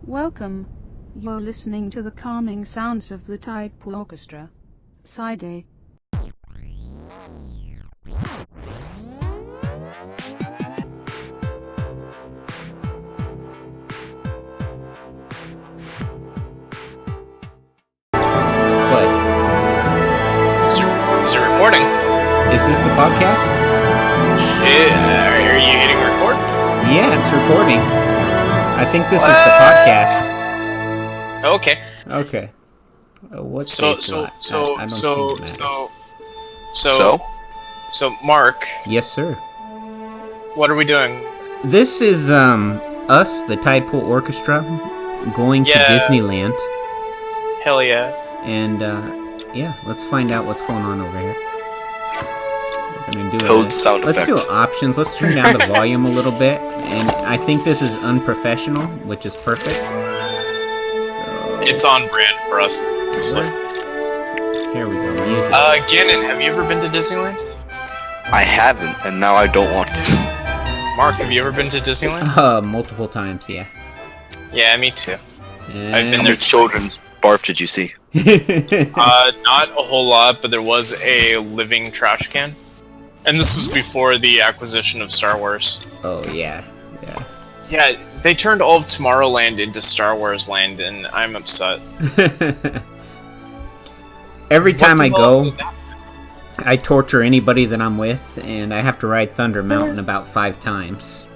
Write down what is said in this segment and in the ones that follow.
Welcome. You're listening to the calming sounds of the Tidepool Orchestra. Side A. Is it recording? Is this the podcast? Are you hitting record? Yeah, it's recording. I think this is the podcast. Okay. Okay. What So, Mark. Yes, sir. What are we doing? This is us, the Tidepool Orchestra, going to Disneyland. Hell yeah. And yeah, let's find out what's going on over here. Let's do options. Let's turn down the volume a little bit. And I think this is unprofessional, which is perfect. So it's on brand for us. Here we go. Music. Gannon, have you ever been to Disneyland? I haven't, and now I don't want to. Mark, have you ever been to Disneyland? Multiple times, yeah. Yeah, me too. And I've been How many children's barf did you see? Not a whole lot, but there was a living trash can. And this was before the acquisition of Star Wars. Oh, yeah. Yeah. Yeah, they turned all of Tomorrowland into Star Wars Land, and I'm upset. Every time I go, I torture anybody that I'm with, and I have to ride Thunder Mountain about 5 times.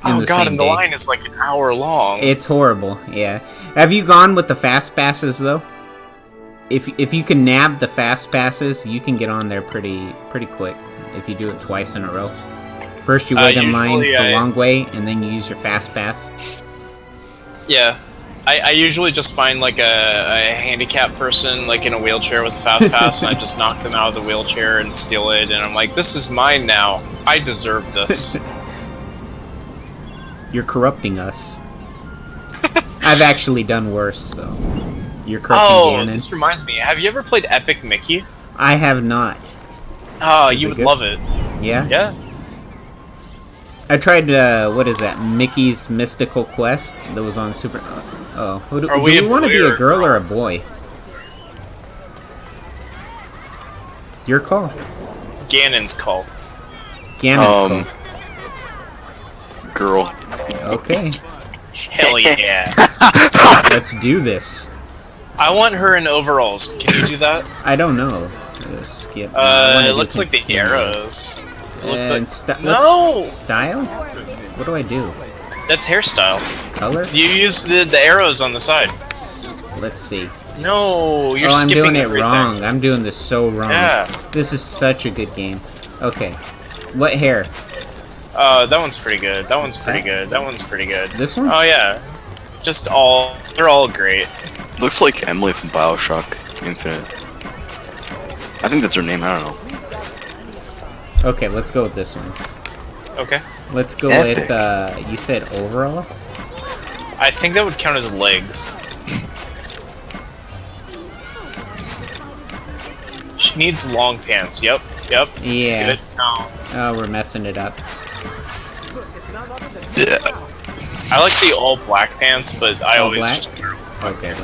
Oh god, and the line is like an hour long. It's horrible, yeah. Have you gone with the fast passes, though? If you can nab the fast passes, you can get on there pretty quick if you do it twice in a row. First you wait in line the long way, and then you use your fast pass. Yeah. I usually just find like a handicapped person like in a wheelchair with a fast pass, and I just knock them out of the wheelchair and steal it, and I'm like, this is mine now. I deserve this. You're corrupting us. I've actually done worse, so... You're corrupting Gannon. This reminds me. Have you ever played Epic Mickey? I have not. Oh, you would love it. Yeah? Yeah. I tried, what is that? Mickey's Mystical Quest that was on Super... Oh, do we want to be a girl or a boy? Your call. Gannon's call. Gannon's call. Girl. Okay. Hell yeah. Let's do this. I want her in overalls. Can you do that? I don't know. Skip. It looks like the arrows. No! Style? What do I do? That's hairstyle. Color? You use the arrows on the side. Let's see. No, you're I'm skipping doing it everything. wrong. I'm doing this so wrong. Yeah. This is such a good game. Okay. What hair? That one's pretty good. That one's pretty good. That one's pretty good. This one? Oh yeah. They're all great. Looks like Emily from BioShock Infinite. I think that's her name, I don't know. Okay, let's go with this one. Okay. Let's go with, you said overalls? I think that would count as legs. She needs long pants. Yep. Yeah. Good. No. Oh, we're messing it up. Yeah. I like the all black pants, but I always black? just wear Okay,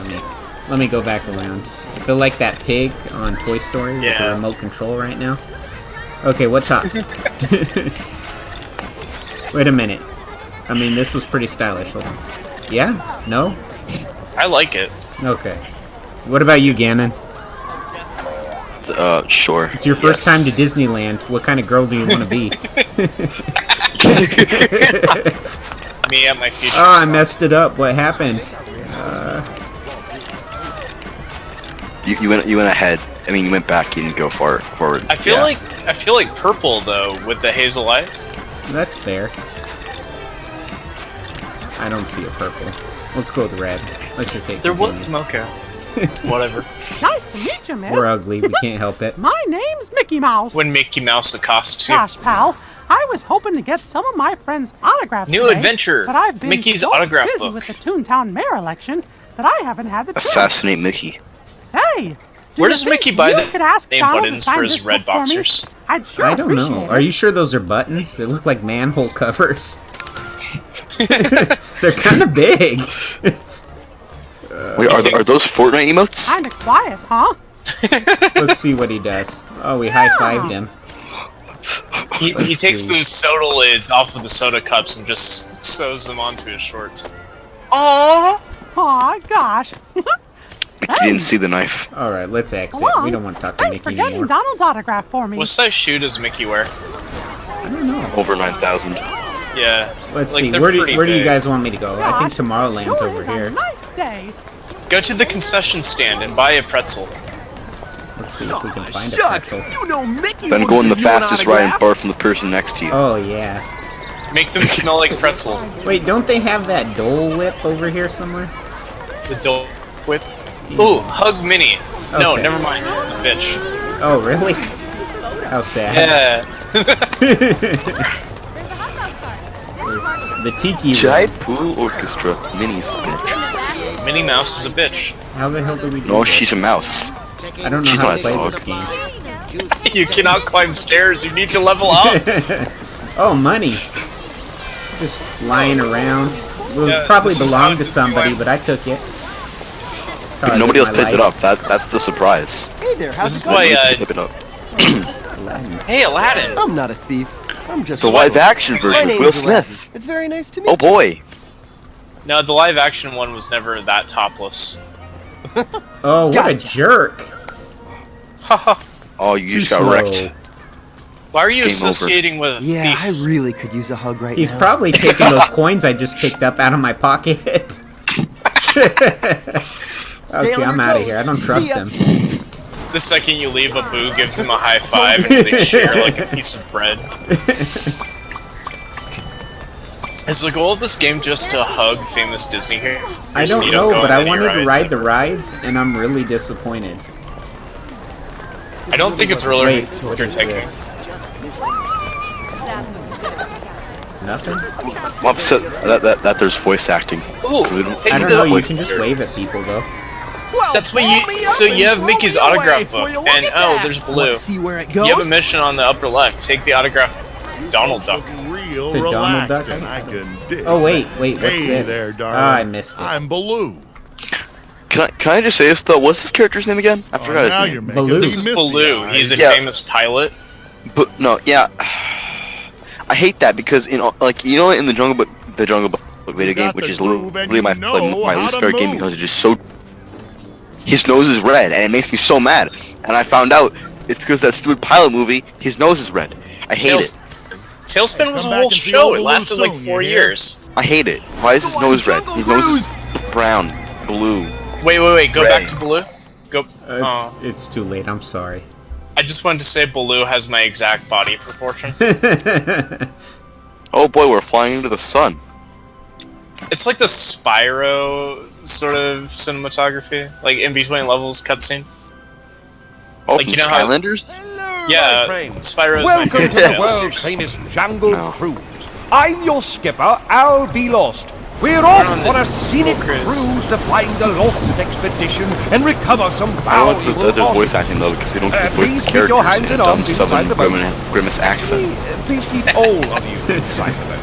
let me go back around. I feel like that pig on Toy Story with the remote control right now. Okay, what's up? Wait a minute. I mean, this was pretty stylish. Hold on. Yeah? No? I like it. Okay. What about you, Gannon? Sure. It's your first time to Disneyland. What kind of girl do you want to be? Me at my future. Oh, I messed it up. What happened? You went ahead. I mean, you went back. You didn't go forward. I feel like purple though with the hazel eyes. That's fair. I don't see a purple. Let's go with red. Let's just say there was okay. Whatever. Nice to meet you, miss. We're ugly. We can't help it. My name's Mickey Mouse. When Mickey Mouse accosts you. Gosh, pal, I was hoping to get some of my friends' autographs New today, adventure. but I've been Mickey's so autograph busy book. with the Toontown Mayor election that I haven't had the chance. Assassinate Mickey. Say, where does Mickey buy the name Donald buttons to sign for his this red book for me? boxers? I'd sure I don't appreciate know. it. Are you sure those are buttons? They look like manhole covers. They're kind of big. Wait, are those Fortnite emotes? Kinda quiet, huh? Let's see what he does. Oh, we high-fived him. He takes those soda lids off of the soda cups and just sews them onto his shorts. Aww! Aw, gosh. You didn't see the knife. Alright, let's exit. Come on. We don't want to talk to Thanks for Mickey getting anymore. Donald's autograph for me. What size shoe does Mickey wear? I don't know. Over 9,000. Yeah. Let's like, see. they're Where do pretty you big. guys want me to go? I think Gosh, Tomorrowland's sure over is here. a nice day. Go to the concession stand and buy a pretzel. Let's see if we can find a Shucks, pretzel. you know Mickey Then won't go on the give you an fastest ride and autograph. far from the person next to you. Oh, yeah. Make them smell like pretzel. Wait, don't they have that Dole Whip over here somewhere? The Dole Whip. Ooh, hug Minnie. No, Okay. never mind. It's a bitch. Oh, really? How sad. Yeah. The Tiki Room. Tidepool Orchestra. Minnie's a bitch. Minnie Mouse is a bitch. How the hell do we do No, this? she's a mouse. I don't know she's how not to a play dog. this game. You cannot climb stairs. You need to level up. Oh, money. Just lying around. Well, Yeah, probably this is belonged how to somebody, Disneyland- but I took it. Thought I Nobody else lived my picked it life. up. That's the surprise. Hey there, how's This is it going? why, Pick it up. Aladdin. Hey, Aladdin. I'm not a thief. I'm just The live action My version with name's Will Aladdin. Smith. It's very nice to meet Oh boy. No, the live action one was never that topless. Oh, what a Gotcha. jerk. Haha. Oh, you Too just got slow. wrecked. Why are you Game over. associating with a you. Yeah, I thief? really could use a hug right He's now. probably taking those coins I just picked up out of my pocket. Okay, on I'm your out of toes. here. I don't See trust ya. him. The second you leave, Abu gives him a high five and they share like a piece of bread. Is the goal of this game just to hug famous Disney characters? I don't You know, go but on I any wanted to rides ride the ever? rides, and I'm really disappointed. I don't think it's really Wait, what what you're is taking. this? Nothing? I'm upset that there's voice acting. Ooh, We don't- take I don't the- know, you can just wave at people, though. Well, That's what pull me you. up So and you have throw Mickey's me away. autograph Will book, you look and at oh, that? there's Want Blue. to see where it goes? You have a mission on the upper left. Take the autograph, Donald Duck. Real To Donald relaxed, Duck? and I can dig Oh, wait, that. wait, what's Hey this? there, Ah, darling. I missed it. I'm Baloo. Can I just say this though? What's this character's name again? I forgot now his you're name. making Baloo. me This is misty Baloo. eyed. He's a Yeah. famous pilot. But no, yeah. I hate that because in the Jungle Book video game, got which the is groove and literally my you know my how least to favorite game move. because it's just so. His nose is red and it makes me so mad. And I found out it's because that stupid pilot movie. His nose is red. I hate it. Tailspin was a Come back whole and see show. old It Baloo lasted like soon, 4 you hear? years. I hate it. Why is his Go on, nose red? Jungle His nose is Cruise. brown, blue. Wait. Go Ray. back to Baloo. Go. Oh. It's too late, I'm sorry. I just wanted to say Baloo has my exact body proportion. Oh boy, we're flying into the sun. It's like the Spyro sort of cinematography, like in between levels cutscene. Oh, Like, from you know how- Skylanders? Yeah, Spyro is my Welcome favorite. to the Yeah. world's famous jungle No. cruise. I'm your skipper, I'll be lost. We're off on on the a scenic cruise. cruise to find the lost expedition and recover some I don't like valuable the other voice objects. acting though because we don't get to voice Please the keep your characters hands in a and dumb arms inside southern the boat. grimace accent. Please keep all of you inside the boat.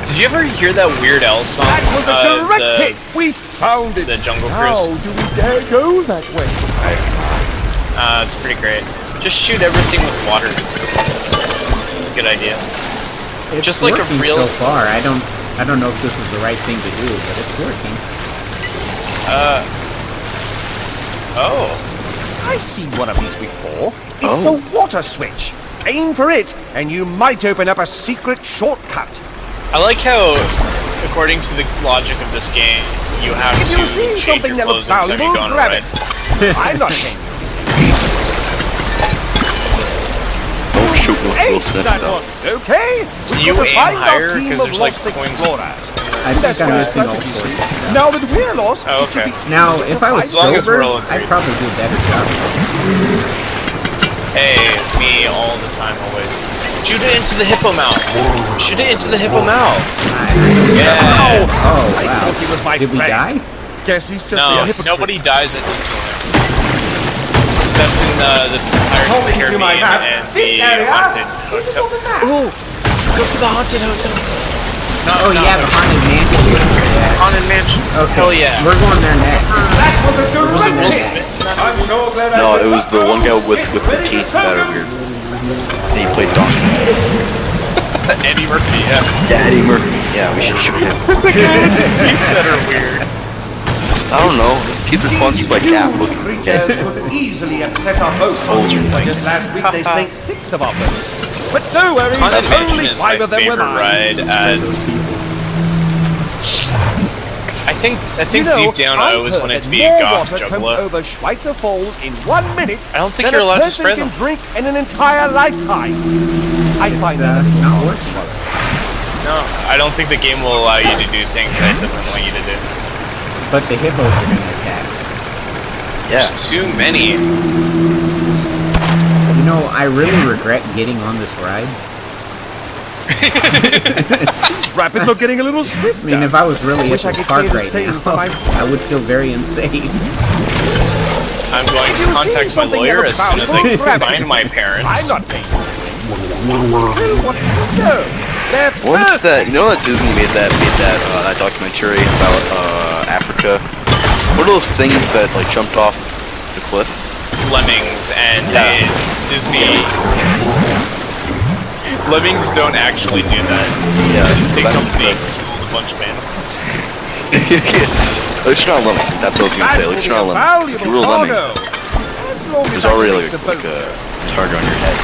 Did you ever hear that Weird Al song? That was a direct hit! We found it! the Jungle How Cruise. do we dare go that way? It's pretty great. Just shoot everything with water. It's a good idea. It's Just like a working real- so far. I don't know if this is the right thing to do, but it's working. Oh. I've seen one of these before. It's a water switch. Aim for it, and you might open up a secret shortcut. I like how, according to the logic of this game, you have If to you see change something your that looks clothes every time you valuable, go on a grab ride. it. I'm not saying. Don't shoot Will Ain't Smith that though. one? Okay. Do you We've got to aim find our higher? team 'Cause of there's, like, lost coins. explorers. I've That's got why missing I all thought sorts of you stuff. Now that we're lost, Oh, it should okay. be Now, easy if to I was find As long as sober, we're all I'd agreed. probably do a better job. Hey, me all the time, always. Shoot it into the hippo mouth. Shoot it into the hippo mouth. Yeah. Oh, I wow. thought he was my Did we friend. die? Guess he's just No, a hypocrite. nobody dies at Disneyland. Except in the Pirates of the According to my Caribbean map, and this the area Haunted is Hotel. on the map. Ooh, go to the Haunted Hotel. No, Oh yeah, the Haunted Mansion. Yeah. Haunted Mansion. Okay. Hell yeah. We're going there next. That's what the Was it Will director Smith? I'm so glad No, it was the one guy with the teeth that are weird. And he played Donkey. Eddie Murphy, yeah. Yeah, Eddie Murphy. Yeah, we should shoot him. The guy with the teeth that are weird. I don't know. Teeth are sponsored by Cap. Look, creatures could easily upset our boat. Sponsored by Just last week they sank 6 of our boats. But no worries, Haunted Mansion only is my 5 of them were favorite mine. ride at... I think You know, deep down I always I've wanted heard to be that a more goth water comes juggalo. over Schweitzer Falls in 1 minute. I don't think than you're allowed to a person spray can them. drink in an entire lifetime. I find that Not worth it. No, I don't think the game will allow you to do things that it doesn't want you to do. But the hippos are gonna attack. There's too many. You know, I really regret getting on this ride. These rapids are getting a little I swifter. mean, if I was really at wish I this could park say the right same now, for myself. I would feel very insane. I'm going If to you see contact my something lawyer that as soon as I looks can valuable, find my I'm parents. not paying. Well, what do you know? They're what's first. that? You know that Disney made that documentary about Africa? What are those things that like jumped off the cliff? Lemmings and Yeah. Disney. Lemmings don't actually do that. Yeah, Disney so company killed a bunch of animals. At least you're not a lemming. That's what I was gonna say. At least you're not a lemming. If you were a lemming, there's already like a target on your head.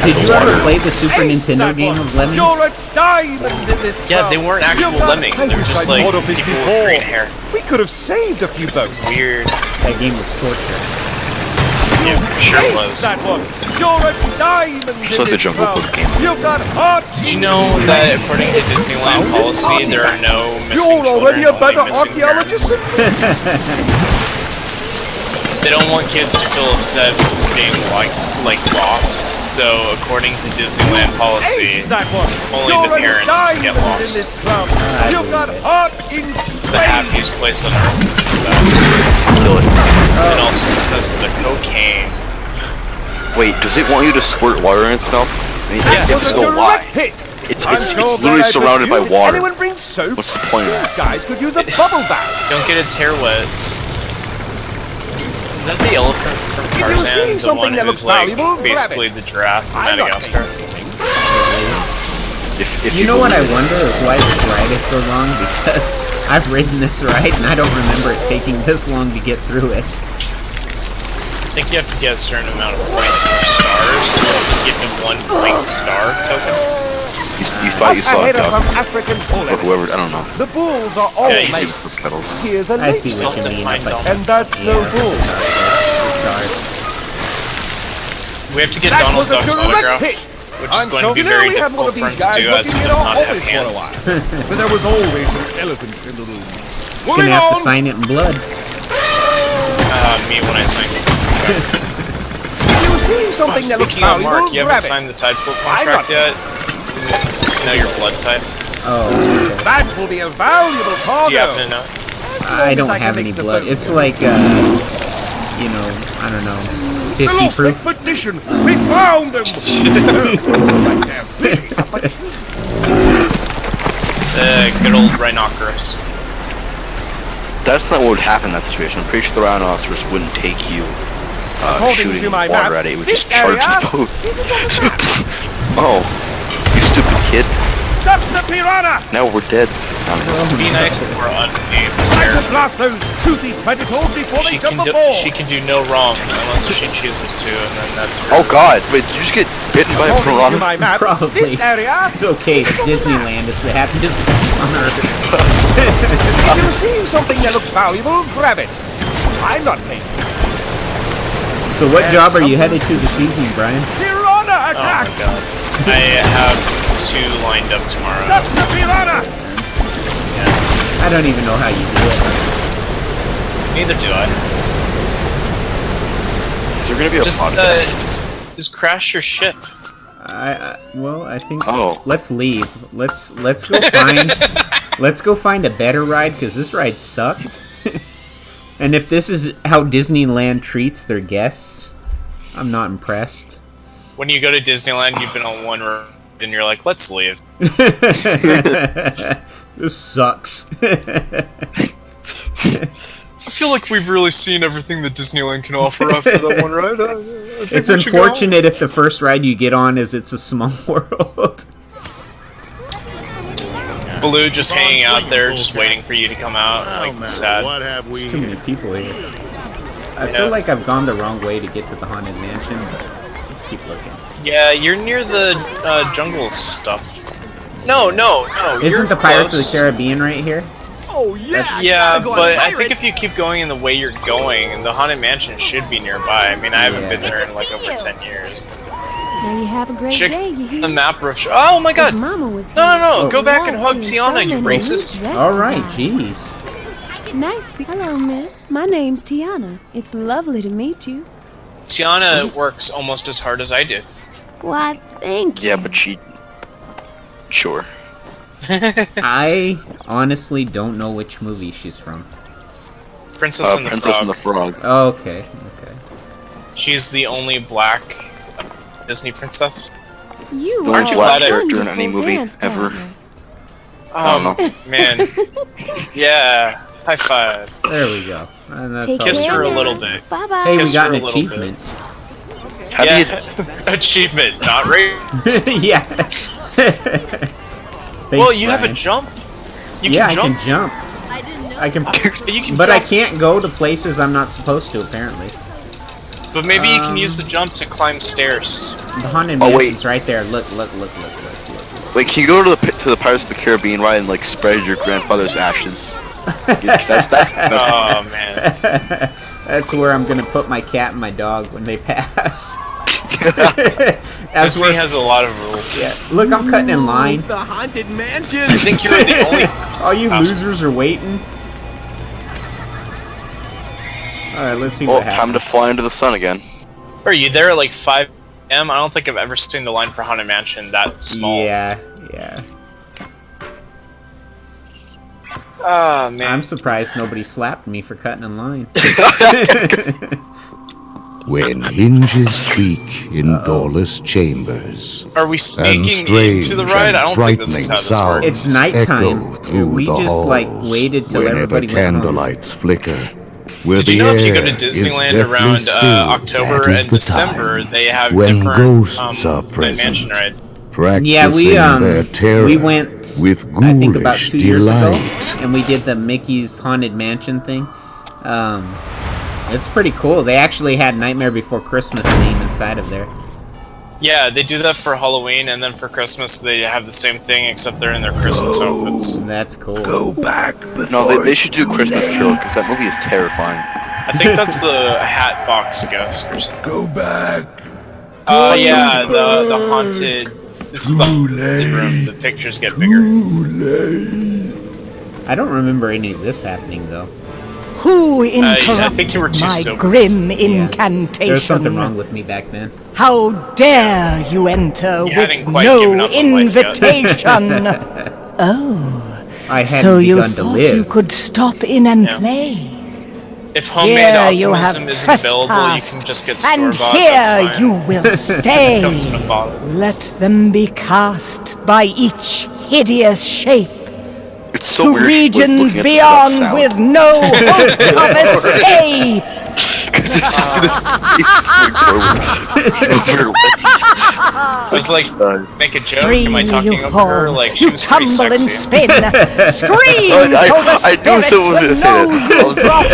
Did you ever water. play the Super Nintendo game of Lemmings? You're a diamond in this Yeah, they club. weren't actual You've got- lemmings. I They were wish just I'd like thought of this people with before. green hair. We could have saved a few boats. Weird. That game was torture. Yeah, sure it Taste was. that one. You're a diamond Just in like the this Jungle club. Book game. You've got heart. Did you know that according to Disneyland policy, there are no missing You're already children, a better only missing archaeologist parents? than me. They don't want kids to feel upset with being like lost. So according to Disneyland policy, Taste that one. only You're the a parents can get diamond lost. in this club. I You've got believe it. heart in It's the space. happiest place on earth because of that. Kill it. And also because of the cocaine. Wait, does it want you to squirt water in its mouth? I mean, Yeah. if Was so, a why? direct hit. It's I'm so glad literally I surrounded by refused. water. Anyone bring soap? What's the point of These that? guys could use a bubble bath. Don't get its hair wet. Is that the elephant from you see Tarzan? The something one that who's looks like valuable, grab basically it. the giraffe from I'm not Madagascar? If You know what I wonder is why this ride is so long? Because I've ridden this ride and I don't remember it taking this long to get through it. I think you have to get a certain amount of points or stars to get the 1 point star token. You thought you saw a Ahead of duck some African or bullets. whoever? I don't know. The bulls are all Yeah, you made. just- For pedals. Here's a I see lake. what you mean. Self-defined But dominant. And that's no yeah, bull. stars. We have to get That Donald was a Duck's direct autograph, hit. which is I'm going so to be glad very we had one difficult of for him these to guys do as he looking in does our not have office for a hands. while. But there was always an elephant in the room. He's Moving gonna have to on. sign it in blood. Me when I sign. You see something that looks Speaking of valuable, Mark, you grab haven't it. signed the Tidepool I'm contract not- yet. To know your blood type. Oh, okay. That will be a valuable cargo. Do you happen to know? I don't I can have make any the blood. boat. It's like, you know, I don't know, The 50 lost proof. expedition. We found them. Right there, really. Good old rhinoceros. That's not what would happen in that situation. I'm pretty sure the rhinoceros wouldn't take you According shooting to my water map, at it. It would this just charge area the boat. isn't on the map. Oh, you stupid kid. Stop the piranha! Now we're dead. I don't know. Be nice if we're unnamed Try to character. blast those toothy predators before She they can jump do no wrong unless she chooses to, and then that's her. Oh god, wait, did you just get bitten by a According to piranha? my map, Probably. this area, It's okay, it's Disneyland. It's the happiest place on earth. if you see something that looks valuable, grab it. I'm not paying. So what job are you headed to this evening, Brian? Piranha Oh attack! my god. I have 2 lined up tomorrow. Stop the piranha! I don't even know how you do it. Neither do I. Is there gonna be a podcast? Just crash your ship. Well, I think. Oh. Let's leave. Let's go find. Let's go find a better ride because this ride sucked. And if this is how Disneyland treats their guests, I'm not impressed. When you go to Disneyland, you've been on one and you're like, let's leave. This sucks. I feel like we've really seen everything that Disneyland can offer after that one ride. It's unfortunate if the first ride you get on is It's a Small World. Baloo just hanging out there, just waiting for you to come out. Like, sad. What have we? There's too many people here. I feel like I've gone the wrong way to get to the Haunted Mansion, but let's keep looking. Yeah, you're near the jungle stuff. No. Isn't the Pirates of the Caribbean right here? Oh yeah. Yeah, but I think if you keep going in the way you're going, the Haunted Mansion should be nearby. I mean, I haven't been there in like over 10 years. Now you have a great day, you hear? The map roof. Oh my god! Mama was here. No! Go back and hug Tiana, you racist! Alright, jeez. Nice. Hello, miss. My name's Tiana. It's lovely to meet you. Tiana works almost as hard as I do. Why, thank you. Yeah, but she... Sure. I honestly don't know which movie she's from. Princess and the Princess Frog. and the Frog. Oh, okay. She's the only black Disney princess. You The only are black a character in any wonderful movie dance ever. partner. Oh man. Yeah. High five. There we go. And that's Take all. Kiss care her a now. little bit. Bye-bye. Hey, we Kiss got her an a little achievement. Have Yeah. Achievement, not race. Yeah. Well, you have a jump. You Yeah, can jump. I can jump. I can, You can but I jump. can't go to places I'm not supposed to. Apparently, But maybe you can use the jump to climb stairs. the Haunted Oh, wait. Mansion's right there. Look. Wait, can you go to the Pirates of the Caribbean ride and like spread your grandfather's ashes? that's Oh man. That's where I'm gonna put my cat and my dog when they pass. Disney has a lot of rules. Yeah. Look, I'm cutting in line. The Haunted Mansion. I think you're the only. All you losers are waiting. Alright, let's see Oh, what time happens. to fly into the sun again. Are you there at like 5 a.m.? I don't think I've ever seen the line for Haunted Mansion that small. Yeah. Oh man. I'm surprised nobody slapped me for cutting in line. When hinges creak in doorless chambers, Are we and sneaking strange into the ride? I and don't think this is how frightening this It's works. sounds nighttime. echo through We the just, halls like, waited till whenever everybody went home. candlelights flicker. Where Did the you know if you go air to is Disneyland deathly around still, October that is and the December, time they have when different ghosts are Haunted present, Mansion rides? practicing Yeah, their terror we went with I think about ghoulish 2 years ago, delight. and we did the Mickey's Haunted Mansion thing. It's pretty cool. They actually had Nightmare Before Christmas theme inside of there. Yeah, they do that for Halloween, and then for Christmas they have the same thing, except they're in their Christmas outfits. That's cool. Go back No, they should do Christmas Carol because that movie is terrifying. I think that's the Hatbox Ghost or something. Go back. Yeah, the haunted. This is the haunted room. The pictures get bigger. I don't remember any of this happening though. Who I interrupted think you were too my sober. grim incantation? There's something wrong with me back then. How dare you enter You hadn't with quite given no up on life yet. invitation? Oh, I hadn't so you begun to thought live. you could stop in and Yeah. play? If homemade Here you optimism have isn't available, you trespassed, can just get and store-bought. here That's fine. you will stay. Comes in a bottle. Let them be cast by each hideous shape It's so to weird. regions looking at beyond this with no hope of escape. Because you just see this face over I was like, make a joke. Scream, Am I talking you over her? fall. Like, she You was pretty tumble and sexy. spin. Scream I till knew the someone was gonna spirits say will that. know I you was drop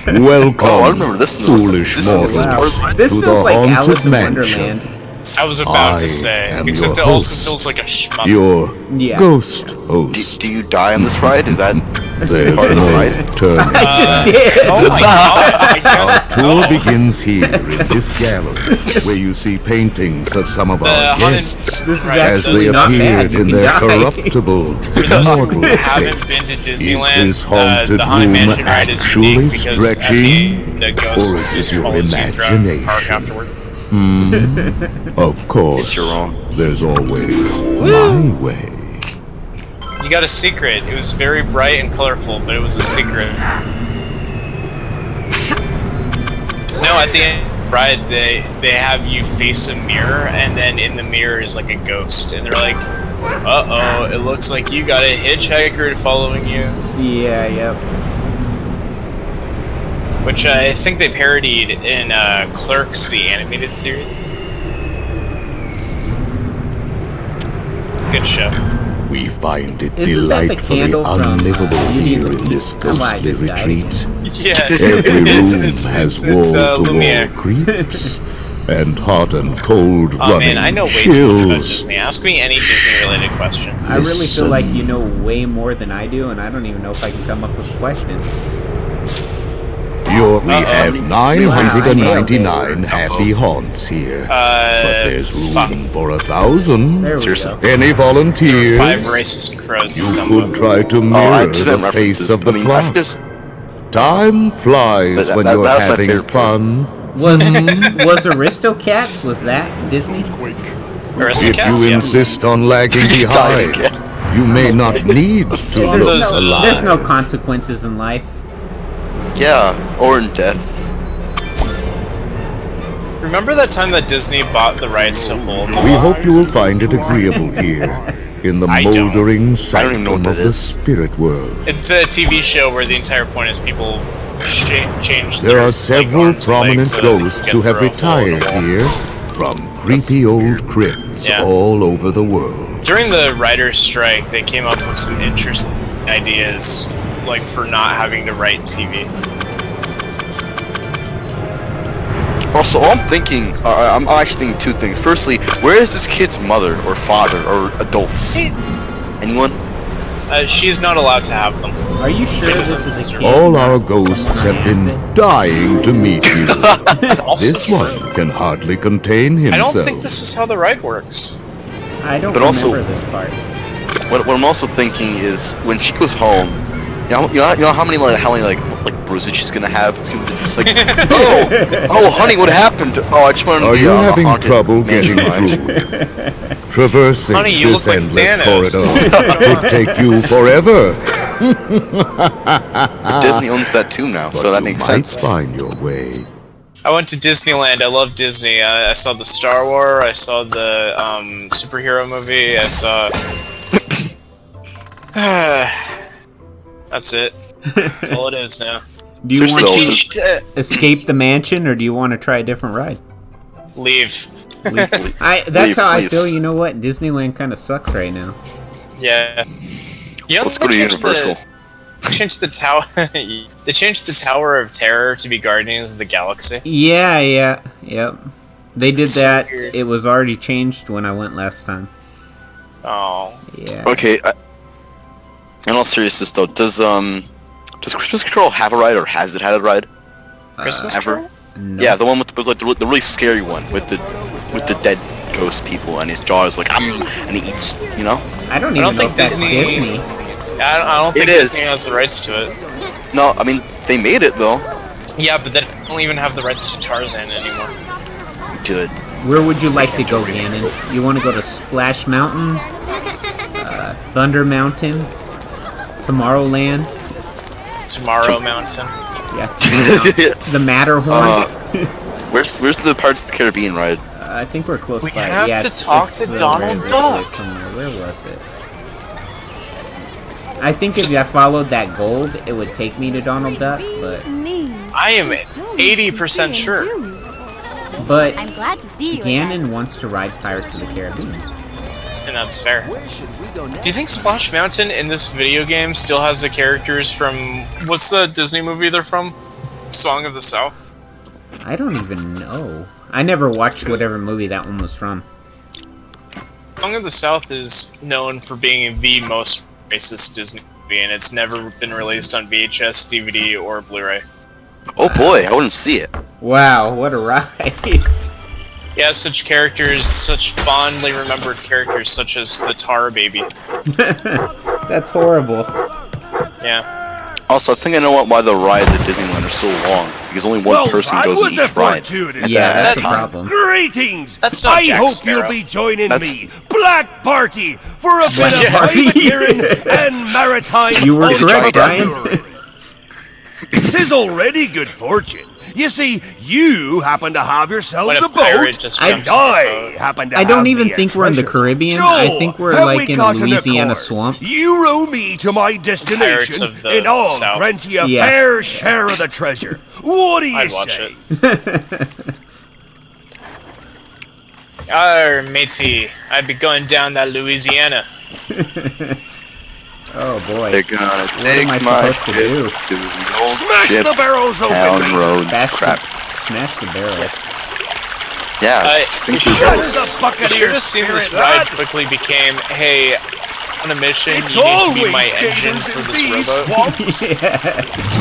in. Welcome, Oh, I remember this movie. foolish This is mortals, Wow. This to feels the like haunted Alice in mansion. Wonderland. I was about to I say, am except it your also host. feels like a shmup. Your Yeah. ghost host. Do you die on this ride? Is that There's part of the no ride? turning I back. just did. Oh my god! I Our guess tour begins here in this gallery, where you see paintings of some of The our haunted- guests This is Right. as they actually not bad. appeared You in can their die. corruptible, immortal haven't state. been to Is Disneyland. this haunted the Haunted room Mansion ride is actually unique because at the stretching, end, the ghost or is just it your follows you throughout the park imagination? afterward. Of course, You're wrong. there's always my way. You got a secret. It was very bright and colorful, but it was a secret. No, at the end ride, they have you face a mirror, and then in the mirror is like a ghost, and they're like, "Uh-oh, it looks like you got a hitchhiker following you." Yeah, yep. Which I think they parodied in Clerks, the animated series. Good show. We find it Isn't that the delightfully candle from, unlivable here Beauty in this and the Beast? ghostly Come on, retreat. Yeah, Every room it's has Lumiere. wall-to-wall creeps, and hot and cold Oh running man, I know way too much about chills. Disney. Ask me any Disney-related question. I really feel Listen. like you know way more than I do, and I don't even know if I can come up with questions. We have 999 happy haunts here, but there's room for 1,000. There we Seriously. go. Any volunteers? 5 racist crows. You could try to mirror the face of the clock. Time flies when you're having fun. Was Aristocats? Was that Disney? If you insist on lagging behind, you may not need to look There's alive. no consequences in life. Yeah, or in death. Remember that time that Disney bought the rights to Hold? We hope you will find it agreeable here, in the I don't. moldering I don't even know sanctum what of that the is. spirit world. It's a TV show where the entire point is people change There their, are several arms and prominent legs so that they can ghosts get who have through a hole in retired the wall. here from creepy old crypts Yeah. all over the world. During the writer's strike, they came up with some interesting ideas, like for not having to write TV. Also, all I'm thinking, I'm actually thinking two things. Firstly, where is this kid's mother or father or adults? Anyone? She's not allowed to have them. Are you sure this is a kid? All our ghosts have been dying to meet you. This one can hardly contain I himself. don't think this is how the ride works. I don't But also- remember this part. What I'm also thinking is when she goes home, you know how many bruises she's gonna have. It's gonna be like, oh, honey, what happened? Oh, I just wanted to Are be you a having haunted trouble mansion getting ride. through? Traversing Honey, you this look like endless Thanos. corridor could take you forever. Disney owns that too now, But so that you makes might sense. find your way. I went to Disneyland. I love Disney. I saw the Star Wars. I saw the superhero movie. I saw. That's it. That's all it is now. Do you want Seriously, to escape the mansion, or do you want to try a different ride? Leave. That's Leave, how I please. feel. You know what? Disneyland kind of sucks right now. Yeah. You know, Let's go to they changed Universal. They changed the tower. They changed the Tower of Terror to be Guardians of the Galaxy. Yeah, yep. They did It's so that. weird. It was already changed when I went last time. Oh. Yeah. Okay. In all seriousness, though, does Christmas Carol have a ride, or has it had a ride? Christmas ever? Carol? No. Yeah, the one with the really scary one with the dead ghost people, and his jaw is like, and he eats. You know? I don't I even don't know think if that's Disney- Disney. I don't think It is. Disney has the rights to it. No, I mean they made it though. Yeah, but they don't even have the rights to Tarzan anymore. Good. Where would you like to go, Gannon? You want to go to Splash Mountain, Thunder Mountain, Tomorrowland? Tomorrow Mountain. Yeah. The Matterhorn. Where's the Pirates of the Caribbean ride? I think we're close We by. have yeah, to it's- talk it's to the Donald river Duck. there somewhere. Where was it? I think if I followed that gold, it would take me to Donald Duck, but I am 80% sure. I'm glad to see you. Gannon wants to ride Pirates of the Caribbean. And that's fair. Do you think Splash Mountain in this video game still has the characters from... What's the Disney movie they're from? Song of the South? I don't even know. I never watched whatever movie that one was from. Song of the South is known for being the most racist Disney movie, and it's never been released on VHS, DVD, or Blu-ray. Oh boy, I wouldn't see it. Wow, what a ride. Yeah, such characters, such fondly remembered characters, such as the Tar Baby. That's horrible. Yeah. Also, I think I know why the rides at Disneyland are so long. Because only one person goes in each ride. Yeah, that's a time. problem. Greetings! That's not I Jack hope Sparrow. you'll be joining That's- me, Black Party, for a bit Black of Party. privateering and maritime You were correct, entrepreneuring. 'Tis already good fortune. You see, you happen to have yourselves When a a pirate boat, just and jumps on the I boat. happen to I don't have even me a think we're in the treasure. Caribbean. So, I think we're have like we in a got an Louisiana accord? swamp. You row me to my Pirates destination, of the and I'll South. grant you a Yeah. fair share of the treasure. What do you I'd watch say? it. Arr, matey, I'd be going down that Louisiana. Oh boy. They're gonna What take am I my supposed to ship do? to the old Smash ship the barrels open, town mate. road. Crap. Smash the barrels. Yeah. You simply should Buccaneer have seen this spirit, ride lad. quickly became, hey, on a mission, It's you need to be always my engine gators for in this these rowboat. swamps. Yeah.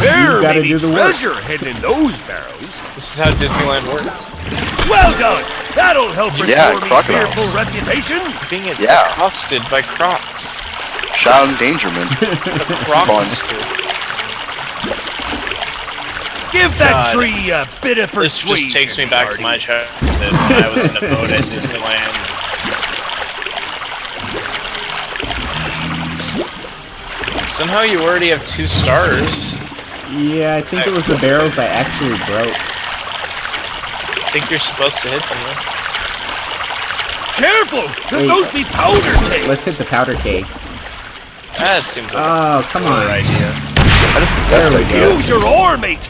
There gotta may be do the work. treasure hidden in those barrels. This is how Disneyland works. Well done. That'll help restore Yeah, me crocodiles. fearful reputation. Being Yeah. accosted by crocs. Shout Endangerment. Crocosted. Give that God. tree a bit of This persuasion. just takes me back to my childhood when I was in a boat at Disneyland. Somehow you already have 2 stars. Yeah, I think it was the barrels I actually broke. I think you're supposed to hit them, though. Careful! Could Hey. those be powder kegs? Let's hit the powder keg. That seems like Oh, come a on. good idea. That is the best There we idea. go. Use your oar, mate.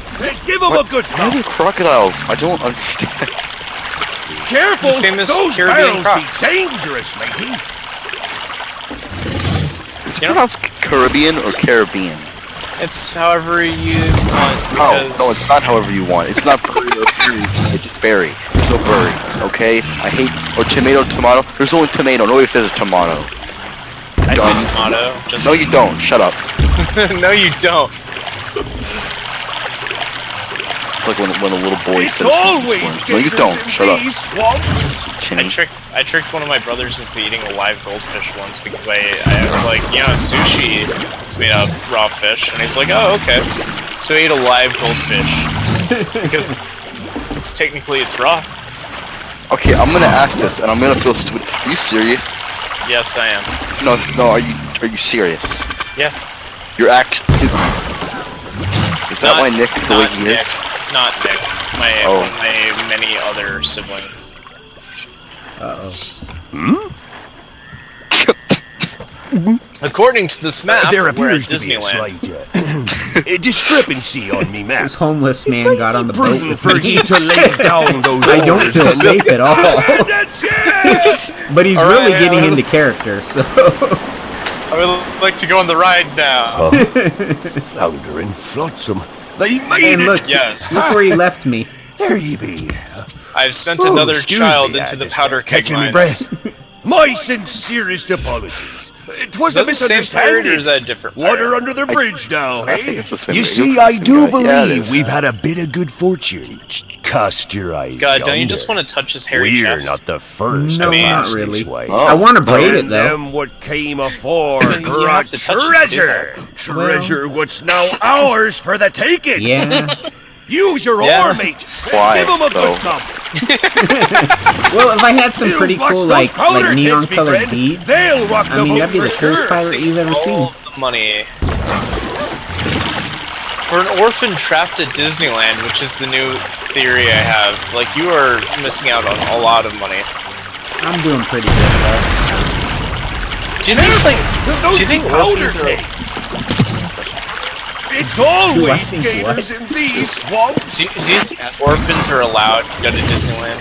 Give him a good Why are there pump. crocodiles? I don't understand. Careful! The famous Those Caribbean barrels crocs. be dangerous, matey. Is it You know- pronounced Caribbean or Caribbean? It's however you want, No, because... no, it's not however you want. It's not berry or berry. It's just berry. There's no berry, okay? I hate... Or tomato. There's only tomato. Nobody says it's tomato. I say Dumb. tomato. Just No, you don't. Shut up. no, you don't. It's like when a little boy It's says... always No, you gators don't. in Shut up. these swamps. Timmy. I tricked one of my brothers into eating a live goldfish once because I was like, you know, sushi is made out of raw fish, and he's like, oh, okay. So I ate a live goldfish because it's raw. Okay, I'm gonna ask this, and I'm gonna feel stupid. Are you serious? Yes, I am. No, are you serious? Yeah. Your act... Is that why Nick the way Not he Nick. is? Not Nick. One Oh. of my many other siblings. Uh-oh. According to this map, There we're at appears to be a Disneyland. slight a discrepancy on me map. This homeless man got on the boat Prudent with for me. you to lay down those I don't oars feel and- safe at all. That's it! But he's All really right, getting all right. into character, so... I would like to go on the ride now. Flounder and flotsam. They made And it! look, Yes. look where he left me. There ye be. I've sent Oh, another excuse child me, into the just powder keg catching me mines. breath. My sincerest apologies. It was Is that a the same pirate or misunderstanding. is that a different Water pirate? under the bridge now, I think hey? it's the same You guy. see, It's I the do same guy. Yeah, it believe is. we've had a bit of good fortune. Cast your eyes God, don't you yonder. just want to touch his hairy We're chest? not the first No, to not pass really. this way. Oh. I want to braid it, though. Them what came afore You brought have to touch it to do treasure. Treasure what's now ours for the taking. Yeah. Use your Yeah. oar, mate. Why, Give him a though? good thump. Well, if I had some You pretty watch cool, those like powder heads, me neon-colored friend. beads, They'll rock I the mean, boat that'd be the for coolest sure. pirate you've ever seen. All the money. For an orphan trapped at Disneyland, which is the new theory I have, like, you are missing out on a lot of money. I'm doing pretty good, though. Do you think, like, Those do you think be powder orphans are... kegs. It's Do I always think gators what? in these swamps. Do you think orphans are allowed to go to Disneyland?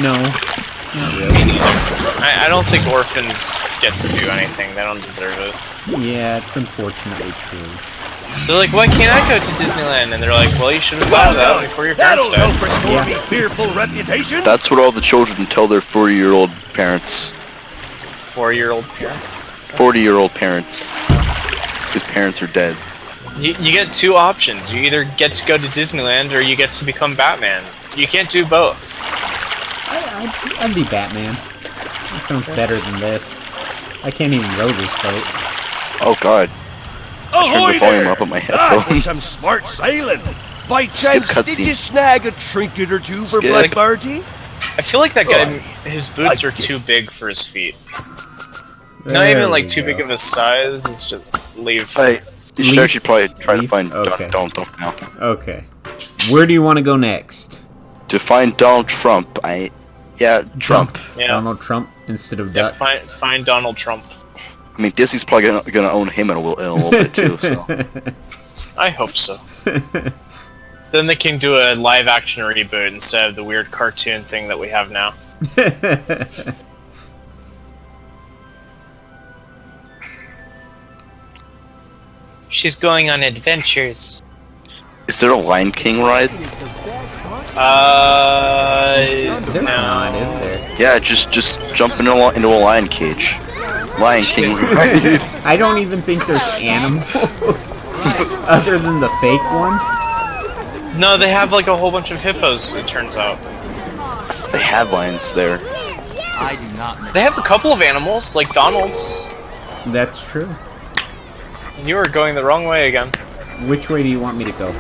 No. Not really. I don't think orphans get to do anything. They don't deserve it. Yeah, it's unfortunately true. They're like, why can't I go to Disneyland? And they're like, well, you should have thought of that before your parents That'll help died. restore Yeah. me fearful reputation. That's what all the children tell their 40-year-old parents. 4-year-old parents. 40-year-old parents. Whose parents are dead. You get 2 options. You either get to go to Disneyland or you get to become Batman. You can't do both. I'd be Batman. That sounds better than this. I can't even row this boat. Oh god. Ahoy Turn the volume there! up on my That was headphones. some smart sailing. By Skip chance, did cutscene. you snag a trinket or two for Skip. Black Barty? I feel like that guy, Oh, his boots I are get- too big for his feet. Not There even like we too go. big of a size. It's just leave. Hey, You should probably try to find Donald Trump now. Okay. Where do you want to go next? To find Donald Trump, Trump. Yeah. Donald Trump instead of Duck. Find Donald Trump. I mean, Disney's probably gonna own him in a little bit too. So. I hope so. Then they can do a live-action reboot instead of the weird cartoon thing that we have now. She's going on adventures. Is there a Lion King ride? There's not, is there? Yeah, just jump into a lion cage. Lion King ride. I don't even think there's animals other than the fake ones. No, they have like a whole bunch of hippos, it turns out. They have lions there. I do not. They have a couple of animals, like Donald's. That's true. You are going the wrong way again. Which way do you want me to go?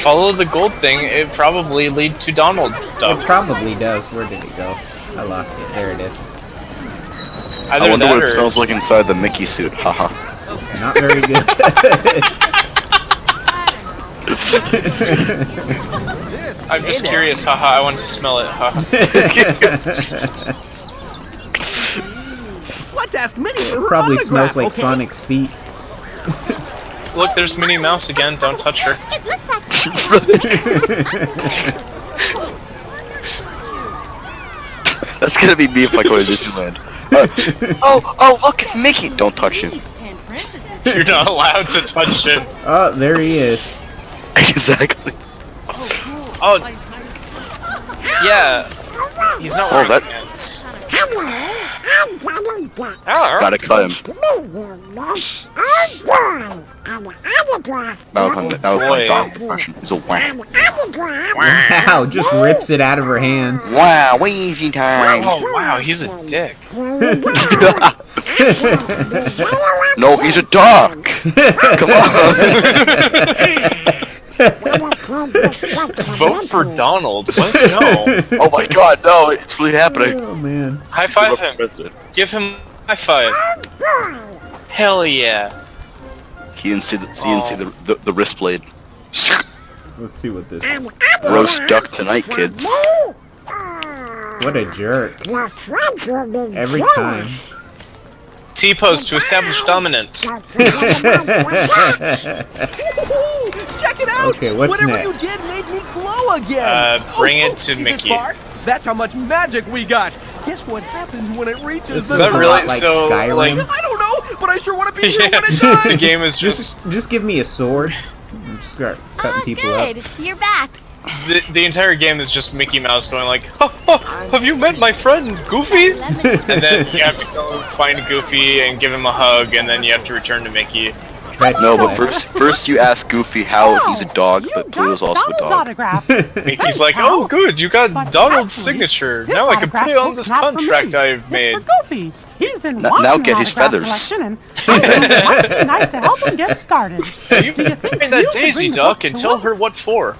Follow the gold thing, it probably lead to Donald Duck. It probably does. Where did it go? I lost it. There it is. Either I wonder that what it or... smells like inside the Mickey suit. Haha. Not very good. I'm just curious, haha, I want to smell it, haha. Let's ask Minnie for It her probably autograph, smells like okay? Sonic's feet. Look, there's Minnie Mouse again, don't touch her. That's gonna be me if I go to Disneyland. Look, it's Mickey! Don't touch him. You're not allowed to touch him. Oh, there he is. Exactly. Oh, yeah. He's not wearing pants. Gotta cut him. That was my dog impression. He's a wham. Wow, just rips it out of her hands. Wow, wheezy time. Oh, wow, he's a dick. No, he's a dog. Come on. Vote for Donald. What? No. Oh my god, no, it's really happening. Oh man. High five him. Give him a high five. Hell yeah. He didn't see the wrist blade. Let's see what this is. Roast duck tonight, kids. What a jerk. Every time. T-pose to establish dominance. Check it out! Okay, what's Whatever next? you did made me glow again! Bring it to see this Mickey. bar? That's how much magic we got! Guess what happens when it reaches This the Is that a really lot like so? Skyrim. Like, I don't know, but I sure want to be here yeah, when it does! the game is just Just give me a sword. And just start cutting people up. You're back. the entire game is just Mickey Mouse going like, have you met my friend Goofy? And then you have to go find Goofy and give him a hug, and then you have to return to Mickey. No, but first you ask Goofy how he's a dog, but Pluto's also a dog. Autograph. Mickey's like, oh good, you got Donald's signature. Now I can put it on this contract I've made. It's for Goofy. He's been Now watching get his autograph feathers. collection, and it might be nice to help him get started. You Do you think find that you could Daisy bring the Duck book and to tell him? her what for.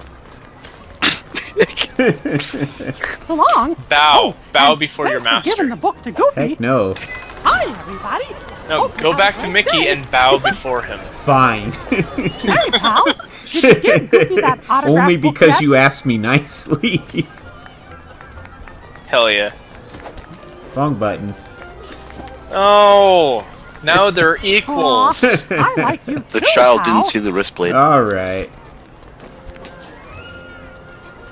So long. Bow. Bow and before your thanks for giving the master. book to Goofy. Heck no. Hi, everybody. No, Hope you go have back a to great Mickey day. and bow before him. Fine. Hey, pal. Did you give Goofy that autograph Only book because yet? you asked me nicely. Hell yeah. Wrong button. Oh, now they're equals. Aw, I like you The too, child pal. didn't see the wrist blade. Alright.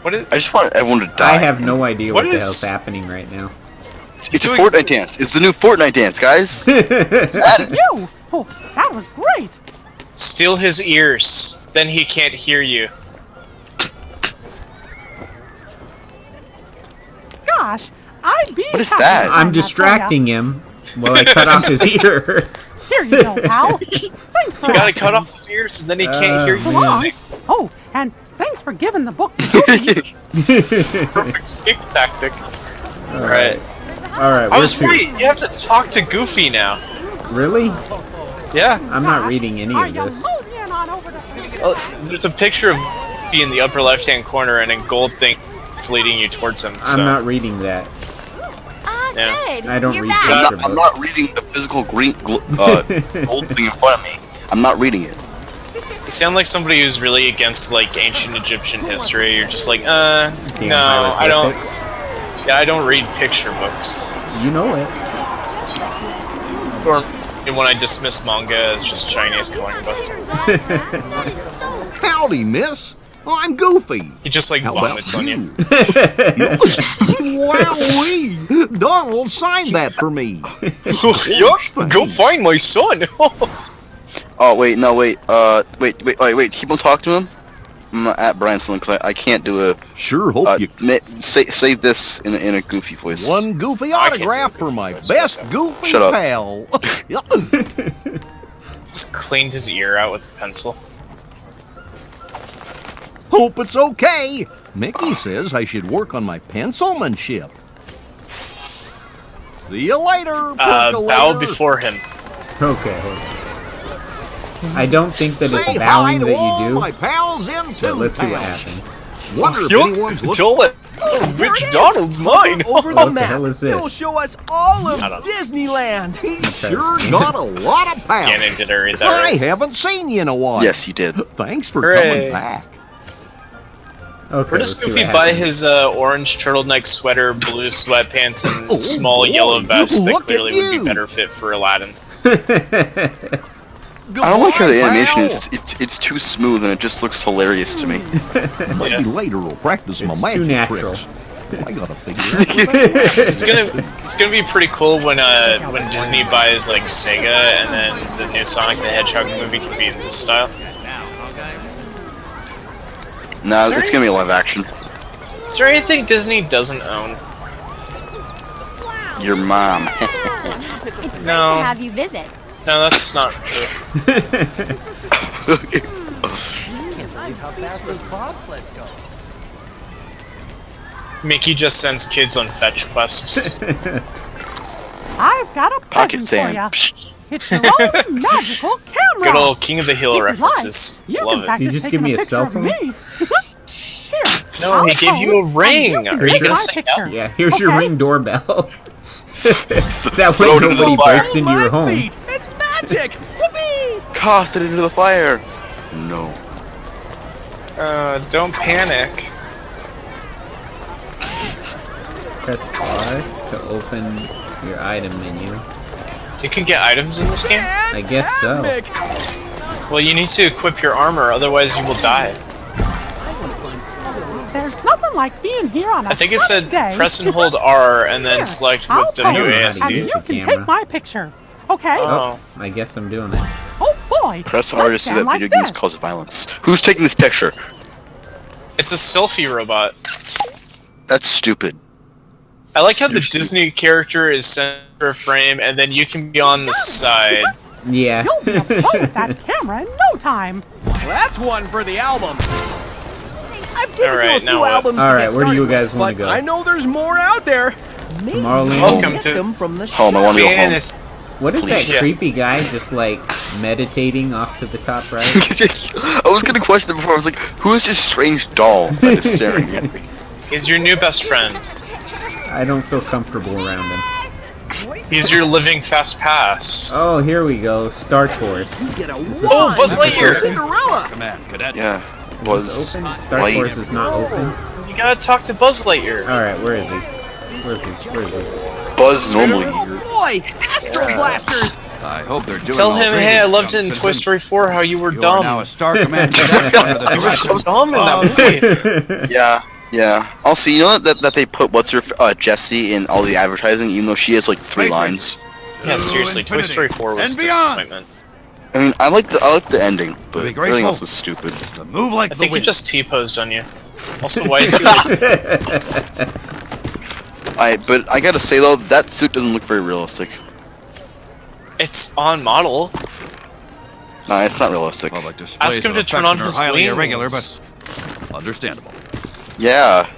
What is? I just want everyone to die. I have no idea what What the is- hell's happening right now. It's a Fortnite dance. It's the new Fortnite dance, guys. Add it. You. Oh, that was great. Steal his ears. Then he can't hear you. Gosh, I'd be What is happy that? to sign I'm that distracting him while I cut off his ear. for ya. Here you go, pal. Thanks for You gotta asking. cut off his ears and then he can't hear you. So long. Oh, and thanks for giving the book to Goofy. Perfect escape tactic. Alright. Alright, I was where to? right. You have to talk to Goofy now. Really? Yeah. I'm not reading any Are of you this. moseying on over to... There's a picture of Goofy in the upper left-hand corner and a gold thing that's leading you towards him. So. I'm not reading that. Yeah. Good. I don't You're read back. picture I'm not books. reading the physical green gold thing in front of me. I'm not reading it. sound like somebody who's really against like ancient Egyptian history. You're just like, no, I don't. Yeah, I don't read picture books. You know it. Or when I dismiss manga as just Chinese coloring books. Howdy, miss. I'm Goofy. He just like vomits on you. Wowee! Donald, sign that for me. Yuck! Go find my son. Oh wait, no wait. Wait. Keep on talking to him. I'm at Branson because I can't do a. Sure hope you say this in a Goofy voice. One Goofy autograph for my best Goofy Shut up. pal. Just cleaned his ear out with a pencil. Hope it's okay. Mickey says I should work on my pencilmanship. See you later. Bow before him. Okay. I don't think that it's Say bowing hi to that all you do. my pals in But let's see what town. happens. Wonder if anyone's looking. Toilet. Which Donald's mine? Over the What the map. hell is It'll this? show us all of I don't know. Disneyland. He's Okay. sure got a lot of pals. Gannon, did I read that I right? haven't seen you in a while. Yes, you did. Thanks for Hooray. coming back. Okay, Where does let's see Goofy what buy happens. his orange turtleneck sweater, blue sweatpants, and Oh, small boy, yellow vest that look at clearly would be you. better fit for Aladdin? I don't like how the Goodbye, animation pal. is. It's too smooth and it just looks hilarious to me. Maybe later we'll practice my It's magic too natural. tricks. I gotta figure out. It's gonna be pretty cool when Disney buys like Sega and then the new Sonic the Hedgehog movie can be in this style. No, Sorry? it's gonna be live action. Is there anything Disney doesn't own? Your mom. It's great No. to have you visit. No, that's not true. Mickey just sends kids on fetch quests. I've got a Pocket present sand. for you. It's your own magical camera. Good old King of the Hill If you references. like, you Love can it. practice You just taking give me a picture cell of phone? me. Here, No, I'll he gave you a pose, ring. and Are you take gonna my say no? picture. Yeah, here's your Okay. Ring doorbell. That Throw way it into nobody the fire. breaks into your home. Feet. It's magic. Whoopee! Cast it into the fire. No. Don't panic. Press R to open your item menu. You can get items in this game? I guess so. Well, you need to equip your armor, otherwise you will die. There's nothing like being here on a I think it sunny said day. press and hold R and then Here, select I'll with pose, and WASD. you can camera. take my picture. Okay? Oh. I guess I'm doing it. Oh boy. Press R to Let's see stand that like video games this. cause violence. Who's taking this picture? It's a selfie robot. That's stupid. I like how the Disney character is center frame and then you can be on the side. Yeah. You'll be a pro with that camera in no time. That's one for the album. I've given Alright, you a few now what? albums to Alright, get where do you started guys with, wanna but go? I know there's more out there. Maybe Tomorrowland. Welcome get to them from the Home. I want to go home. Fantasy. What is that Yeah. creepy guy just like meditating off to the top right? I was gonna question it before. I was like, who is this strange doll that is staring at me? He's your new best friend. I don't feel comfortable around him. He's your living fast pass. Oh, here we go. Star Tours. Get a Oh, Buzz Lightyear! Cinderella. Come on, cadet. Yeah, Is was this open? Star light. Tours is not open. You gotta talk to Buzz Lightyear. Alright, where is he? Where is he? Where is he? Buzz normally. Boy, Astro Blasters. I hope they're doing Tell him, already, hey, I loved it in young Toy citizen. Story 4 how you were You dumb. are now a Star Command cadet under the You were direction so dumb in that movie. Yeah. Also, you know that they put what's her Jessie in all the advertising, even though she has like 3 lines. Yeah, seriously, Toy Infinity Story 4 was a and beyond. disappointment. I mean, I like the ending, but Be everything graceful. else is stupid. Just a move like I think the he wind. just T-posed on you. Also, why is he like... But I gotta say though, that suit doesn't look very realistic. It's on model. Nah, it's not realistic. Well, like displays Ask him of to turn on affection are his highly wings. irregular, but understandable. Yeah.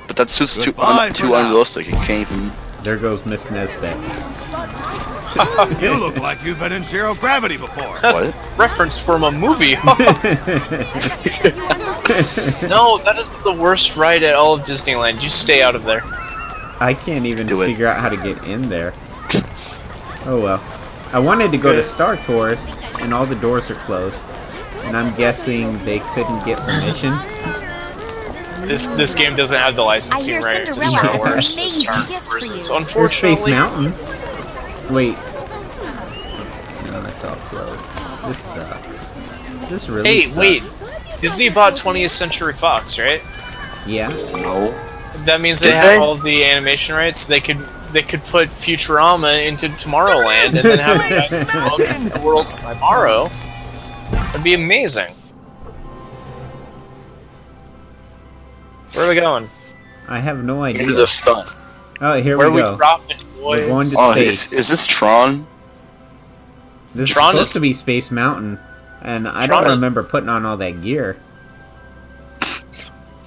But that suit's too Goodbye for now. unrealistic. It can't even. There goes Miss Nesbit. You look like you've been in zero gravity before. What? Reference from a movie. No, that is the worst ride at all of Disneyland. You stay out of there. I can't even Do it. figure out how to get in there. Oh well. I wanted to go to Star Tours, and all the doors are closed. and I'm guessing they couldn't get permission. This game doesn't have the licensing right to Star Wars. So unfortunately, Space Mountain. Wait. No, that's all closed. This sucks. This really sucks. Wait. Disney bought 20th Century Fox, right? Yeah. No. That means they have all the animation rights. They could put Futurama into Tomorrowland and then have it in the world of tomorrow. That'd be amazing. Where are we going? I have no idea. Into the sun. Oh, here Where we go. we dropping, boys? We're going to space. Is this Tron? This Tron is supposed is- to be Space Mountain, and I Tron don't is- remember putting on all that gear.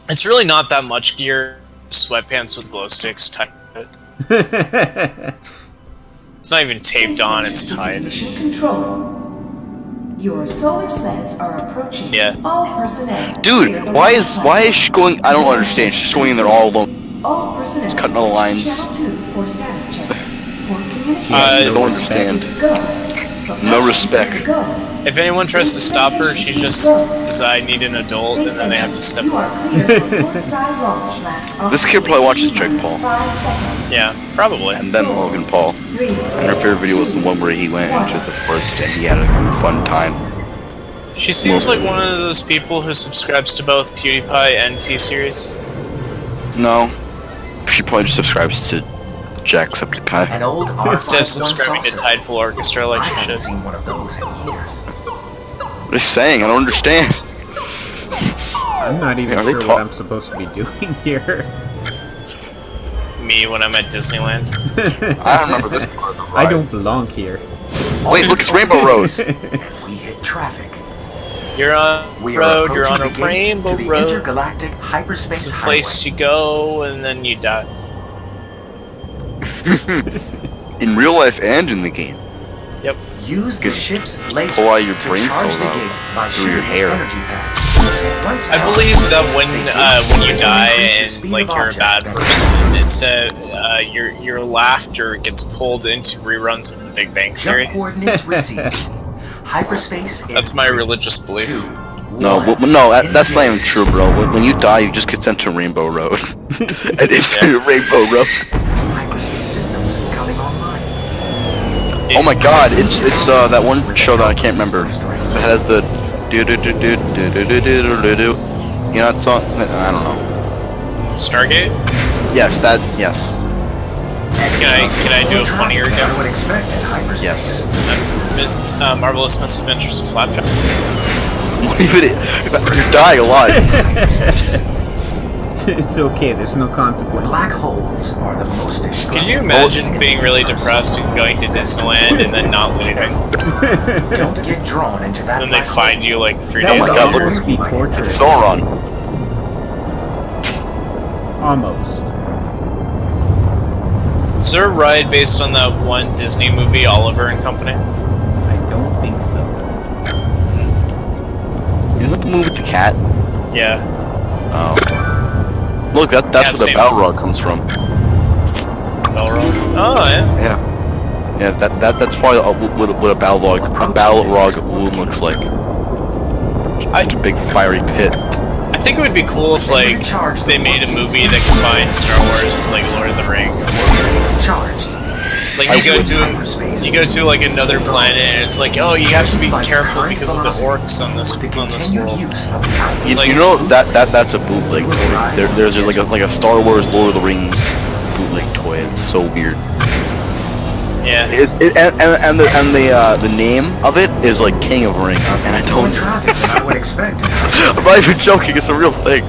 It's really not that much gear. Sweatpants with glow sticks tied to it. It's not even taped on, it's tied. Control. Your solar sleds are approaching all personnel. Dude, why is she going? I don't understand. She's going in there all alone. All personnel. Just cutting all the lines. Channel 2 for status check. For communication. I don't understand. No respect. If anyone tries to stop her, she just says, I need an adult, and then they have to step away. This kid probably watches Jake Paul. Yeah, probably. And then Logan Paul. And her favorite video was the one where he went into the forest and he had a fun time. She seems like one of those people who subscribes to both PewDiePie and T-Series. No. She probably just subscribes to Jacksepticeye. An old Instead of subscribing to Tidepool Orchestra like she should. seen one of those in years. What are you saying? I don't understand. I'm not even sure what I'm supposed to be doing here. Me when I'm at Disneyland. I don't remember this part of the ride. I don't belong here. Wait, look, it's Rainbow Road. We hit traffic. You're on road, you're on a rainbow road. Intergalactic hyperspace It's a place you go, and then you die. In real life and in the game. Yep. Use the ship's laser pull out your to brain charge cells the out gate by through your shooting hair. energy pads. Once I believe that when you die and like you're a bad person, instead your laughter gets pulled into reruns of The Big Bang Theory. Jump coordinates received. Hyperspace. That's my religious belief. No, that's not even true, bro. When you die, you just get sent to Rainbow Road. And it's Rainbow Road. Hyperspace systems coming online. Oh my god, it's that one show that I can't remember. It has the you know that song? I don't know. Stargate? Yes, yes. Can I do a funnier guess? Yes. Marvelous Miss Adventures of Flapjack. You're dying alive. It's okay, there's no consequences. Black holes are the most destructive. Can you imagine being really depressed and going to Disneyland and then not leaving? Don't get drawn into that. Then they find you like 3 That days was later. supposed to be torture. Sauron. Almost. Is there a ride based on that one Disney movie, Oliver and Company? I don't think so. Isn't that the movie with the cat? Yeah. Oh. Look, that's where the Balrog comes from. Balrog? Oh, yeah. Yeah, that's probably what a Balrog wound looks like. It's a big fiery pit. I think it would be cool if like they made a movie that combined Star Wars with like Lord of the Rings. Like you go to like another planet and it's like, oh, you have to be careful because of the orcs on this world. You know that's a bootleg toy. There's like a Star Wars Lord of the Rings bootleg toy. It's so weird. Yeah. And the name of it is like King of Ring, and I don't. I would expect. I'm not even joking. It's a real thing.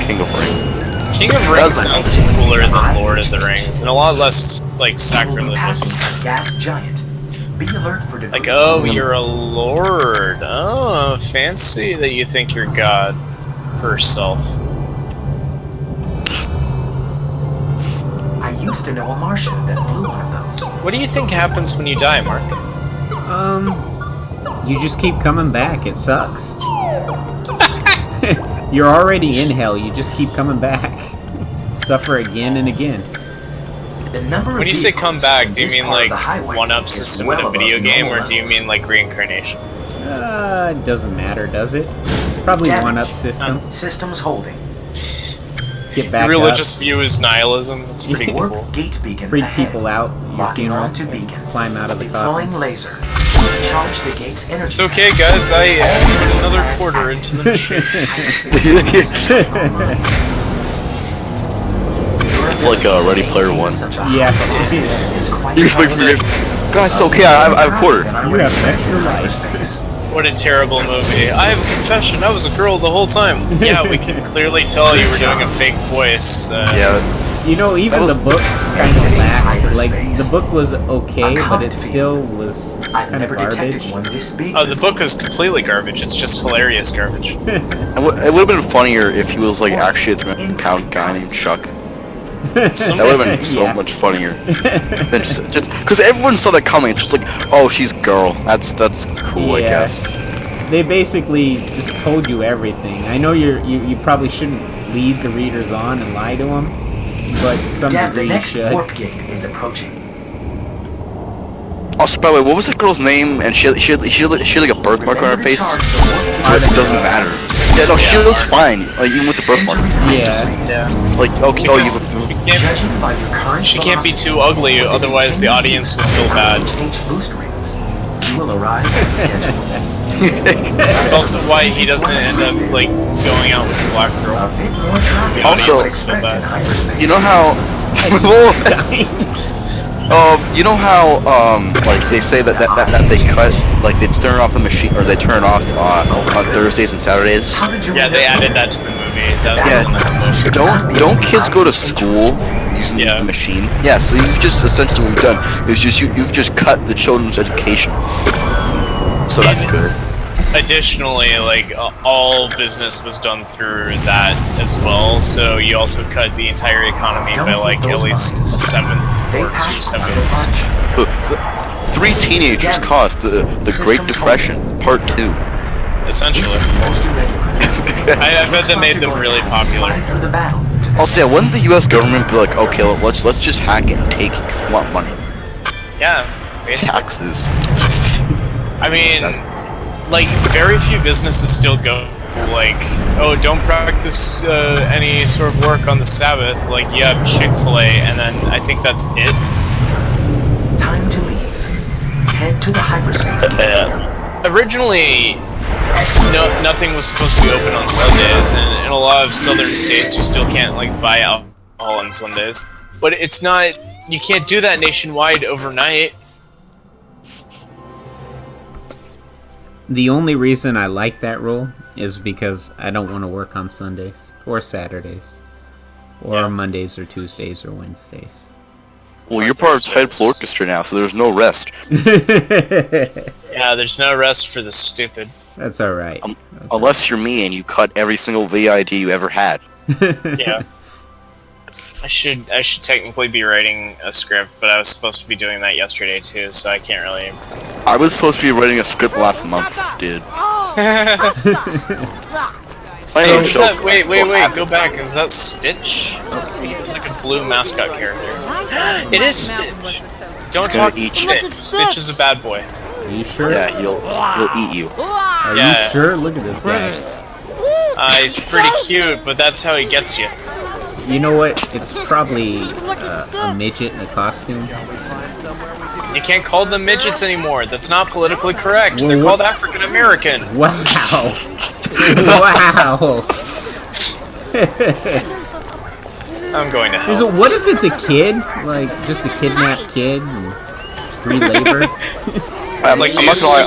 King of Ring. King of Rings sounds cooler than Lord of the Rings, and a lot less like sacrilegious. Gas giant. Be alert for like, oh, you're a lord. Oh, fancy that you think you're God herself. I used to know a Martian that flew one of those. What do you think happens when you die, Mark? You just keep coming back. It sucks. You're already in hell. You just keep coming back. Suffer again and again. When you say come back, do you mean like one-up system in a video game, or do you mean like reincarnation? It doesn't matter, does it? Probably one-up system. Systems holding. Get back Your religious view is nihilism. It's pretty cool. Gate beacon Freak ahead. people out. Locking onto beacon. Climb out of the Deploying coffin. laser. Charge the gate's energy. It's okay, guys. I put another quarter into the machine. It's like Ready Player One. Yeah. You just wait for your... Guys, it's okay, I have a quarter. You have extra life. What a terrible movie. I have a confession. I was a girl the whole time. Yeah, we can clearly tell you were doing a fake voice. Yeah. You know, even the book kind of lacked. Like, the book was okay, but it still was kind of garbage. Oh, the book is completely garbage. It's just hilarious garbage. It would have been funnier if he was like actually a 300-pound guy named Chuck. That would have been so much funnier. Than just because everyone saw that coming. It's just like, oh, she's girl. That's cool, I guess. They basically just told you everything. I know you probably shouldn't lead the readers on and lie to them, but to some degree you should. Warp gate is approaching. Also, by the way, what was the girl's name? And she had like a birthmark on her face. But it doesn't matter. Yeah, no, she looks fine. Like even with the birthmark. Yeah. Like okay, She can't be too ugly, otherwise the audience would feel bad. You will arrive at schedule. That's also why he doesn't end up like going out with the black girl. The Also, audience would feel bad. you know how you know how like they say that they cut, like they turn off the machine, or they turn off on Thursdays and Saturdays. Yeah, they added that to the movie. That was on the book. Don't kids go to school using the machine? Yeah, so you've just essentially what you've done is just you've just cut the children's education. So that's good. Additionally, like all business was done through that as well, so you also cut the entire economy by like at least a seventh or 2 sevenths. 3 teenagers caused the Great Depression Part 2. Essentially. I bet that made them really popular. Also, yeah, wouldn't the U.S. government be like, okay, let's just hack it and take it because we want money? Yeah, basically. Taxes. I mean, like, very few businesses still go, like, oh, don't practice any sort of work on the Sabbath. Like, you have Chick-fil-A, and then I think that's it. Time to leave. Head to the hyperspace. Originally, nothing was supposed to be open on Sundays, and in a lot of southern states, you still can't, like, buy alcohol on Sundays. But it's not, you can't do that nationwide overnight. The only reason I like that rule is because I don't want to work on Sundays or Saturdays or Mondays or Tuesdays or Wednesdays. Well, you're part of Tidepool Orchestra now, so there's no rest. Yeah, there's no rest for the stupid. That's alright. Unless you're me and you cut every single VID you ever had. Yeah. I should technically be writing a script, but I was supposed to be doing that yesterday too, so I can't really. I was supposed to be writing a script last month, dude. Wait, go back. Is that Stitch? He was like a blue mascot character. It is Stitch. Don't talk to Stitch. Stitch is a bad boy. Are you sure? Yeah, he'll eat you. Are you sure? Look at this guy. He's pretty cute, but that's how he gets you. You know what? It's probably a midget in a costume. You can't call them midgets anymore. That's not politically correct. They're called African American. Wow. Wow. I'm going to hell. So what if it's a kid? Like, just a kidnapped kid and free labor? Like,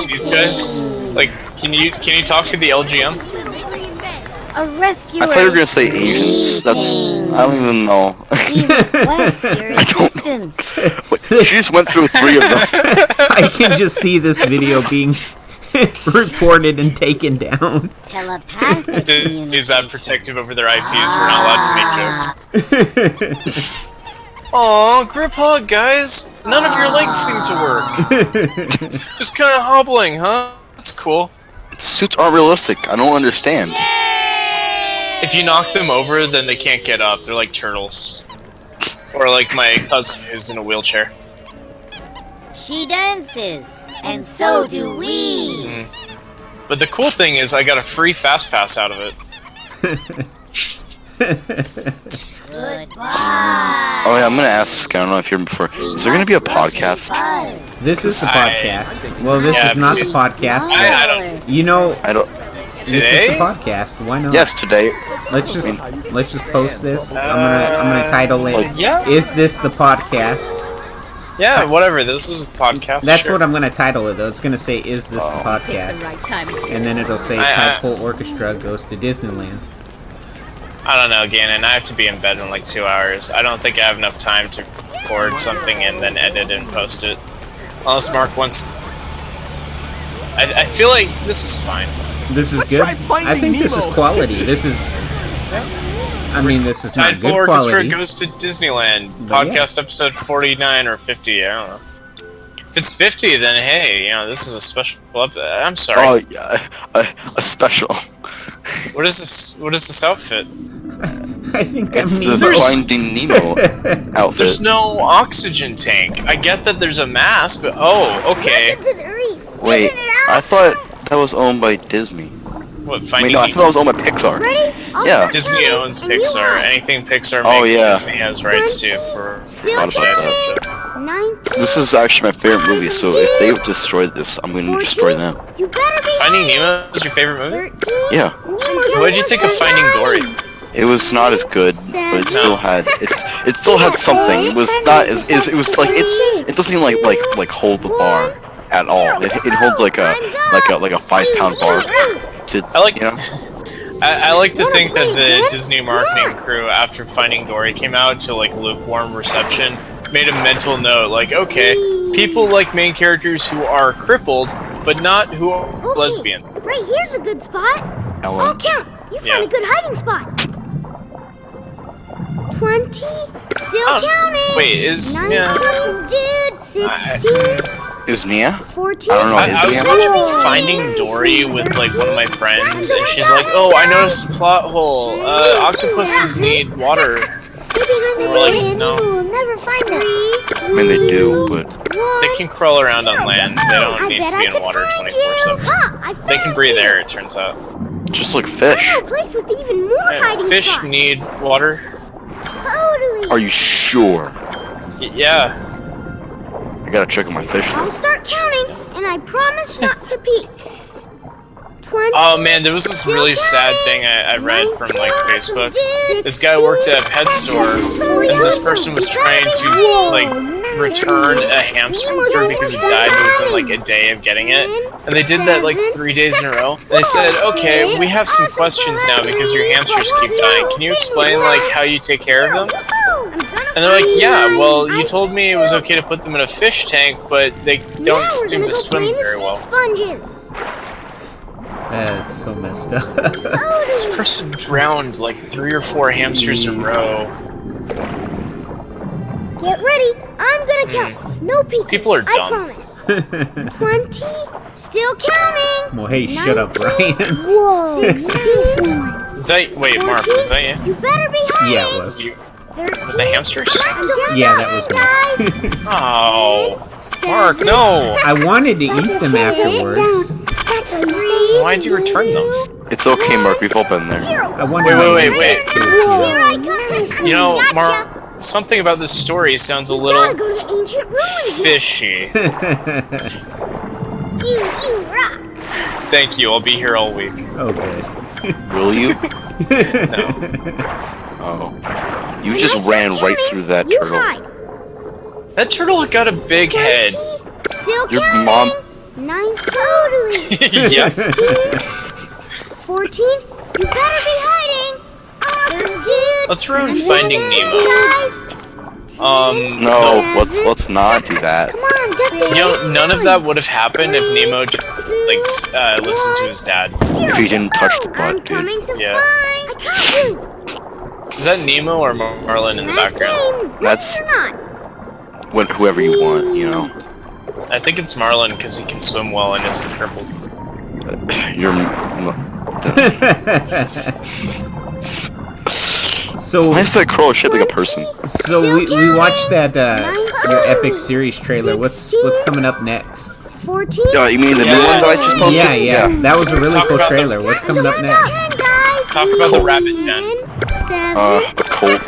these guys? Like, can you talk to the LGM? A rescue. I thought you were gonna say Asians. That's I don't even know. I don't know. Wait, she just went through 3 of them. I can just see this video being reported and taken down. Is that protective over their IPs? We're not allowed to make jokes. Aw, grip hug, guys. None of your legs seem to work. Just kind of hobbling, huh? That's cool. The suits aren't realistic. I don't understand. If you knock them over, then they can't get up. They're like turtles. Or like my cousin who's in a wheelchair. She dances, and so do we. But the cool thing is I got a free fast pass out of it. Oh yeah, I'm gonna ask this guy. I don't know if you're before. Is there gonna be a podcast? This is the podcast. Well, this is not the podcast. I don't. You know, I don't. This is the podcast. Why not? Yes, today. Let's just post this. I'm gonna title it. Is this the podcast? Yeah, whatever. This is a podcast. That's what I'm gonna title it though. It's gonna say, "Is this the podcast?" And then it'll say, "Tidepool Orchestra goes to Disneyland." I don't know, Gannon. I have to be in bed in like 2 hours. I don't think I have enough time to record something and then edit and post it. Unless Mark wants. I feel like this is fine. This is good. I think this is quality. This is. I mean, this is not good Tidepool quality. Orchestra goes to Disneyland. Podcast episode 49 or 50. I don't know. If it's 50, then hey, this is a special episode. I'm sorry. Oh yeah, a special. What is this? What is this outfit? I think it's the Finding Nemo outfit. There's no oxygen tank. I get that there's a mask, but okay. Wait, I thought that was owned by Disney. What, Finding Nemo? I thought that was owned by Pixar. Yeah. Disney owns Pixar. Anything Pixar makes, Disney has rights to for. This is actually my favorite movie, so if they destroy this, I'm going to destroy them. Finding Nemo is your favorite movie? Yeah. What did you think of Finding Dory? It was not as good, but it still had it still had something. It was not as it was like it doesn't even like hold the bar at all. It holds like a 5-pound bar. I like to think that the Disney marketing crew, after Finding Dory came out to like lukewarm reception, made a mental note like, okay, people like main characters who are crippled, but not who are lesbian. Right here's a good spot. I'll count. You found a good hiding spot. 20. Still counting. Wait, is 19, dude. 16. Is Nia? 14. I don't know. I was watching Finding Dory with like one of my friends, and she's like, "Oh, I noticed a plot hole. Octopuses need water." We're like, no. We'll never find us. I mean, they do, but they can crawl around on land. They don't need to be in water 24/7. They can breathe air. It turns out. Just like fish. A place with even more hiding Fish spots. need water. Totally. Are you sure? Yeah. I gotta check on my fish. I'll start counting, and I promise not to peek. 20. Oh man, there was this really sad thing I read from like Facebook. This guy worked at a pet store, and this person was trying to like return a hamster because it died within like a day of getting it. And they did that like 3 days in a row. And they said, okay, we have some questions now because your hamsters keep dying. Can you explain like how you take care of them? And they're like, yeah, well, you told me it was okay to put them in a fish tank, but they don't seem to swim very well. Sponges. That's so messed up. This person drowned like 3 or 4 hamsters in a row. Get ready. I'm gonna count. No peeking. People are dumb. I promise. 20. Still counting. Well, hey, shut up, Ryan. Whoa. 16. Is that wait, Mark? Was that you? You better be hiding. Yeah, it was. The hamsters? Yeah, that was me. Oh, Mark, no! I wanted to eat them afterwards. That's how you stay. Why'd you return them? It's okay, Mark. We've all been there. I wanted Wait. You know, Mark, something about this story sounds a little fishy. You rock. Thank you. I'll be here all week. Okay. Will you? No. Oh. You just ran right through that turtle. That turtle got a big head. Still Your counting. mom. 9 totally. Yes. 14. You better be hiding. Awesome, dude. Let's ruin Finding Nemo. No, let's not do that. Come on, You know, none of that would have happened if Nemo just listened to his dad. If he didn't touch the butt, dude. Yeah. Is that Nemo or Marlin in the background? That's whoever you want, you know. I think it's Marlin because he can swim well and isn't crippled. So why is that crow shaped like a person? So we watched that your epic series trailer. What's coming up next? 14? You mean the new one that I just posted? Yeah. That was a really cool trailer. What's coming up next? Talk about the rabbit den. A cult.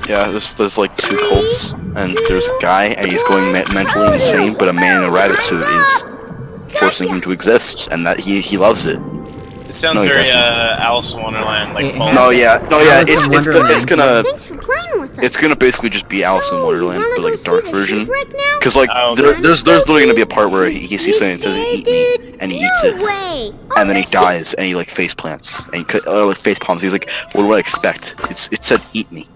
Yeah, there's like 2 cults, and there's a guy, and he's going mentally insane, but a man in a rabbit suit is forcing him to exist, and that he loves it. It sounds very Alice in Wonderland, like. It's gonna basically just be Alice in Wonderland, but like a dark version. Cause like there's literally gonna be a part where he sees something and says "eat me," and he eats it, and then he dies, and he like face plants, and like face palms. He's like, "What do I expect? It said eat me."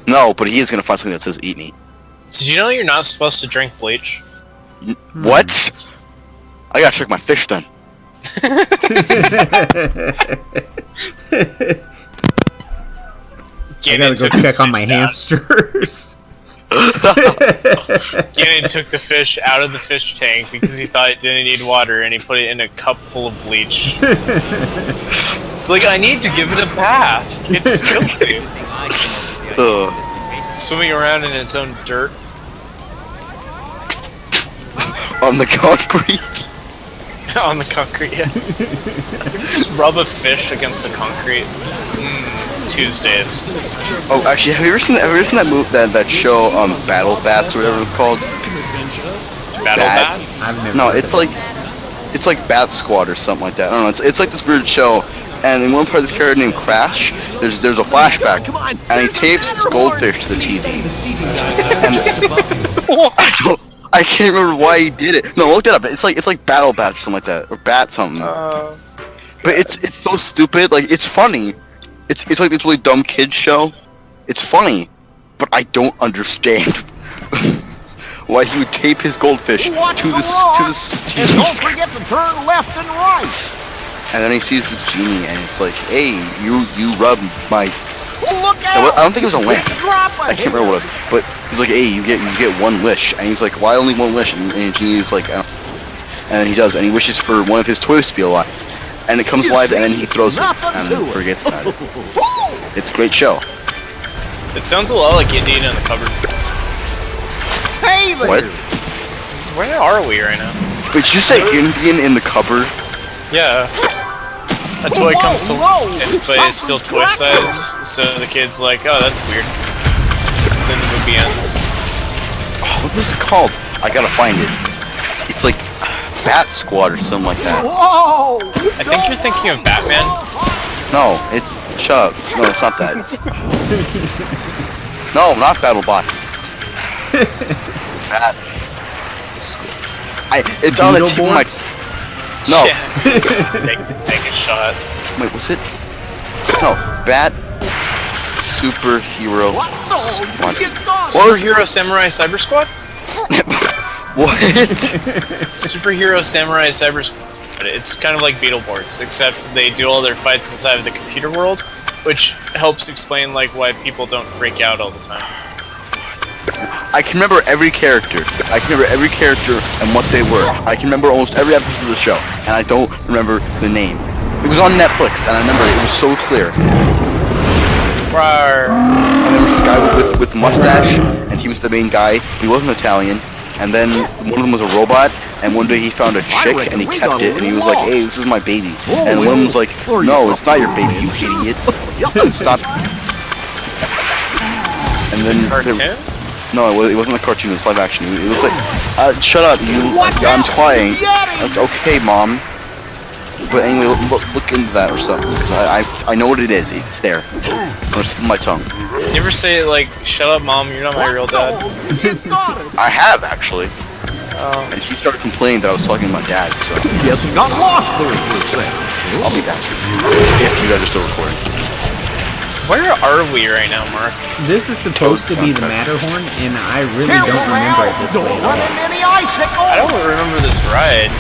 No, but he is gonna find something that says "eat me." Did you know you're not supposed to drink bleach? What? I gotta check my fish then. I gotta go check on my hamsters. Gannon took the fish out of the fish tank because he thought it didn't need water, and he put it in a cup full of bleach. It's like, I need to give it a bath. It's filthy. Swimming around in its own dirt. On the concrete. On the concrete, yeah. You ever just rub a fish against the concrete? Tuesdays. Oh, actually, have you ever seen that show, Battle Bats or whatever it's called? Battle Bats? No, it's like Bat Squad or something like that. I don't know. It's like this weird show, and in one part of this character named Crash, there's a flashback, and he tapes his goldfish to the TV. And I can't remember why he did it. No, look that up. It's like Battle Bats or something like that, or Bat something. But it's so stupid. Like, it's funny. It's like this really dumb kids show. It's funny, but I don't understand why he would tape his goldfish to this TV. Don't forget to turn left and right. And then he sees this genie, and it's like, hey, you rub my. Look out! I don't think it was a lamp. I can't remember what it was, but he's like, hey, you get 1 wish, and he's like, why only 1 wish? And the genie's like, and then he does, and he wishes for one of his toys to be alive. And it comes alive, and then he throws it, and then forgets about it. It's a great show. It sounds a lot like Indian in the Cupboard. Hey there! What? Where are we right now? Wait, did you say Indian in the Cupboard? Yeah. A toy comes to life, but it's still toy size, so the kid's like, oh, that's weird. Then the movie ends. Oh, what was it called? I gotta find it. It's like Bat Squad or something like that. Whoa! I think you're thinking of Batman. No, it's... Shut up. No, it's not that. No, not BattleBot. It's on the tip of my... No. Take a shot. Wait, was it? No, Bat... Superhero... What? Superhero Samurai Cyber Squad? What? Superhero Samurai Cyber Squad. It's kind of like Beetleborgs, except they do all their fights inside of the computer world, which helps explain like why people don't freak out all the time. I can remember every character. I can remember every character and what they were. I can remember almost every episode of the show, and I don't remember the name. It was on Netflix, and I remember it was so clear. And there was this guy with mustache, and he was the main guy. He wasn't Italian. And then one of them was a robot, and one day he found a chick, and he kept it, and he was like, hey, this is my baby. And one of them was like, no, it's not your baby, you idiot. Stop. And then... No, it wasn't a cartoon, it was live action. It was like, shut up, I'm trying. Like, okay, Mom. But anyway, look into that or something, because I know what it is. It's there. It's in my tongue. You ever say, like, shut up, Mom, you're not my real dad? I have, actually. And she started complaining that I was talking to my dad, so... Yes, we got lost there for a second. I'll be back. If you guys are still recording. Where are we right now, Mark? This is supposed to be the Matterhorn, and I really don't remember it this way at all. I don't remember this ride.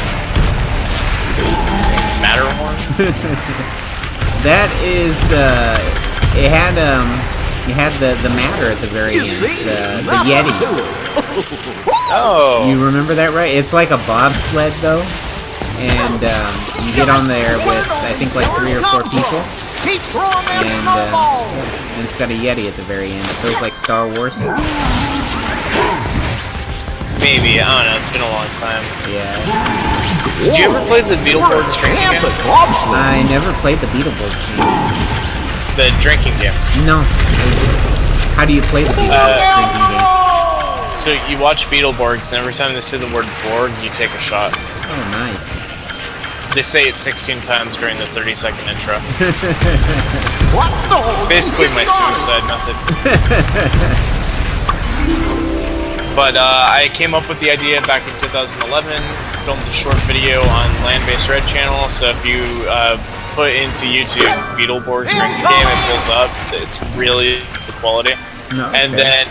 Matterhorn? That is, it had the matter at the very end, the Yeti. Oh. You remember that, right? It's like a bobsled, though, and you get on there with, I think, like 3 or 4 people, and it's got a Yeti at the very end. It feels like Star Wars. Maybe, I don't know, it's been a long time. Yeah. Did you ever play the Beetleborgs drinking game? I never played the Beetleborgs game. The drinking game? No. How do you play the Beetleborgs drinking game? So you watch Beetleborgs, and every time they say the word Borg, you take a shot. Oh, nice. They say it 16 times during the 30-second intro. It's basically my suicide method. But I came up with the idea back in 2011, filmed a short video on Land-Based Red channel, so if you put into YouTube Beetleborgs drinking game, it pulls up. It's really good quality. No, okay. And then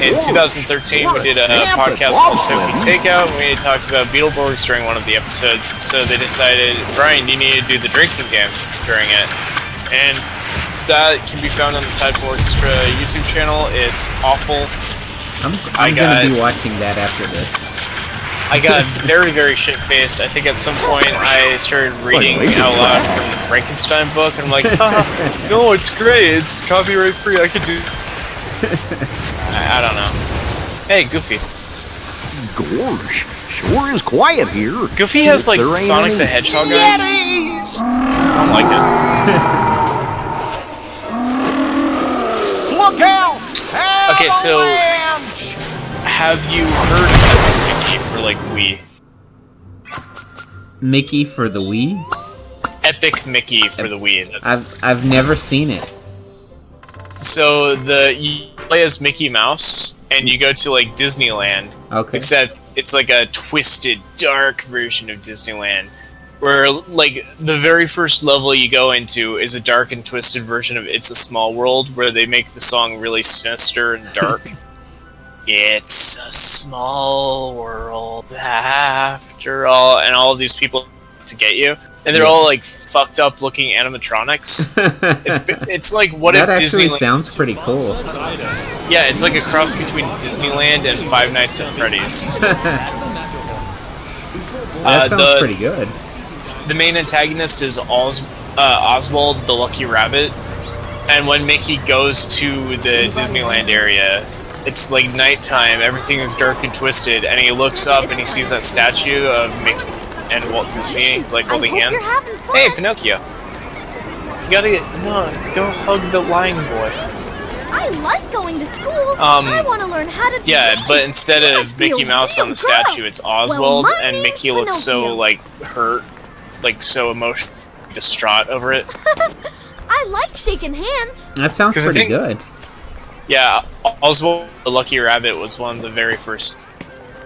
in 2013, we did a podcast called Toki Takeout, and we talked about Beetleborgs during one of the episodes, so they decided, Brian, you need to do the drinking game during it. And that can be found on the Tidepool Orchestra YouTube channel. It's awful. I'm gonna be watching that after this. I got very, very shit-faced. I think at some point I started reading out loud from the Frankenstein book, and I'm like, no, it's great, it's copyright-free, I could do... I don't know. Hey, Goofy. Gorge, sure is quiet here. Goofy has, like, Sonic the Hedgehog eyes. I don't like it. Look out! Okay, so... have you heard of Mickey for, like, Wii? Mickey for the Wii? Epic Mickey for the Wii. I've never seen it. So you play as Mickey Mouse, and you go to like Disneyland. Okay. Except it's like a twisted, dark version of Disneyland, where like the very first level you go into is a dark and twisted version of It's a Small World, where they make the song really sinister and dark. It's a small world after all, and all of these people to get you. And they're all like fucked up looking animatronics. It's like what that if actually Disneyland... sounds pretty cool. Yeah, it's like a cross between Disneyland and Five Nights at Freddy's. That sounds pretty good. The main antagonist is Oswald the Lucky Rabbit, and when Mickey goes to the Disneyland area, it's like nighttime, everything is dark and twisted, and he looks up and he sees that statue of Mickey and Walt Disney, like, holding hands. Hey, Pinocchio. You gotta go hug the lying boy. I like going to school. I want to learn how to... Yeah, but instead of Mickey Mouse on the statue, it's Oswald, and Mickey looks so, like, hurt, like, so emotionally distraught over it. I like shaking hands. That sounds pretty good. Yeah, Oswald the Lucky Rabbit was one of the very first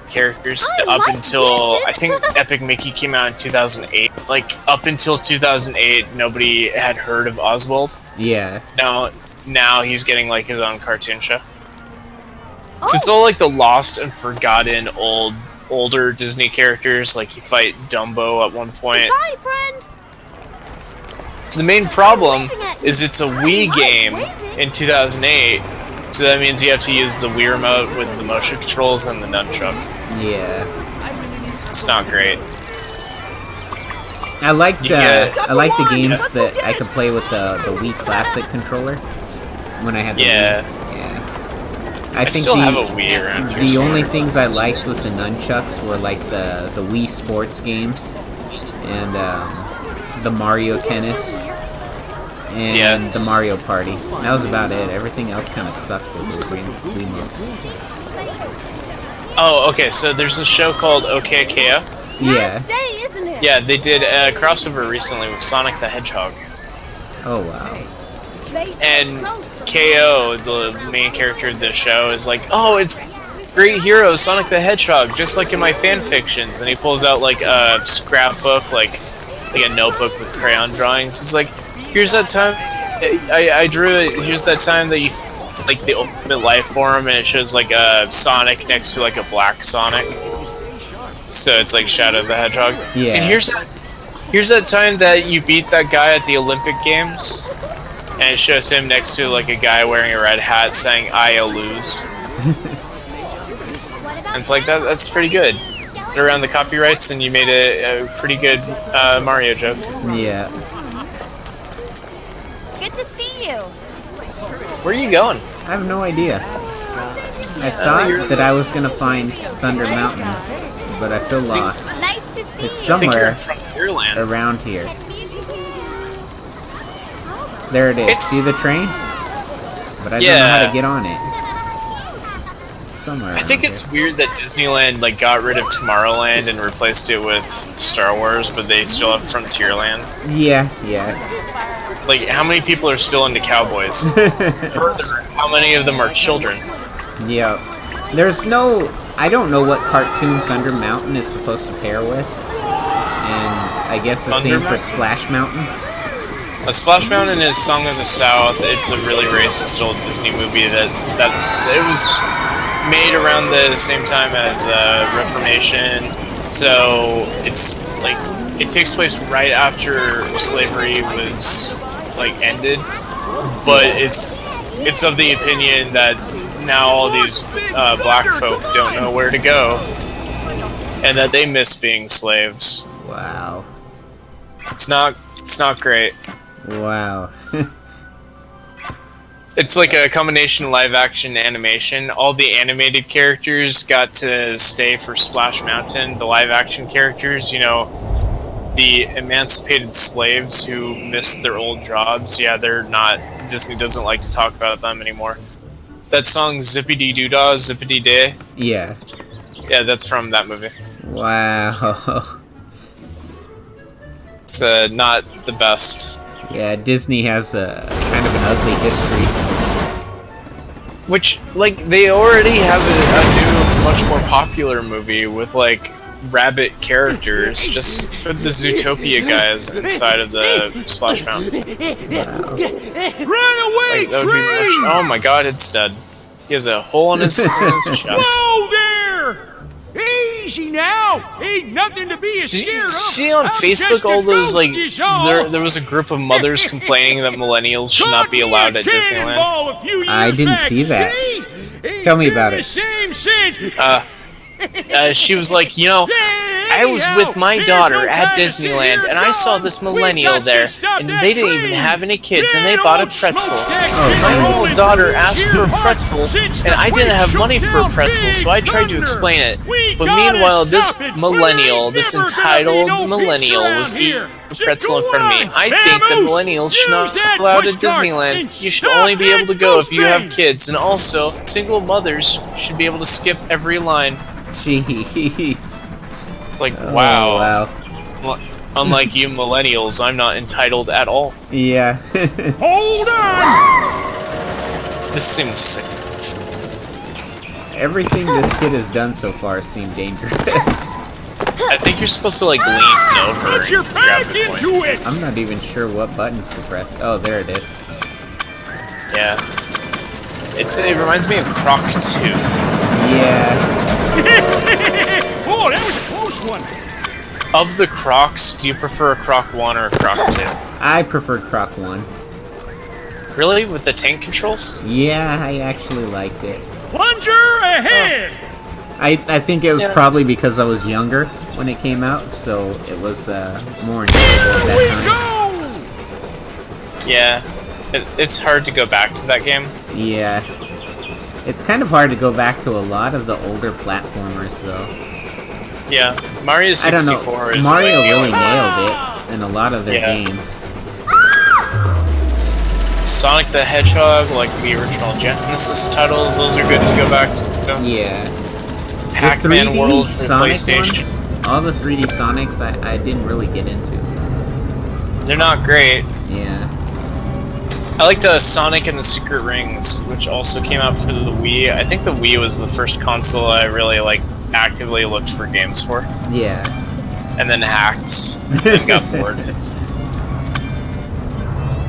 characters up until I think Epic Mickey came out in 2008. Like up until 2008, nobody had heard of Oswald. Yeah. Now he's getting like his own cartoon show. So it's all like the lost and forgotten older Disney characters. Like you fight Dumbo at one point. Goodbye, friend. The main problem is it's a Wii game in 2008. So that means you have to use the Wii remote with the motion controls and the nunchuck. Yeah. It's not great. I like the games that I could play with the Wii Classic controller when I had the Wii. Yeah. I think still have a Wii around here. The only things I liked with the nunchucks were like the Wii Sports games and the Mario Tennis. And the Mario Party. That was about it. Everything else kind of sucked with the Wiimotes. Oh, okay, so there's a show called OK Ko. Yeah. Yeah, they did a crossover recently with Sonic the Hedgehog. Oh, wow. And KO, the main character of the show, is like, oh, it's great hero, Sonic the Hedgehog, just like in my fan fictions. And he pulls out like a scrapbook, like a notebook with crayon drawings. It's like, here's that time I drew it. Here's that time that you like the ultimate life form, and it shows like a Sonic next to like a black Sonic. So it's like Shadow the Hedgehog. Yeah. And here's that time that you beat that guy at the Olympic Games, and it shows him next to like a guy wearing a red hat saying "I'll lose." And it's like that's pretty good. Around the copyrights, and you made a pretty good Mario joke. Yeah. Good to see you. Where are you going? I have no idea. I thought that I was gonna find Thunder Mountain, but I feel lost. It's somewhere around here. There it is. See the train? But I don't know how to get on it. It's somewhere. I think it's weird that Disneyland like got rid of Tomorrowland and replaced it with Star Wars, but they still have Frontierland. Yeah. Like, how many people are still into cowboys? Further, how many of them are children? Yeah. There's no... I don't know what cartoon Thunder Mountain is supposed to pair with. And I guess the same for Splash Mountain. Splash Mountain is Song of the South. It's a really racist old Disney movie that it was made around the same time as Reformation. So it's like it takes place right after slavery was like ended, but it's of the opinion that now all these black folk don't know where to go, and that they miss being slaves. Wow. It's not great. Wow. It's like a combination live action animation. All the animated characters got to stay for Splash Mountain. The live action characters, you know, the emancipated slaves who missed their old jobs, yeah, they're not. Disney doesn't like to talk about them anymore. That song Zippity Doo Dah, Zippity Day. Yeah. Yeah, that's from that movie. Wow. It's not the best. Yeah, Disney has a kind of an ugly history. Which, like, they already have a new, much more popular movie with, like, rabbit characters, just for the Zootopia guys inside of the Splash Mountain. Run away, Like, oh my god, it's dead. He has a hole in his chest. Whoa there! Easy now! Ain't nothing to be scared of. See on Facebook all those, like, there was a group of mothers complaining that millennials should not be allowed at Disneyland. I didn't see that. Tell me about it. She was like, you know, I was with my daughter at Disneyland, and I saw this millennial there, and they didn't even have any kids, and they bought a pretzel. My little daughter asked for a pretzel, and I didn't have money for a pretzel, so I tried to explain it. But meanwhile, this millennial, this entitled millennial, was eating a pretzel in front of me. I think that millennials should not be allowed at Disneyland. You should only be able to go if you have kids, and also, single mothers should be able to skip every line. Jeez. It's like, wow. Wow. Unlike you millennials, I'm not entitled at all. Yeah. Hold on! This seems sick. Everything this kid has done so far seemed dangerous. I think you're supposed to, like, lean over and grab the coin. I'm not even sure what buttons to press. Oh, there it is. Yeah. It reminds me of Croc 2. Yeah. Oh, that was a close one. Of the Crocs, do you prefer a Croc 1 or a Croc 2? I prefer Croc 1. Really? With the tank controls? Yeah, I actually liked it. Plunger ahead! I think it was probably because I was younger when it came out, so it was more enjoyable at that time. Yeah. It's hard to go back to that game. Yeah. It's kind of hard to go back to a lot of the older platformers, though. Yeah, Mario 64 I don't know. is Mario like, really nailed it in a lot of their games. Sonic the Hedgehog, like the original Genesis titles, those are good to go back to. Yeah. Pac-Man World for Sonic PlayStation. Ones, all the 3D Sonics I didn't really get into. They're not great. Yeah. I liked Sonic and the Secret Rings, which also came out for the Wii. I think the Wii was the first console I really actively looked for games for. Yeah. And then hacked and got bored.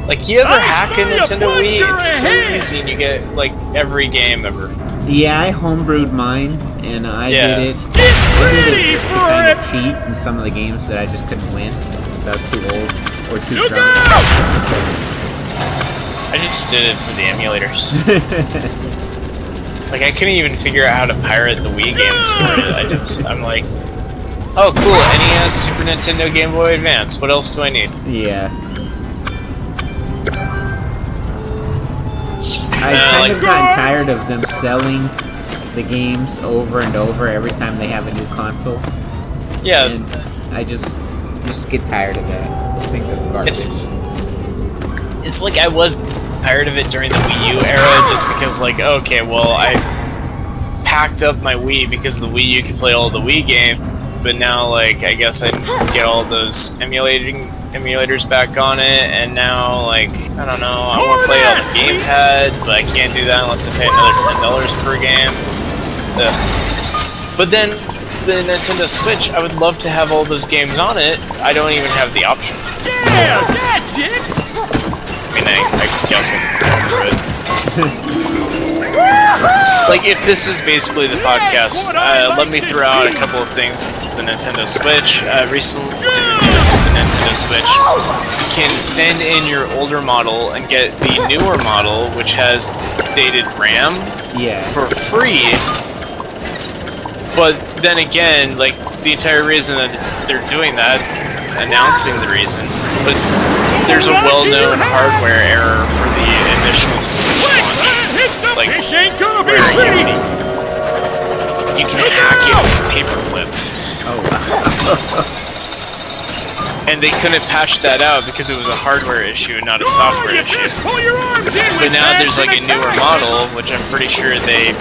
Like, you ever hack a Nintendo Wii? It's so easy and you get, like, every game ever. Yeah, I homebrewed mine, and I did it just to kind of cheat in some of the games that I just couldn't win. Because I was too old or too drunk. I just did it for the emulators. Like, I couldn't even figure out how to pirate the Wii games for it. I'm like, oh cool, NES, Super Nintendo, Game Boy Advance, what else do I need? Yeah. kind of gotten tired of them selling the games over and over every time they have a new console. Yeah. And I just get tired of that. I think that's garbage. It's like I was tired of it during the Wii U era, just because, like, okay, well, I packed up my Wii because the Wii U could play all the Wii games, but now, like, I guess I get all those emulators back on it, and now, like, I don't know, I want to play it on the gamepad, but I can't do that unless I pay another $10 per game. Ugh. But then, the Nintendo Switch, I would love to have all those games on it. I don't even have the option. Yeah, that's it! I mean, I guess I can order it. Like, if this is basically the podcast, let me throw out a couple of things with the Nintendo Switch. Recently, with the Nintendo Switch, you can send in your older model and get the newer model, which has updated RAM, for free. But then again, like, the entire reason that they're doing that, announcing the reason, but there's a well-known hardware error for the initial Switch launch, like, where you can hack it with a paperclip. Oh, wow. And they couldn't patch that out because it was a hardware issue, not a software issue. But now there's, like, a newer model, which I'm pretty sure they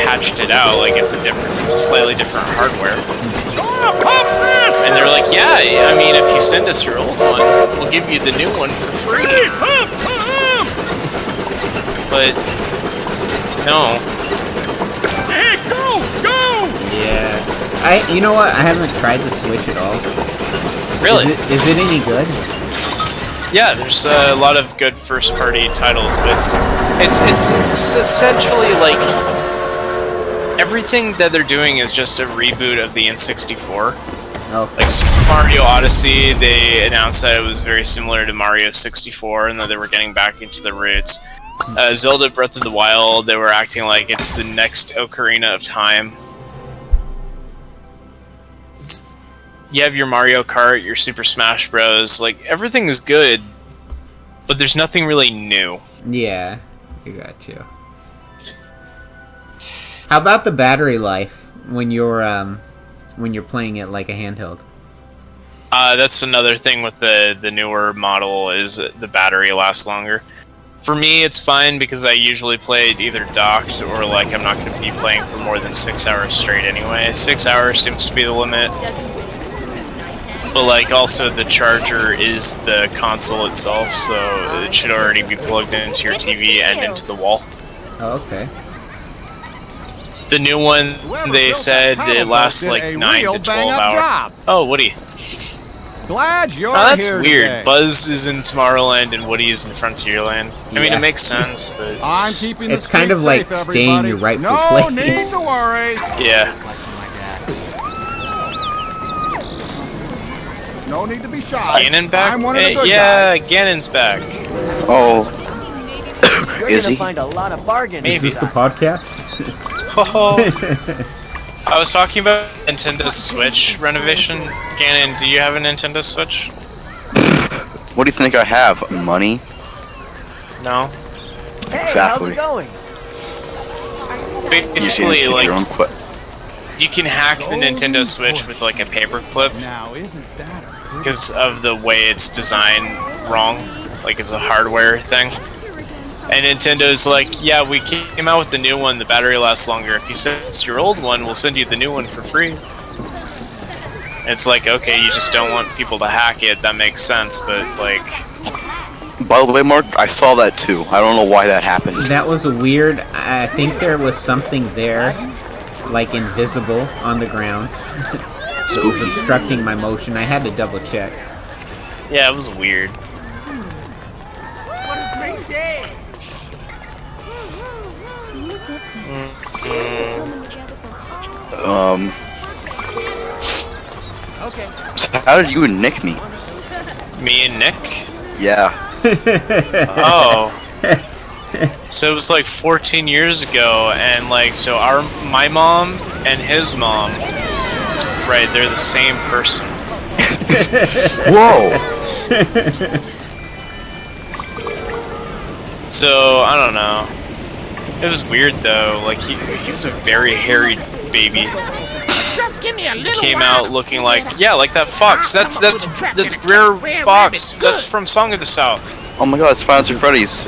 patched it out, like it's a slightly different hardware. And they're like, yeah, I mean, if you send us your old one, we'll give you the new one for free. But no. Hey, go! Yeah. You know what? I haven't tried the Switch at all. Really? Is it any good? Yeah, there's a lot of good first-party titles, but it's essentially like everything that they're doing is just a reboot of the N64. Okay. Like Super Mario Odyssey, they announced that it was very similar to Mario 64 and that they were getting back into the roots. Zelda Breath of the Wild, they were acting like it's the next Ocarina of Time. You have your Mario Kart, your Super Smash Bros. Like, everything is good, but there's nothing really new. Yeah, I got you. How about the battery life when you're playing it like a handheld? That's another thing with the newer model, is the battery lasts longer. For me, it's fine because I usually play it either docked or, like, I'm not going to be playing for more than 6 hours straight anyway. 6 hours seems to be the limit. But, like, also the charger is the console itself, so it should already be plugged into your TV and into the wall. Oh, okay. The new one, they said it lasts like 9 to 12 hours. Oh, Woody. Glad you're that's here weird. today. Buzz is in Tomorrowland and Woody is in Frontierland. I mean, it makes sense, but I'm keeping the it's kind of like safe, staying in your rightful place. No need to worry. Yeah. No need to be shy. Is Gannon back? I'm one of the good yeah, guys. Gannon's back. Oh. You're Is gonna he? find a lot of bargains. Is this the podcast? Oh. I was talking about Nintendo Switch renovation. Gannon, do you have a Nintendo Switch? What do you think I have? Money? No. Hey, Exactly. how's it going? Basically, like, your own you can hack the Nintendo Switch with, like, a paperclip. Now, isn't that Because of the way it's designed wrong. Like, it's a hardware thing. And Nintendo's like, yeah, we came out with the new one, the battery lasts longer. If you send us your old one, we'll send you the new one for free. And it's like, okay, you just don't want people to hack it, that makes sense, but, like... By the way, Mark, I saw that too. I don't know why that happened. That was a weird... I think there was something there, like invisible, on the ground. So it was obstructing my motion. I had to double check. Yeah, it was weird. What a great day! Okay. So how did you and Nick meet? Me and Nick? Yeah. Oh. So it was like 14 years ago, and like, so my mom and his mom, right, they're the same person. Whoa! So, I don't know. It was weird though. Like he was a very hairy baby. Just give me a little Came out looking like like that fox. That's Rare Fox. That's from Song of the South. Oh my God, it's Five Nights at Freddy's.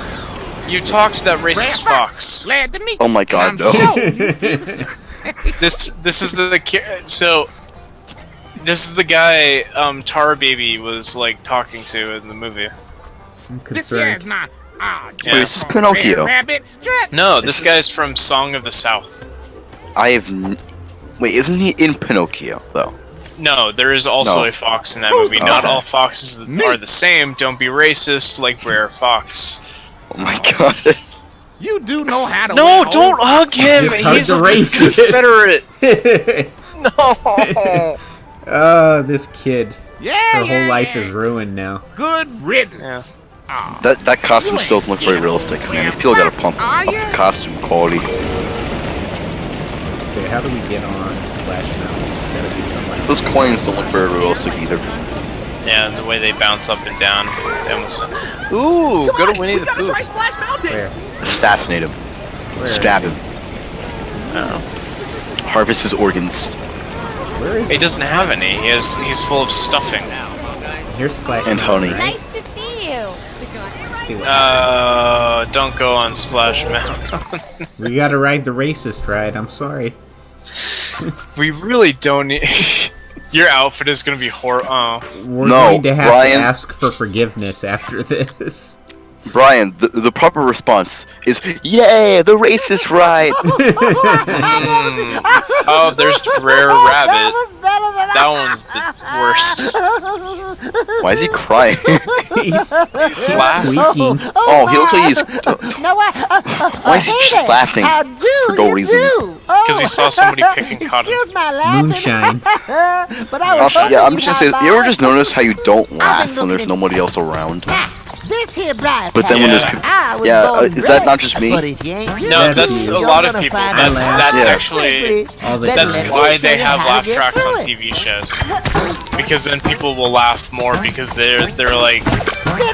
You talked to that racist fox. Glad to meet Oh my God, no. This is the so. This is the guy Tar Baby was like talking to in the movie. I'm This here is concerned. not. Wait, this is Pinocchio. No, this guy's from Song of the South. Wait, isn't he in Pinocchio though? No, there is also a fox in that movie. Not all foxes are the same. Don't be racist like Rare Fox. Oh my God. You do know how to. No, don't hug him. He's a racist. Confederate. No. Oh, this kid. Yeah, Her whole life is ruined now. Good riddance. That costume still doesn't look very realistic. Man, these people gotta pump up the costume quality. Okay, how do we get on Splash Mountain? It's gotta be somewhere. Those coins don't look very realistic either. Yeah, the way they bounce up and down. They almost... Ooh, go to Winnie the Pooh. Where? Assassinate him. Stab him. Harvest his organs. Where is he? Doesn't have any. He's full of stuffing. Here's Splash and honey. Nice to see you. Don't go on Splash Mountain. We gotta ride the racist ride. I'm sorry. We really don't need... Your outfit is gonna be We're going to have to ask for forgiveness after this. Brian, the proper response is, "Yay, the racist ride!" Oh, there's Rare Rabbit. That one's the worst. Why is he crying? He's laughing. Oh, he looks like he's... Why is he just laughing for no reason? Because he saw somebody picking cotton. Moonshine. Also, yeah, I'm just gonna say, you ever just notice how you don't laugh when there's nobody else around? This here bride. But then when there's people... is that not just me? No, that's a lot of people. That's actually... That's why they have laugh tracks on TV shows. Because then people will laugh more because they're like...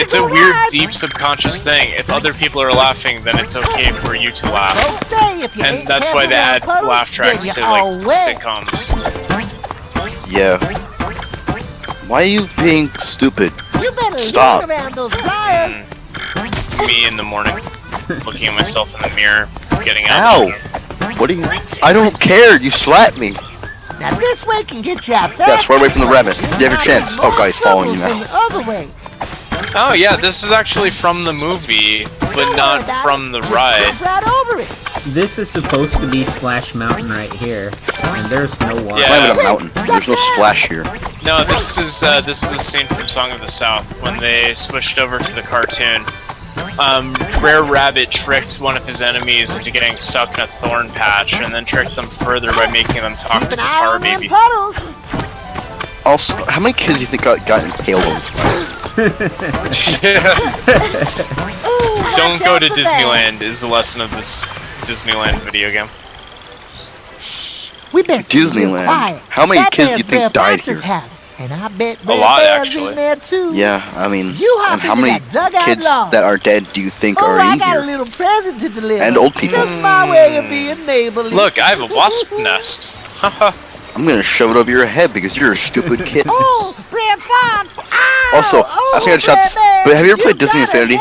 It's a weird, deep, subconscious thing. If other people are laughing, then it's okay for you to laugh. And that's why they add laugh tracks to, like, sitcoms. Yeah. Why are you being stupid? Stop. Me in the morning, looking at myself in the mirror, getting out. Ow! What are you... I don't care, you slapped me. Now this way can get you out. Yeah, swear away from the rabbit. You have your chance. Oh, God, he's following you now. Oh yeah, this is actually from the movie, but not from the ride. This is supposed to be Splash Mountain right here, and there's no water. It's not even a mountain. There's no splash here. No, this is a scene from Song of the South when they switched over to the cartoon. Rare Rabbit tricked one of his enemies into getting stuck in a thorn patch, and then tricked them further by making them talk to the Tar Baby. Also, how many kids do you think got impaled on this ride? Don't go to Disneyland is the lesson of this Disneyland video game. Disneyland? How many kids do you think died here? And I bet a lot, actually. in there too. Yeah, I mean, and how many kids that are dead do you think are in I got a here? little present to deliver. And old people. Just my way of being neighborly. Look, I have a wasp nest. I'm gonna shove it over your head because you're a stupid kid. Oh, Red Fox! Also, I think I shot this. But have you ever played Disney Infinity?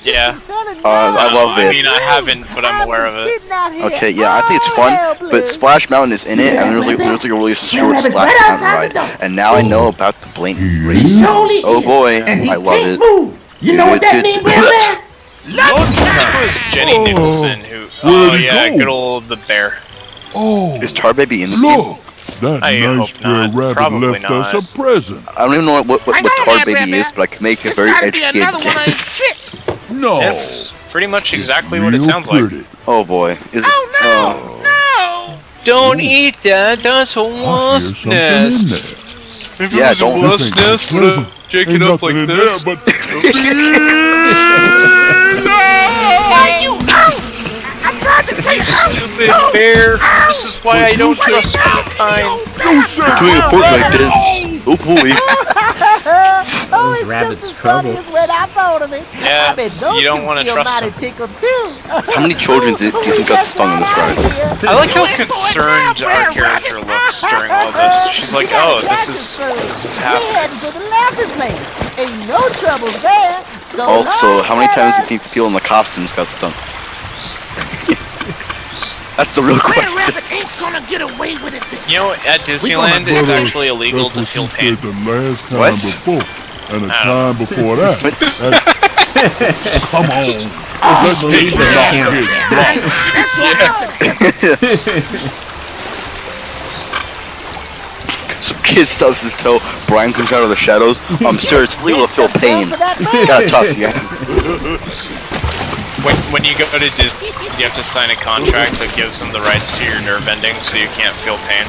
Yeah. I love it. I mean, I haven't, but I'm aware of it. Okay, yeah, I think it's fun, but Splash Mountain is in it, and there's like a really short Splash Mountain ride. And now I know about the blatant racism. Oh boy, I love it. You know what that means, Grandma? I think it was Jenny Nicholson who... Oh yeah, good old the bear. Oh, is Tar Baby in this game? That nice Rare Rabbit left us a present. I don't even know what Tar Baby is, but I can make a very educated guess. No. It's pretty much exactly what it sounds like. Oh boy. No! Don't eat that, that's a wasp nest. If it was a wasp nest, would I jake it up like this? Stupid bear. This is why I don't trust mankind. You're doing a Fortnite dance. Oh boy. Oh, it's rabbits just as trouble. funny as when I thought of it. Yeah, I bet those you don't two want to feel trust mighty him. tickled too. How many children do you think got stung in this ride? I like how concerned our character looks during all this. She's like, "Oh, this is We're happening." heading to the laughing place. Ain't no trouble there. So Also, long, how many times do you fellas. think the people in the costumes got stung? That's the real Where question. Rabbit ain't gonna get away with it this You know, at Disneyland, it's actually illegal to feel pain. The last time What? before, and the I time before that. Come on. If you believe that you can't. Some kid stubs his toe. Brian comes out of the shadows. I'm sure it's legal to feel pain. Gotta toss you. When you go to Disney, you have to sign a contract that gives them the rights to your nerve ending, so you can't feel pain.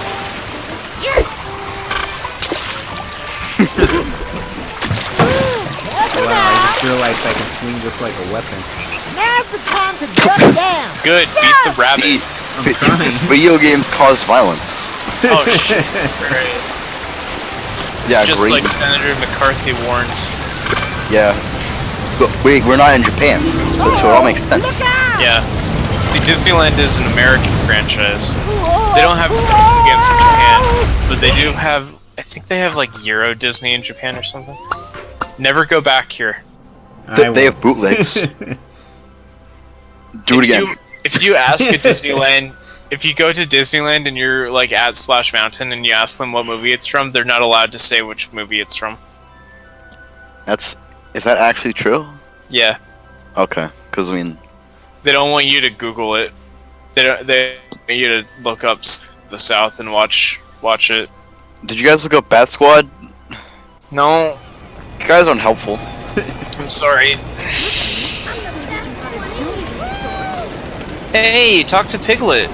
Wow, I just realized I can swing this like a weapon. Now's the time to duck down. Good, beat the rabbit. Video games cause violence. Oh shit! Great. It's Yeah, just great. like Senator McCarthy warned. Yeah. But wait, we're not in Japan, so it all makes sense. Yeah. Disneyland is an American franchise. They don't have video games in Japan, but they do have. I think they have like Euro Disney in Japan or something. Never go back here. They have bootlegs. Do it again. If you ask at Disneyland, if you go to Disneyland and you're like at Splash Mountain and you ask them what movie it's from, they're not allowed to say which movie it's from. Is that actually true? Yeah. Okay, because I mean, They don't want you to Google it. They want you to look up the South and watch it. did you guys look up Bat Squad? No. You guys aren't helpful. I'm sorry. Hey, talk to Piglet.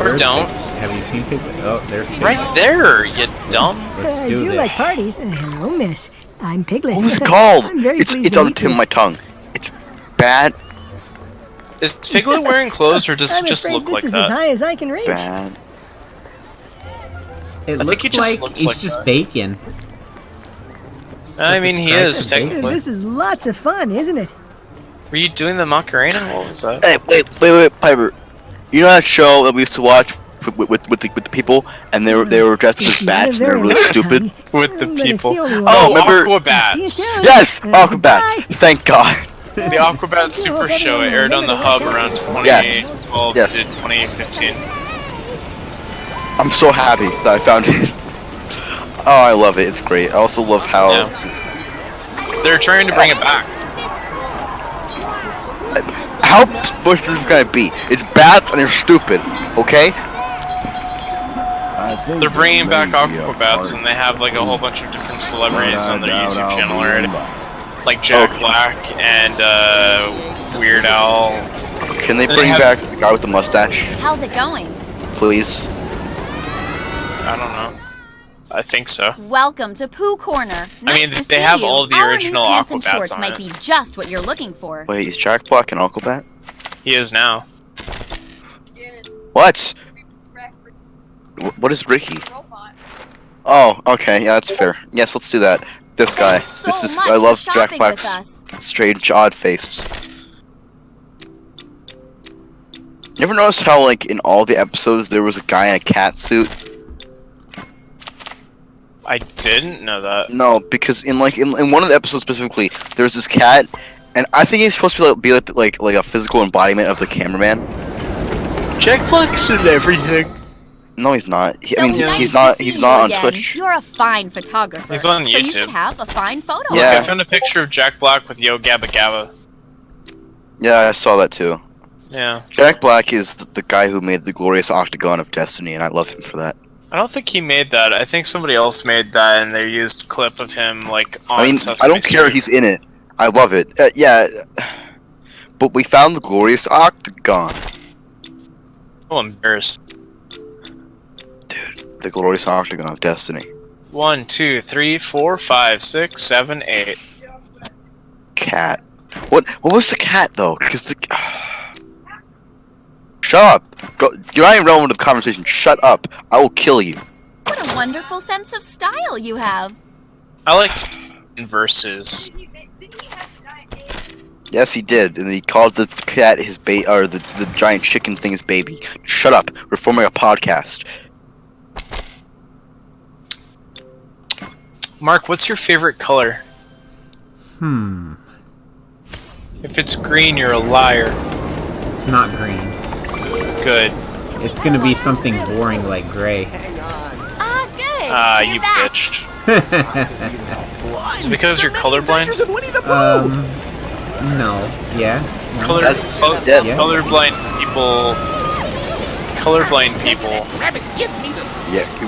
Or don't. Have you seen Piglet? Oh, there's Piglet. Right there, you dumb. Let's I do do this. like parties. Hello, miss. I'm Piglet. What was it called? I'm very pleased It's to on the meet tip of you. my tongue. It's bad. Is Piglet wearing clothes or does I'm it just afraid look this like is that? as high as I can reach. Bad. It I think looks he just like looks he's like just that. bacon. I mean, he is, technically. This is lots of fun, isn't it? Were you doing the Macarena? What was that? Hey, wait, Piper. You know that show that we used to watch with the people, and they were dressed as bats and they're really stupid? With the people. Oh, remember? Aquabats. Yes, Aquabats. Thank God. The Aquabats Super Show aired on the Hub around 2012 Yes. to 2015. I'm so happy that I found it. Oh, I love it. It's great. I also love how They're trying to bring it back. how much is it gonna be? It's bats and they're stupid. Okay. They're bringing back Aquabats, and they have like a whole bunch of different celebrities on their YouTube channel already. Like Jack Black and Weird Al. Can they And bring have- back the guy with the mustache, How's it going? please? I don't know. I think so. Welcome to Pooh Corner. Nice I mean, to they see have you. all of the Our original new pants and Aquabats shorts on might it. be just what you're looking for. Wait, is Jack Black an Aquabat? He is now. What? What is Ricky? Oh, okay, yeah, that's fair. Yes, let's do that. This guy. This is. much I love for Jack shopping with Black's strange, odd face. You ever notice how, like, in all the episodes there was a guy in a cat suit? I didn't know that. No, because in one of the episodes specifically, there was this cat, and I think he's supposed to be like a physical embodiment of the cameraman. Jack Black's in everything. No, he's not. So I mean, nice he's to not. see He's you not on again. Twitch. You're a fine photographer. He's on So you YouTube. should have a fine photo. Look, I found a picture of Jack Black with Yo Gabba Gabba. Yeah, I saw that too. Yeah. Jack Black is the guy who made the glorious octagon of destiny, and I love him for that. I don't think he made that. I think somebody else made that, and they used a clip of him like on. I mean, Sesame I don't care. Street. He's in it. I love it. Yeah, but we found the glorious octagon. Oh, I'm embarrassed. The glorious octagon of destiny. 1, 2, 3, 4, 5, 6, 7, 8. Cat. What was the cat though? Because the. Shut up. You're not even relevant to the conversation. Shut up. I will kill you. What What a wonderful sense of style you have. I like verses. Yes, he did, and he called the cat his or the giant chicken thing his baby. Shut up! We're forming a podcast. Mark, what's your favorite color? If it's green, you're a liar. It's not green. Good. It's gonna be something boring like gray. Good. You bitch. Is it because you're colorblind? No. Yeah. No. Colorblind people. Colorblind people.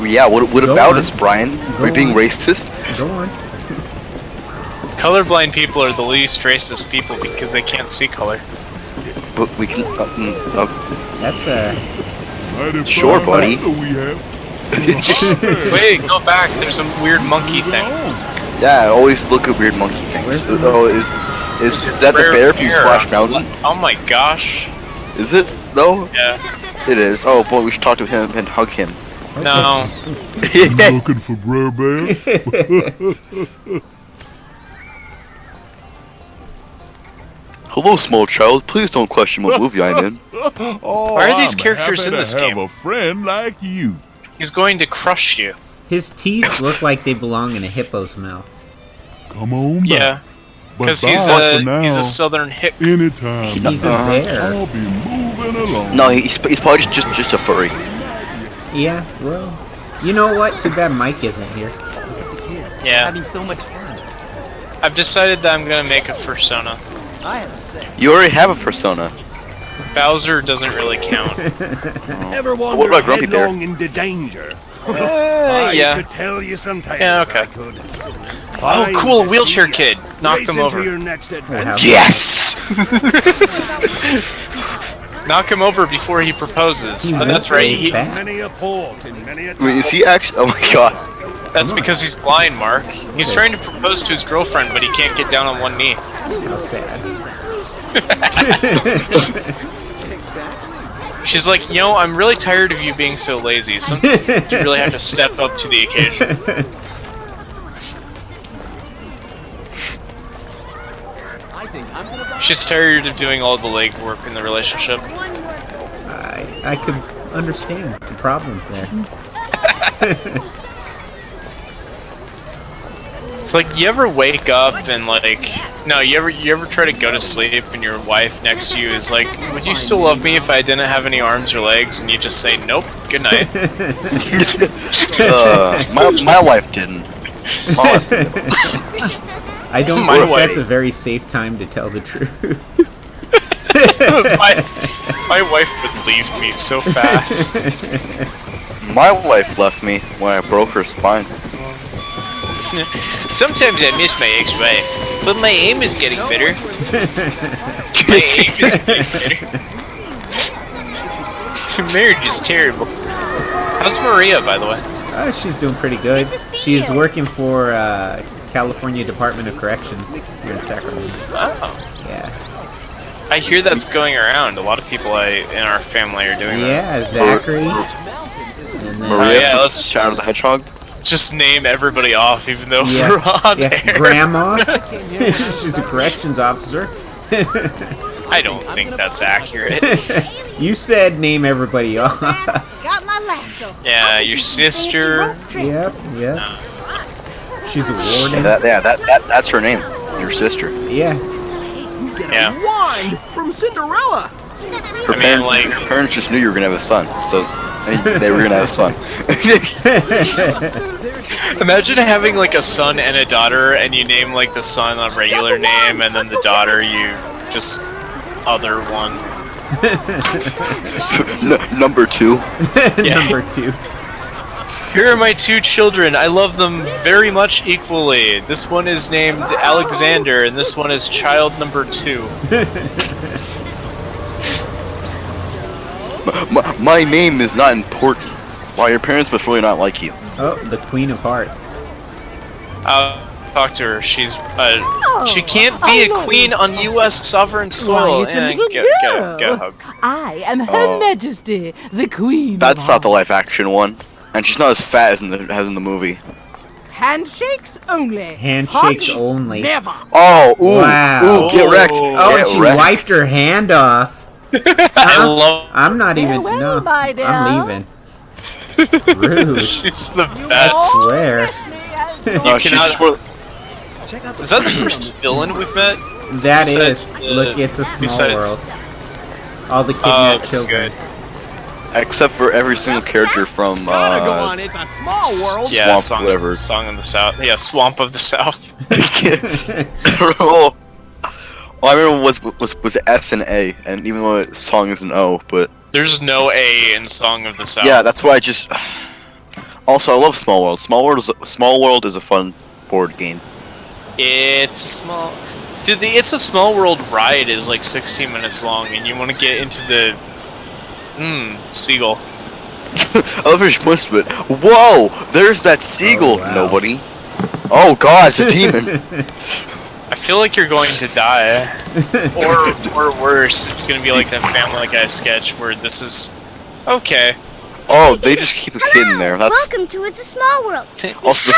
Yeah. What about us, Brian? Are we being racist? Go on. Colorblind people are the least racist people because they can't see color. But we can. That's Sure, buddy. Wait, go back. There's a weird monkey thing. Yeah, I always look at weird monkey things. Oh, is that the bear from Splash Mountain? Oh my gosh. Is it though? Yeah. It is. Oh boy, we should talk to him and hug him. No. You looking for Brer Bear? Hello, small child. Please don't question what movie I'm in. Why are these characters in this game? Have a friend like you. He's going to crush you. His teeth look like they belong in a hippo's mouth. Come on back. Yeah. Because he's a southern hick. Anytime. He's a bear. I'll be moving along. No, he's probably just a furry. Yeah, well, you know what? Too bad Mike isn't here. Yeah. Having so much fun. I've decided that I'm gonna make a persona. You already have a persona. Bowser doesn't really count. Ever What wander about Grumpy Bear? headlong into danger? Yeah. I could tell you sometimes. Yeah, okay. I could. Oh, cool, wheelchair kid. Knocked him over. Your next adventure. Yes! Knock him over before he proposes. Oh, that's right. Many a port and many a Wait, is he actually? Oh my god. That's because he's blind, Mark. He's trying to propose to his girlfriend, but he can't get down on one knee. How sad. She's like, you know, I'm really tired of you being so lazy. Sometimes you really have to step up to the occasion. She's tired of doing all the legwork in the relationship. I could understand the problems there. It's like, you ever wake up and like, no, you ever try to go to sleep and your wife next to you is like, would you still love me if I didn't have any arms or legs? And you just say, nope, good night. My wife didn't. My wife didn't. I don't think that's a very safe time to tell the truth. my wife would leave me so fast. My wife left me when I broke her spine. Sometimes I miss my ex-wife, but my aim is getting better. My aim is getting better. Marriage is terrible. How's Maria, by the way? She's doing pretty good. She's working for California Department of Corrections here in Sacramento. Oh. Yeah. I hear that's going around. A lot of people in our family are doing that. Yeah, Zachary. Maria, let's Shadow the Hedgehog. Let's just name everybody off, even though we're on air. Grandma. She's a corrections officer. I don't think that's accurate. You said name everybody off. Got my lasso. Yeah, your sister. Yep. She's a warden. That's her name. Your sister. Yeah. Yeah. Wand from Cinderella. Her parents just knew you were gonna have a son, so they were gonna have a son. Imagine having like a son and a daughter, and you name like the son a regular name, and then the daughter you just other one. Number 2. Yeah. Number 2. Here are my 2 children. I love them very much equally. This one is named Alexander, and this one is child number 2. My name is not important. Why, your parents must really not like you. Oh, the Queen of Hearts. I'll talk to her. She's she can't be a queen on U.S. sovereign soil. Why, it's a little Get a hug. I am Her Majesty, the Queen. That's not the live action one. And she's not as fat as in the movie. Handshakes only. Handshakes Hugs only. Never. Oh, ooh, wow. Ooh, get wrecked. Oh, and she wiped her hand off. I'm not even. Farewell, No, my dear. I'm leaving. Rude. She's the I best. swear. You cannot. Is that the first villain we've met? That Besides is. the- Look, it's a small besides- world. All the kidnapped children. Good. Except for every single character from Gotta go on. It's a small world. Yeah, Swamp, whatever. Song of the South. Yeah, Swamp of the South. Well, I remember was S and A, and even though song is an O, but There's no A in Song of the South. yeah, that's why I just. Also, I love Small World. Small World is a fun board game. It's a small. Dude, the It's a Small World ride is like 16 minutes long, and you want to get into the. Seagull. I love her most of it. Whoa! There's that seagull. Oh, wow. Nobody. Oh God, it's a demon. I feel like you're going to die. or worse, it's going to be like that Family Guy sketch where this is. Okay. Oh, they just keep a kid in there. That's Welcome to It's a Small World. also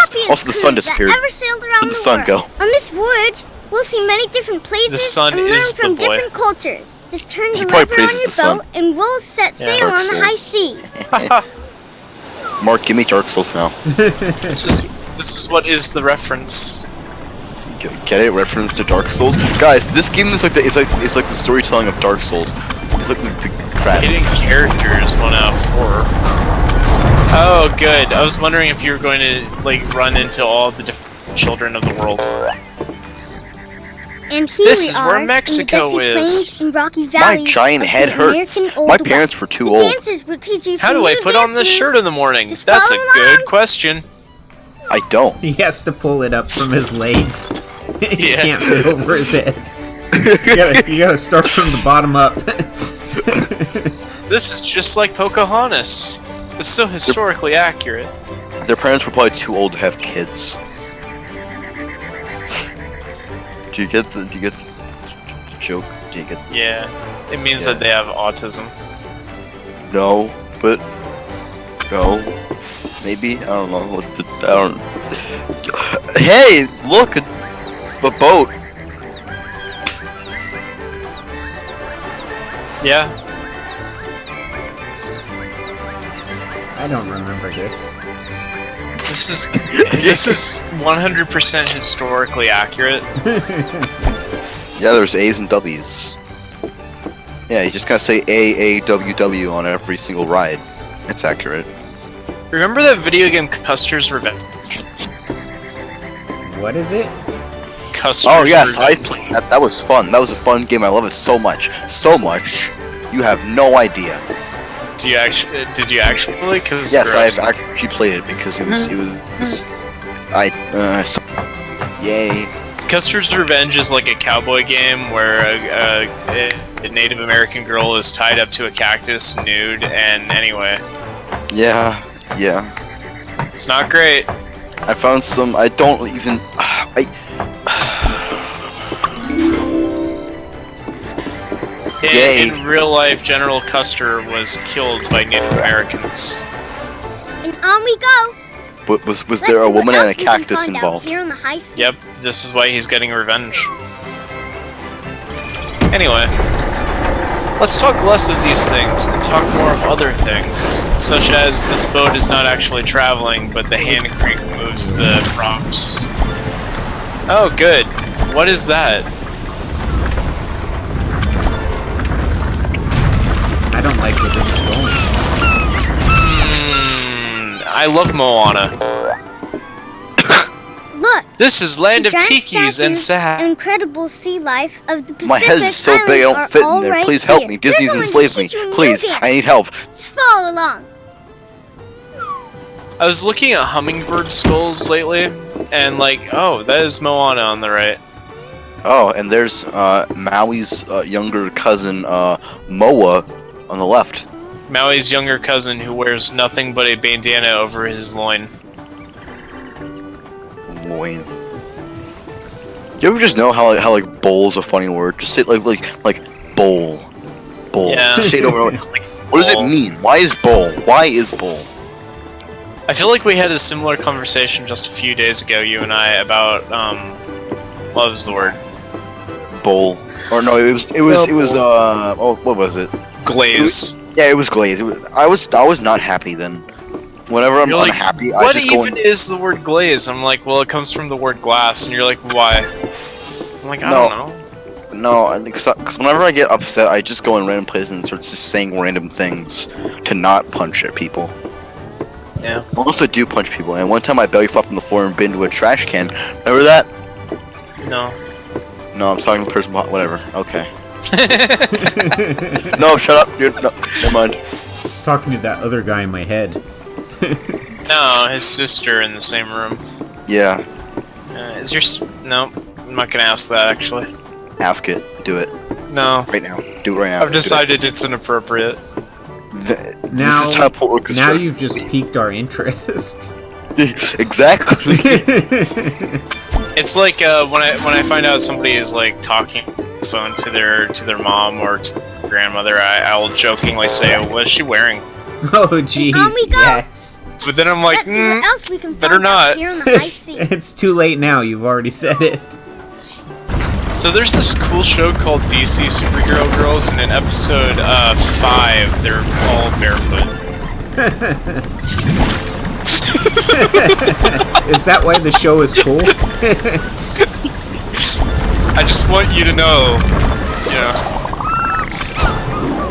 the sun disappeared. Ever sailed around Where'd the the sun world. go? On this voyage, we'll see many different places The sun and learn is the from boy. different cultures. Just turn He the probably lever on praises your the sun. boat and we'll set sail Dark on the high Souls. seas. Mark, give me Dark Souls now. This is what is the reference. Get it? Reference to Dark Souls, guys. This game is like the storytelling of Dark Souls. It's like the crap. Hitting characters 1 out of 4. Oh, good. I was wondering if you were going to like run into all the different children of the world. And here This we is are where Mexico in the dusty is. plains and rocky valleys My giant of head the hurts. American Old My parents were West. too The old. dancers will teach you How some do I new put on dance this moves. shirt in the morning? Just That's a follow good along. question. I don't. He has to pull it up from his legs. He Yeah. can't fit over his head. You gotta start from the bottom up. This is just like Pocahontas. It's so historically accurate. Their parents were probably too old to have kids. Do you get the joke? Do you get? Yeah, it means that they have autism. No, but no. Maybe I don't know. I don't. Hey, look, a boat. Yeah. I don't remember this. This is 100% historically accurate. Yeah, there's A's and W's. Yeah, you just gotta say A W W on every single ride. It's accurate. Remember that video game Custer's Revenge? What is it? Custer's Oh yes, Revenge. I played that. That was fun. That was a fun game. I love it so much. So much. You have no idea. Did you actually? Cause Yes, gross. I've actually played it because it was. Yay. Custer's Revenge is like a cowboy game where a Native American girl is tied up to a cactus nude, and anyway. Yeah. It's not great. I found some. I don't even. In real life, General Custer was killed by Native Americans. And on we go. But was there a woman and a cactus involved? Here on the high seas. Yep, this is why he's getting revenge. Anyway, let's talk less of these things and talk more of other things, such as this boat is not actually traveling, but the hand crank moves the props. Oh, good. What is that? I don't like where this is going. I love Moana. Look. This is land the of giant tikis and statues sand. and incredible sea life of the Pacific My head is so big I Islands don't fit are in there. all Please right help here. me. Disney's We're going to enslaved me. teach you a new Please, dance. I need help. Just follow along. I was looking at hummingbird skulls lately, and like, oh, that is Moana on the right. Oh, and there's Maui's younger cousin Moa on the left. Maui's younger cousin who wears nothing but a bandana over his loin. Loin. Do you ever just know how like bowl is a funny word? Just say like bowl. Yeah. Just say it over and over. Like, what does it mean? Why is bowl? Why is bowl? I feel like we had a similar conversation just a few days ago, you and I, about what was the word? Bowl. Or no, it was what was it? Glaze. It was glaze. I was not happy then. Whenever I'm unhappy, I just go. What even is the word glaze? I'm like, well, it comes from the word glass, and you're like, why? I'm like, I don't know. No, because whenever I get upset, I just go in random places and start just saying random things to not punch at people. Yeah. Unless I do punch people, and one time I belly flopped on the floor and bit into a trash can. Remember that? No. No, I'm talking to the person. Whatever. Okay. No, shut up, dude. No, never mind. Talking to that other guy in my head. No, his sister in the same room. Yeah. Is your no? I'm not gonna ask that actually. Ask it. Do it. No. Right now. Do it right now. I've decided it's inappropriate. Now, this is Tidepool Orchestra. Now you've just piqued our interest. Exactly. It's like when I find out somebody is like talking on the phone to their mom or to their grandmother, I'll jokingly say, oh, "What is she wearing?" Oh, jeez. Yeah. But then I'm like, else we can better not. Here on the high sea. It's too late now. You've already said it. So there's this cool show called DC Superhero Girls, and in episode 5, they're all barefoot. Is that why the show is cool? I just want you to know,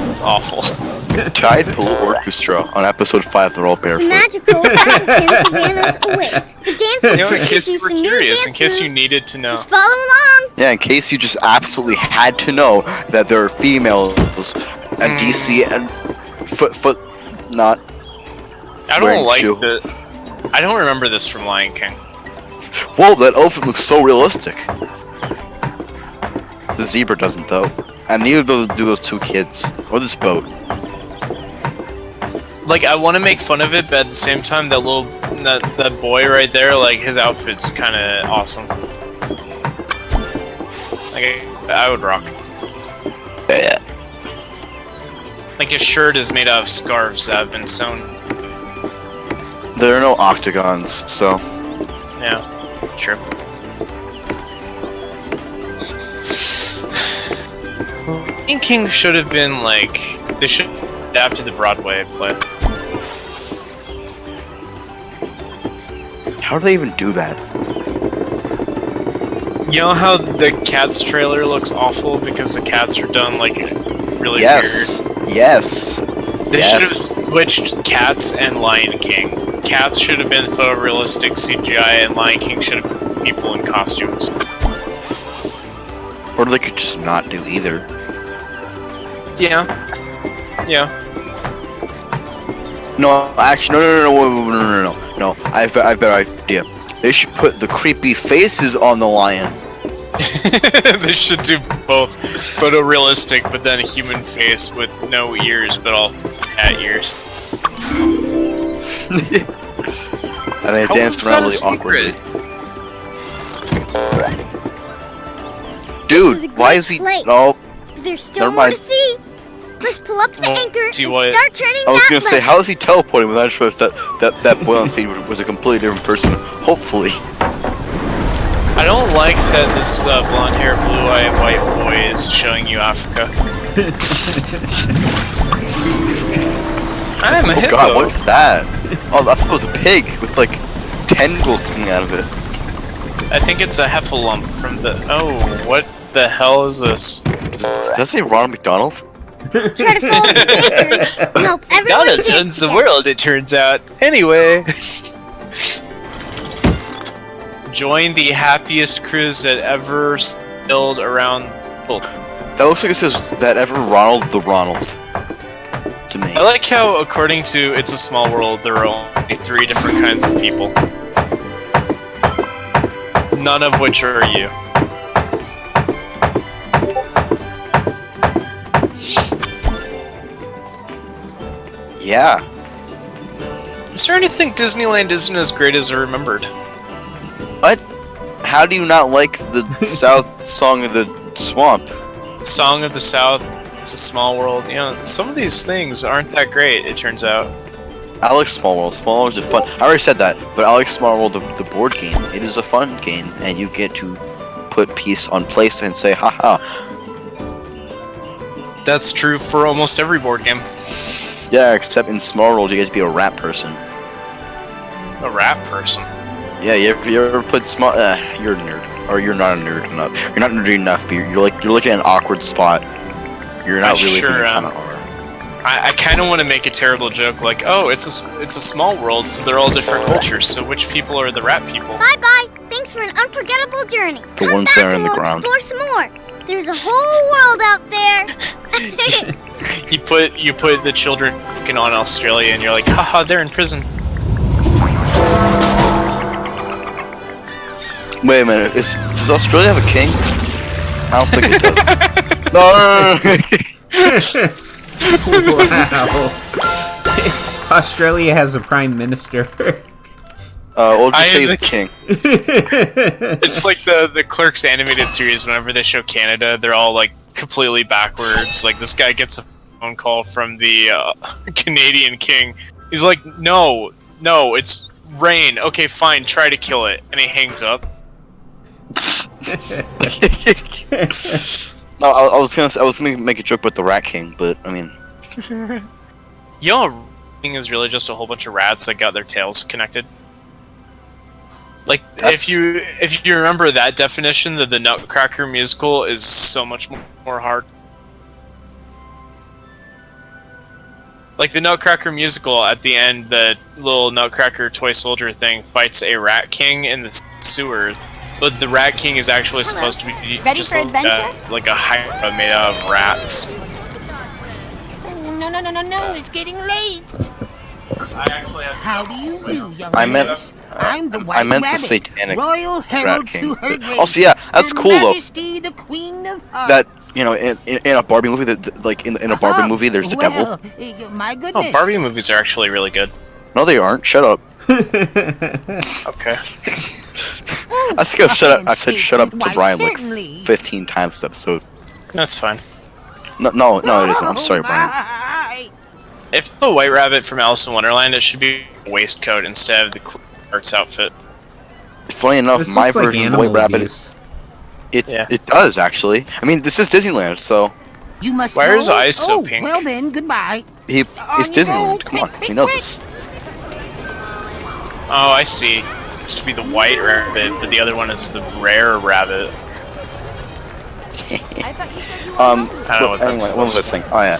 it's awful. Tidepool Orchestra on episode 5, they're all barefoot. Magical Savannah's await. The dancers In case you were curious, in case you needed to know. Just follow along. Yeah, in case you just absolutely had to know that there are females and DC and foot not. I don't like the. I don't remember this from Lion King. Whoa, that elephant looks so realistic. The zebra doesn't though, and neither do those two kids or this boat. Like, I want to make fun of it, but at the same time, that boy right there, like, his outfit's kind of awesome. Like, I would rock. Yeah. Like, his shirt is made out of scarves that have been sewn. There are no octagons, so. Yeah, true. Lion King should have been, like, they should have adapted the Broadway play. How do they even do that? You know how the Cats trailer looks awful because the cats are done, like, really weird? Yes. They should have switched Cats and Lion King. Cats should have been photorealistic CGI, and Lion King should have been people in costumes. Or they could just not do either. Yeah. No, actually, no. I've a better idea. They should put the creepy faces on the lion. They should do both photorealistic, but then a human face with no ears, but all cat ears. And they danced around really awkwardly. Dude, why is he? No. There's still more to see. Let's pull up the anchor and start turning I was gonna say, how is he teleporting without showing us that boy on stage was a completely different person? Hopefully. I don't like that this blonde-haired, blue-eyed white boy is showing you Africa. I'm a hippo. Oh god, what is that? Oh, I thought it was a pig with like tendrils coming out of it. I think it's a heffalump from the. Oh, what the hell is this? Does that say Ronald McDonald? Try to follow the dancers and help everyone. McDonald's owns the world, it turns out. Anyway. Join the happiest cruise that ever sailed around. Oh. That looks like it says that ever Ronald the Ronald. To me. I like how, according to It's a Small World, there are only 3 different kinds of people. None of which are you. Yeah. I'm starting to think Disneyland isn't as great as I remembered. What? How do you not like the South Song of the Swamp? Song of the South, It's a Small World. You know, some of these things aren't that great, it turns out. Alex Small World. Small World is fun. I already said that, but Alex Small World, the board game, it is a fun game, and you get to put piece on place and say, haha. That's true for almost every board game. Yeah, except in Small World, you get to be a rat person. A rat person? Yeah, you ever put small? You're a nerd, or you're not a nerd enough. You're not nerdy enough, but you're looking at an awkward spot. You're not really sure, being kind of. I kind of want to make a terrible joke, like, oh, it's a small world, so they're all different cultures. So which people are the rat people? Bye bye. Thanks for an unforgettable journey. The ones that are in the ground. Explore some more. There's a whole world out there. You put the children looking on Australia, and you're like, haha, they're in prison. Wait a minute, does Australia have a king? I don't think it does. No. Wow. Australia has a prime minister. We'll just say the king. It's like the Clerks animated series. Whenever they show Canada, they're all like completely backwards. Like this guy gets a phone call from the Canadian king. He's like, no, it's rain. Okay, fine, try to kill it, and he hangs up. No, I was gonna make a joke about the Rat King, but I mean, Rat King is really just a whole bunch of rats that got their tails connected. Like if you remember that definition, that the Nutcracker musical is so much more hard. Like the Nutcracker musical, at the end, the little Nutcracker toy soldier thing fights a Rat King in the sewers. But the Rat King is actually supposed to be just like a hydra made out of rats. No, it's getting late. How do you do, young ladies? I'm the White Rabbit, the Satanic Royal Herald Rat King. to her grace. Also, yeah, that's cool though. Majesty, the Queen of Hearts. That in a Barbie movie, in a Barbie movie, there's the devil. My goodness. Oh, Barbie movies are actually really good. No, they aren't. Shut up. Okay. I think I've said shut up to Brian like 15 times this episode. That's fine. No, it isn't. I'm sorry, Brian. If the White Rabbit from Alice in Wonderland, it should be a waistcoat instead of the Queen of Hearts outfit. Funny enough, my version of the White Rabbit, it does actually. I mean, this is Disneyland, so. You must. Why are his eyes so pink? Well then, goodbye. It's Disneyland. Come on, we know this. Oh, I see. It's to be the White Rabbit, but the other one is the Rare Rabbit. I thought you said you were I don't know what that's anyway, one last thing. Oh yeah,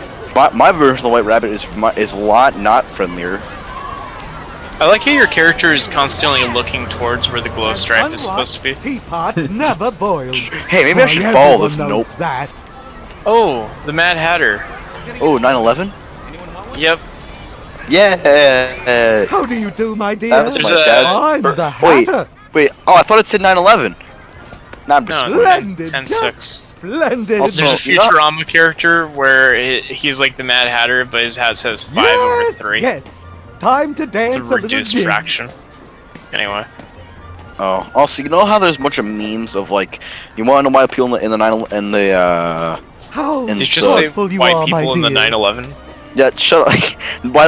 my version of the White Rabbit is a lot not friendlier. I like how your character is constantly looking towards where the glow stripe is supposed to be. Teapot never boiled. Hey, maybe I should follow this note. Oh, the Mad Hatter. Oh, 9/11? Yep. Yeah. How do you do, my dear? That was my dad's. I'm the Hatter. Wait. Oh, I thought it said 9/11. No, I'm just Splendid. 10-6. Splendid. Also, there's a Futurama character where he's like the Mad Hatter, but his hat says 5/3. Yes. Time to dance. It's a reduced fraction. Anyway. Oh, also, you know how there's a bunch of memes of like, you want to know why people in the Did you just say white people in the 9/11? Yeah, shut up.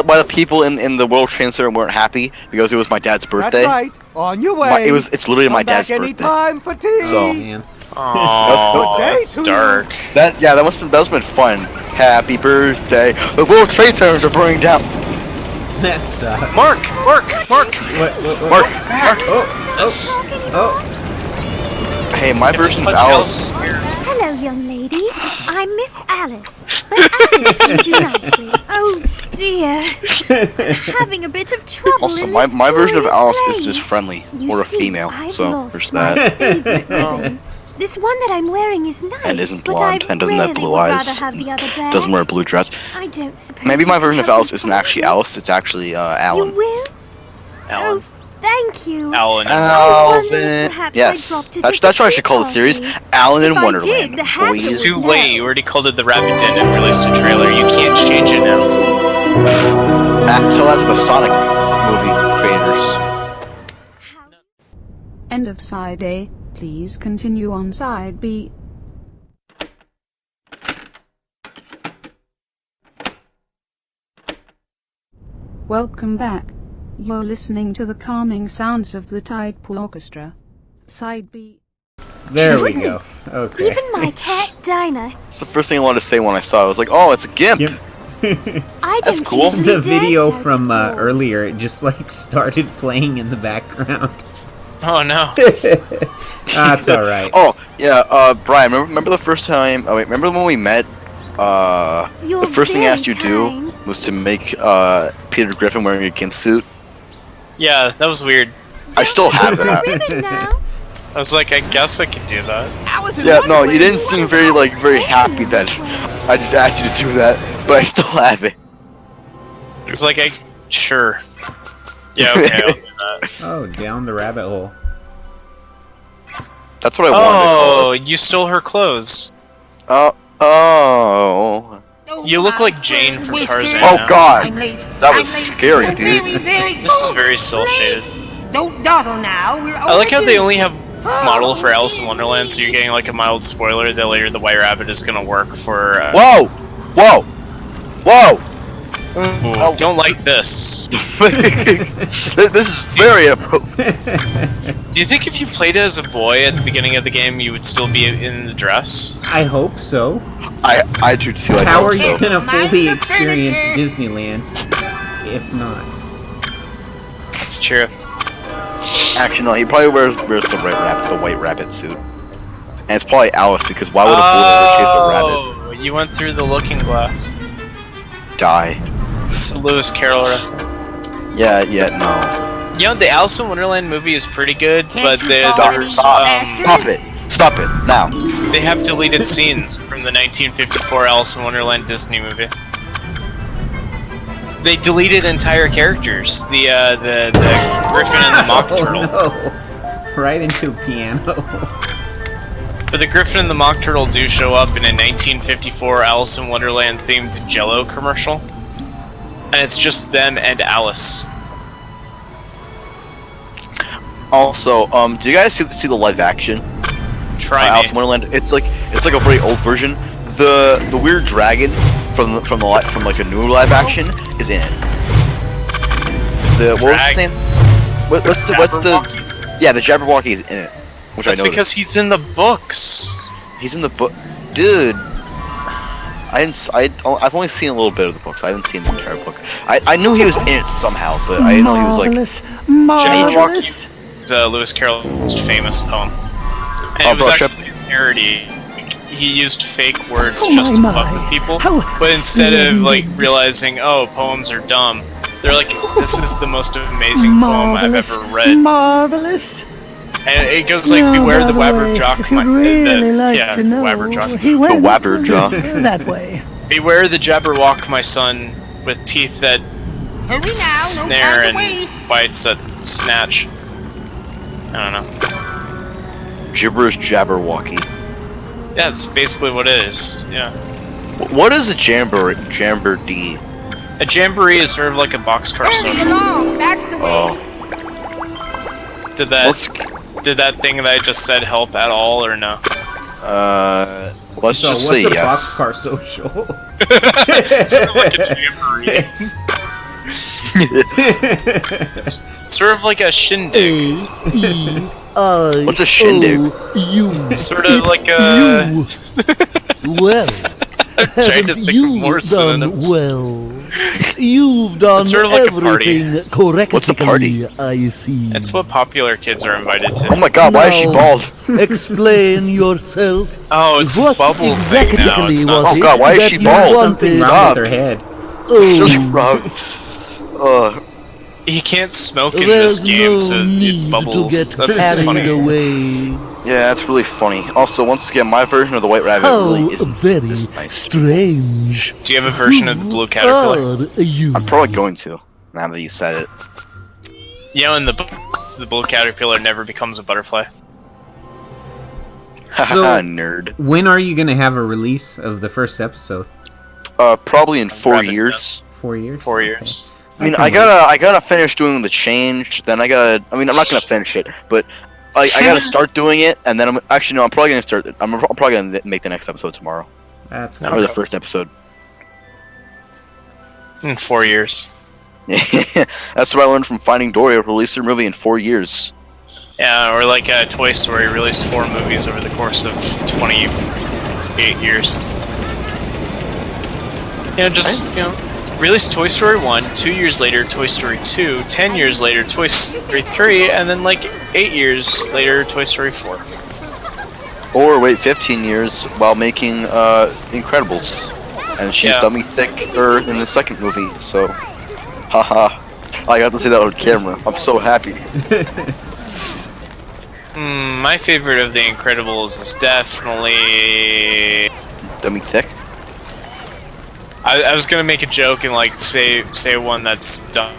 why the people in the World Trade Center weren't happy because it was my dad's birthday. That's right. On your way. It's literally my dad's birthday. Anytime for tea. So. Oh, that's dark. That must have been fun. Happy birthday! The World Trade Centers are burning down. That sucks. Mark. What? Oh. Hey, my version of Alice is here. Hello, young lady. I'm Miss Alice. But Alice can do nicely. Oh dear. Having a bit of trouble. Also, my version of Alice is just friendly, or a female. So there's that. This one that I'm wearing is nice, and isn't blonde, and doesn't have blue eyes, doesn't wear a blue dress. I don't suppose. Maybe my version of Alice isn't actually Alice, it's actually Alan. You will? Alan. Oh, thank you. Alan. Yes, that's what I should call the series. Alan in Wonderland. It's too late. You already called it the Rabbit Den and released a trailer. You can't change it now. Until after the Sonic movie creators. End of side A. Please continue on side B. Welcome back. You're listening to the calming sounds of the Tidepool Orchestra. Side B. There we go. Okay. Even my cat Dinah. It's the first thing I wanted to say when I saw it. I was like, oh, it's a GIMP. I That's cool. The video from earlier, it just like started playing in the background. Oh no. That's alright. Oh, yeah, Brian, remember the first time... Oh, wait, remember when we met? The first thing I asked you to do was to make Peter Griffin wearing a GIMP suit. Yeah, that was weird. I still have that. I was like, I guess I could do that. Yeah, no, you didn't seem very happy that I just asked you to do that, but I still have it. It's like, sure. Yeah, okay, I'll do that. Oh, down the rabbit hole. That's what I wanted to call it. Oh, you stole her clothes. Oh. You look like Jane from Tarzan. Oh now. god, that was scary, dude. This is very cel shaded. Don't dawdle now. We're I like how they only have model for Alice in Wonderland, so you're getting like a mild spoiler that later the White Rabbit is gonna work for. Whoa! Whoa! Whoa! Ooh, don't like this. This is very appropriate. Do you think if you played it as a boy at the beginning of the game, you would still be in the dress? I hope so. I do too. How are you gonna fully experience Disneyland if not? That's true. Actually, no. He probably wears the White Rabbit suit, and it's probably Alice because why would a boy ever chase a rabbit? Oh, you went through the looking glass. Die. It's a Lewis Carroll reference. Yeah, no. You know, the Alice in Wonderland movie is pretty good, but Stop it! Stop it now! They have deleted scenes from the 1954 Alice in Wonderland Disney movie. They deleted entire characters. The Griffin and the Mock Turtle. No. Right into a piano. But the Griffin and the Mock Turtle do show up in a 1954 Alice in Wonderland themed Jell-O commercial. And it's just them and Alice. Also, do you guys see the live action? Try me. Alice in Wonderland. It's like a very old version. The weird dragon from like a new live action is in it. What was his name? What's the yeah, the Jabberwocky is in it. Which That's I know because he's in the books. He's in the book, dude. I've only seen a little bit of the books. I haven't seen the entire book. I knew he was in it somehow, but I didn't know he was like marvelous. It's Lewis Carroll's most famous poem, and it was actually a parody. He used fake words just to fuck with people, but instead of like realizing, oh, poems are dumb, they're like, this is the most amazing poem I've ever read. Marvelous. And it goes like, beware the Wabberjock, my Wabberjock. He went the Wabberjock that way. Beware the Jabberwock, my son, with teeth that snare and bites that snatch. I don't know. Gibberish Jabberwocky. Yeah, that's basically what it is. Yeah. What is a jamboree? A jamboree is sort of like a boxcar social. That's the way. Did that thing that I just said help at all, or no? Let's just say yes. What's a boxcar social? It's sort of like a jamboree. It's sort of like a shindig. What's a shindig? It's sort of like a... Well, I'm trying to think of more synonyms. Well, you've done it's sort of like a party. Correctly. What's a party? I see. It's what popular kids are invited to. Oh my god, why is she bald? Explain yourself. Oh, it's what a bubble exactly thing now. It's not... Oh god, why is she bald? Something wrong with her head. He can't smoke in this game, so it's bubbles. That's funny. Yeah, that's really funny. Also, once again, my version of the White Rabbit really isn't very this nice. Strange. Do you have a version of the Blue Caterpillar? I'm probably going to, now that you said it. You know, in the book, the Blue Caterpillar never becomes a butterfly. Haha, nerd. When are you gonna have a release of the first episode? Probably in 4 years. 4 years? 4 years. I mean, I gotta finish doing the change. Then I'm not gonna finish it, but I gotta start doing it, and then I'm probably gonna start. I'm probably gonna make the next episode tomorrow. That's or the first episode. In 4 years. That's what I learned from Finding Dory. Released their movie in 4 years. Yeah, or like Toy Story released 4 movies over the course of 28 years. Released Toy Story 1, 2 years later Toy Story 2, 10 years later Toy Story 3, and then like 8 years later Toy Story 4. Or wait 15 years while making Incredibles. And she's dummy thicker in the second movie, so haha. I got to say that on camera. I'm so happy. My favorite of the Incredibles is definitely dummy thick. I was gonna make a joke and like say one that's dumb,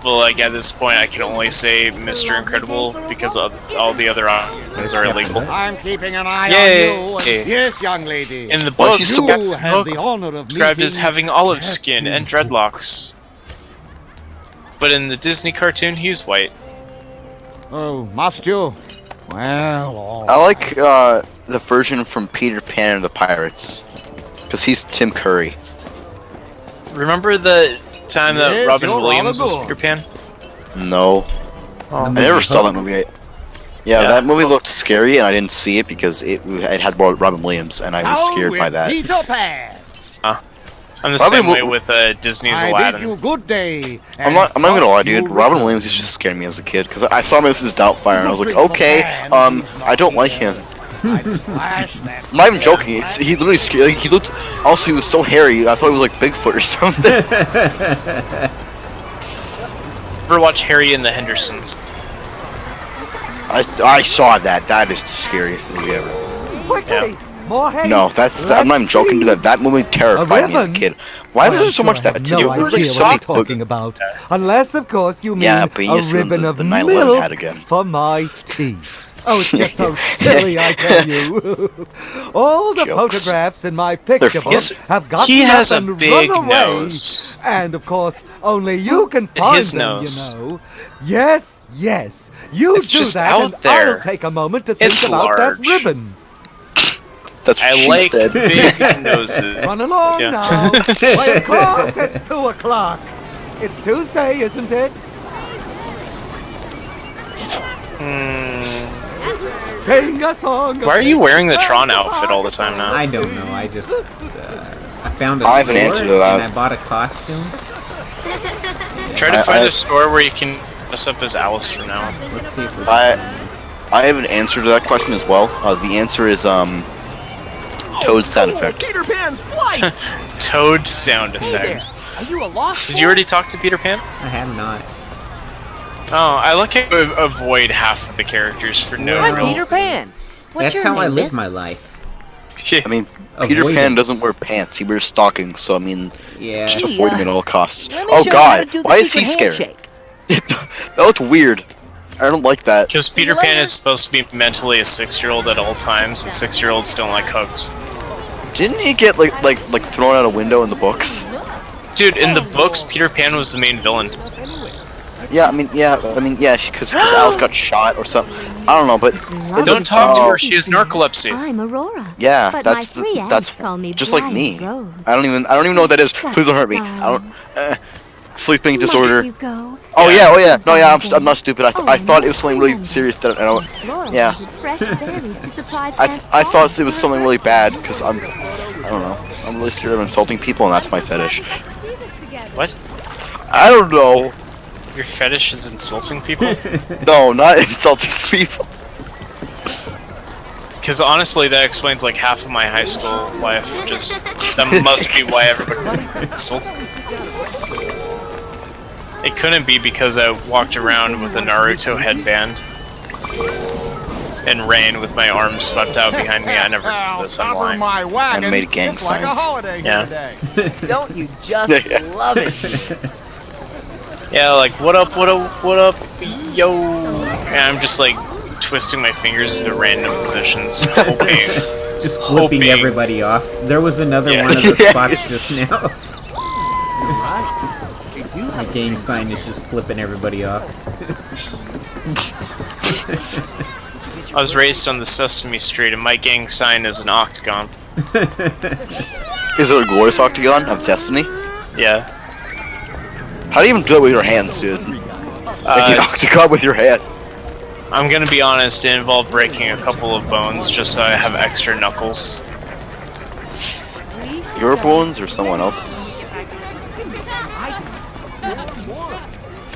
but like at this point I can only say Mr. Incredible because all the other options are illegal. I'm keeping an eye on you. Yes, young lady. In the book, you have the honor of described as having olive skin and dreadlocks, but in the Disney cartoon he's white. Oh, must you? Well, I like the version from Peter Pan and the Pirates, because he's Tim Curry. Remember the time that Robin Williams was Peter Pan? No. I never saw that movie. Yeah, that movie looked scary, and I didn't see it because it had Robin Williams, and I was scared by that. Peter Pan. I'm the same way with Disney's Aladdin. You good day. I'm not gonna lie, dude. Robin Williams used to scare me as a kid because I saw Mrs. Doubtfire, and I was like, okay, I don't like him. I'm not even joking. He literally scared. Like, he looked. Also, he was so hairy. I thought he was like Bigfoot or something. Ever watch Harry and the Hendersons? I saw that. That is the scariest movie ever. Quickly, more hay. No, I'm not even joking. That movie terrified me as a kid. Why was there so much that? No There was like so many talking about. Unless, of course, you mean but a ribbon of milk for my tea. Oh, it's just so silly, I tell you. All the photographs in my picture book have gotten up and run away. Nose. And, of course, only you can find them, you know. Yes, you do that, and I'll take a moment to think about that ribbon. That's what I like said. big noses. Run along now. Why, of course, it's 2 o'clock. It's Tuesday, isn't it? Sing a song. Why are you wearing the Tron outfit all the time now? I don't know. I just I found a I have an answer to that. and I bought a costume. Try to find a store where you can dress up as Alice from now on. Let's see if we I have an answer to that question as well. The answer is Toad sound effect. Peter Pan's flight. Toad sound effect. Are you a lost? Did you already talk to Peter Pan? I have not. Oh, I like how you avoid half of the characters for no I'm reason. Peter Pan. What's That's your how name, I live miss? my life. I mean, Peter Pan doesn't wear pants. He wears stockings. So I mean, just avoid him at all costs. Oh God, why is he scared? That looked weird. I don't like that. Because Peter Pan is supposed to be mentally a 6-year-old at all times, and 6-year-olds don't like hugs. Didn't he get like thrown out a window in the books? Dude, in the books, Peter Pan was the main villain. Yeah, because Alice got shot or something. I don't know, but don't talk to her. She has narcolepsy. I'm Aurora. Yeah, but that's my friends that's call me just like Blind me. Rose. I don't even know what that is. Please don't hurt me. I don't. Sleeping disorder. You go? Oh yeah. No, yeah. I'm not stupid. I thought it was something really serious that I don't. Yeah. I thought it was something really bad because I don't know. I'm really scared of insulting people, and that's my fetish. What? I don't know. Your fetish is insulting people? No, not insulting people. Because honestly, that explains like half of my high school life. That must be why everybody insults me. It couldn't be because I walked around with a Naruto headband and ran with my arms swept out behind me. I never did this online. And made gang signs. Yeah. Don't you just love it? Yeah, like what up, yo. And I'm just like twisting my fingers into random positions, hoping. Just flipping everybody off. There was another one of the spots just now. My gang sign is just flipping everybody off. I was raised on the Sesame Street, and my gang sign is an octagon. Is it a glorious octagon of destiny? Yeah. How do you even do it with your hands, dude? You got with your hand. I'm gonna be honest, it involved breaking a couple of bones just so I have extra knuckles. Your bones or someone else's?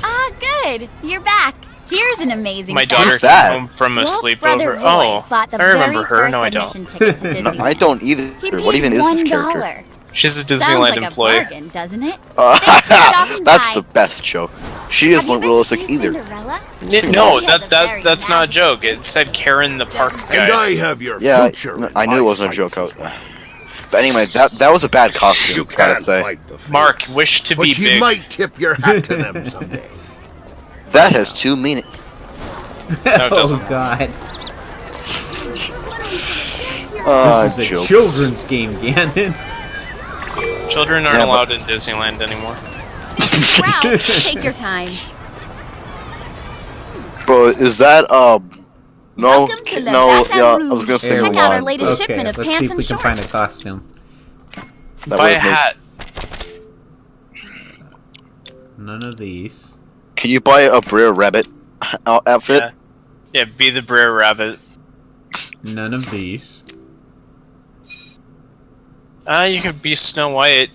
Ah, good. You're back. Here's an amazing My daughter fact. came home from a Walt's brother sleepover. Roy Oh, bought the I remember very her. No, I first don't. admission ticket to No, Disneyland. I don't either. He paid What even is this character? $1. She's a Sounds Disneyland like employee. a bargain, doesn't it? That's the best joke. She doesn't look realistic either. No, that's not a joke. It said Karen the park guy. And I have your Yeah, future. I knew it wasn't a joke. But anyway, that was a bad costume, gotta say. Mark, wish to be But you big. might tip your hat to them someday. That has two meanings. No, it doesn't. Oh god. This is a Jokes. children's game, Gannon. Children aren't allowed in Disneyland anymore. Ralph, take your time. Bro, is that, no, Welcome to no, Baton yeah, I Rouge. was gonna say Check out our Mulan. latest Okay, shipment of let's pants see if and we can shorts. find a costume. That Buy a would've made- hat. None of these. Can you buy a Brer Rabbit outfit? Yeah, be the Brer Rabbit. None of these. You could be Snow White.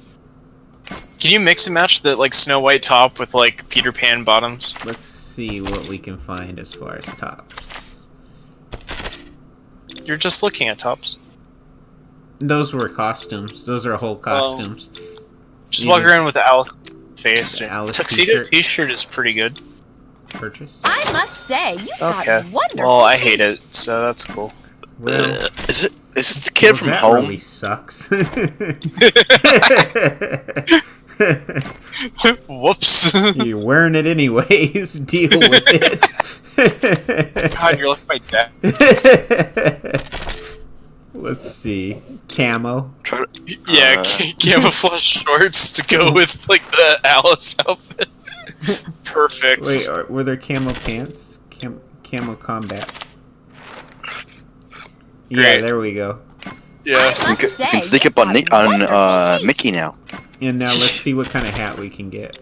Can you mix and match the like Snow White top with like Peter Pan bottoms? Let's see what we can find as far as tops. You're just looking at tops. Those were costumes. Those are whole costumes. Just walk around with the Alice face. Alice Tuxedo t-shirt. T-shirt is pretty good. Purchase. I must say, you've Okay. got wonderful Well, I taste. hate it, so that's cool. Well, Is this the kid from that Home? really sucks. Whoops. You're wearing it anyways. Deal with it. God, you're like my dad. Let's see. Camo. Yeah, camouflage shorts to go with like the Alice outfit. Perfect. Wait, were there camo pants? Camo combats. Yeah, Great. there we go. Yeah. You can sneak up on Mickey now. And now let's see what kind of hat we can get.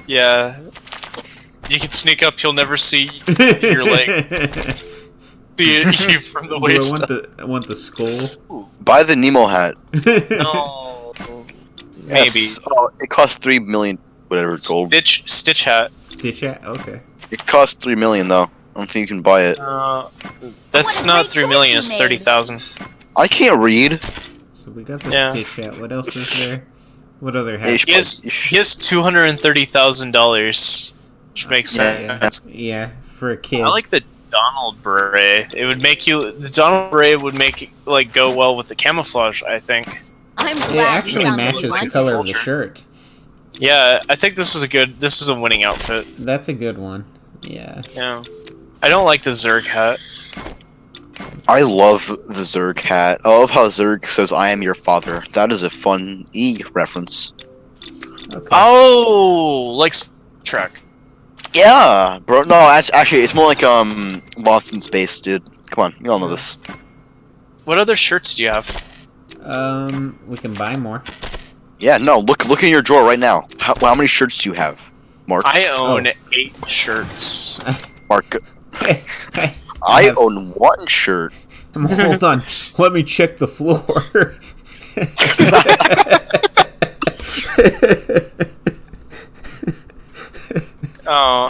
Yeah. You can sneak up. You'll never see your leg. See you from the waist. I want the skull. Buy the Nemo hat. No. Maybe. Yes. Oh, it costs 3 million, whatever gold. Stitch hat. Stitch hat? Okay. It costs 3 million though. I don't think you can buy it. That's not 3 million. It's 30,000. I can't read. So we got the Yeah. Stitch hat. What else is there? What other hat? He has $230,000, which makes sense. Yeah, for a kid. I like the Donald beret. It would make the Donald beret would make like go well with the camouflage. I think. I'm It glad actually you found matches what the you color of wanted. the shirt. Yeah, I think this is a winning outfit. That's a good one. Yeah. Yeah. I don't like the Zerg hat. I love the Zerg hat. I love how Zerg says, "I am your father." That is a fun reference. Okay. Oh, like Trek. Yeah, bro. No, actually, it's more like Lost in Space, dude. Come on, you all know this. What other shirts do you have? We can buy more. Yeah, no. Look in your drawer right now. How many shirts do you have, Mark? I own 8 shirts. Mark. I own 1 shirt. Hold on. Let me check the floor. Oh,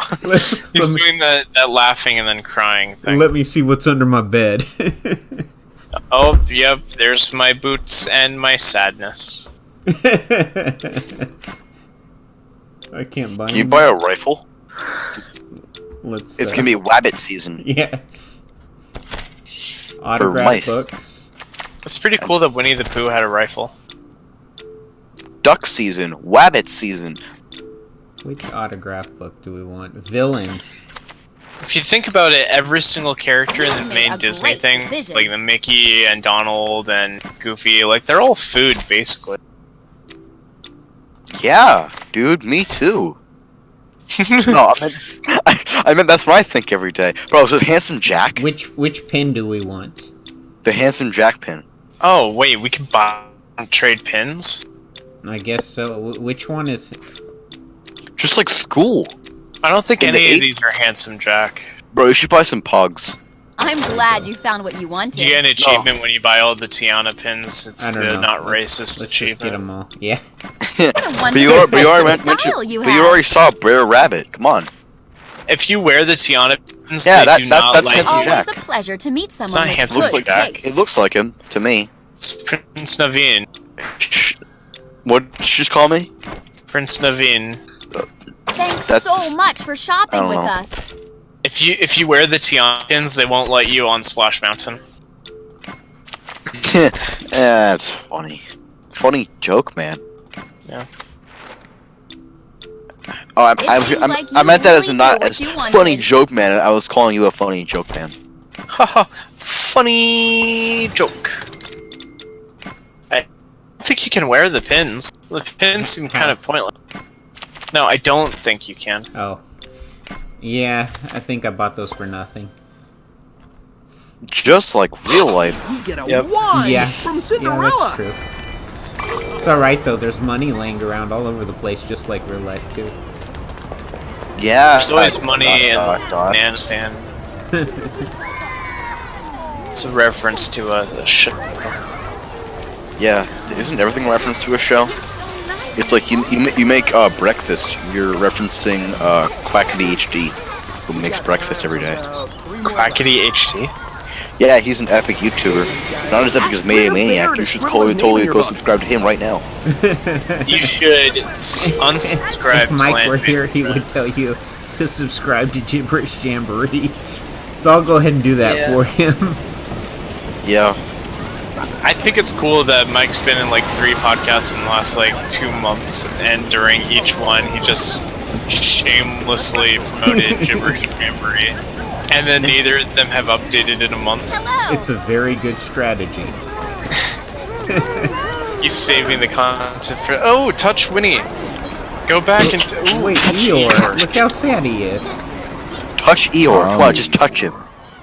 he's doing that laughing and then crying thing. Let me see what's under my bed. Oh, yep, there's my boots and my sadness. I can't buy Can you them. buy a rifle? Let's. It's gonna be Wabbit season. Yeah. For Autograph mice. books. It's pretty cool that Winnie the Pooh had a rifle. Duck season. Wabbit season. Which autograph book do we want? Villains. If you think about it, every single character in the main Disney thing, decision. like the Mickey and Donald and Goofy, like they're all food basically. Yeah, dude, me too. No, I meant that's what I think every day. Bro, so Handsome Jack? Which pin do we want? The Handsome Jack pin. Oh wait, we could buy trade pins. I guess so. Which one is? Just like school. I don't think any of these are handsome, Jack. Bro, you should buy some Pogs. I'm glad you found what you wanted. You get an achievement when you buy all the Tiana pins. It's the not racist achievement. Just get them all. Yeah. But you already saw Brer Rabbit. Come on. If you wear the Tiana pins, yeah, they do not that's like handsome you. Jack. It's a pleasure to meet someone. It's not handsome Jack. It looks like him to me. It's Prince Naveen. What did you just call me? Prince Naveen. Thanks so much for shopping with us. If you wear the Tiana pins, they won't let you on Splash Mountain. Yeah, that's funny. Funny joke, man. Yeah. Oh, I meant that as a not as funny joke, man. I was calling you a funny joke, man. Haha, funny joke. I don't think you can wear the pins. The pins seem kind of pointless. No, I don't think you can. Oh. Yeah, I think I bought those for nothing. Just like real life. You get a wine from Cinderella. Yeah, that's true. It's alright though, there's money laying around all over the place, just like real life too. Yeah. There's always money in the nightstand. It's a reference to a show. Yeah, isn't everything a reference to a show? It's like you make breakfast. You're referencing Quackity HD, who makes breakfast every day. Quackity HD? Yeah, he's an epic YouTuber. Not as epic as Maniac. You should totally go subscribe to him right now. You should unsubscribe. If Mike were here, he would tell you to subscribe to Gibberish Jamboree. So I'll go ahead and do that for him. Yeah. I think it's cool that Mike's been in like 3 podcasts in the last like 2 months, and during each one he just shamelessly promoted Gibberish Jamboree, and then neither of them have updated in a month. It's a very good strategy. He's saving the content for. Oh, touch Winnie. Go back and. Ooh, wait, Eeyore. Look how sad he is. Touch Eeyore. Come on, just touch him.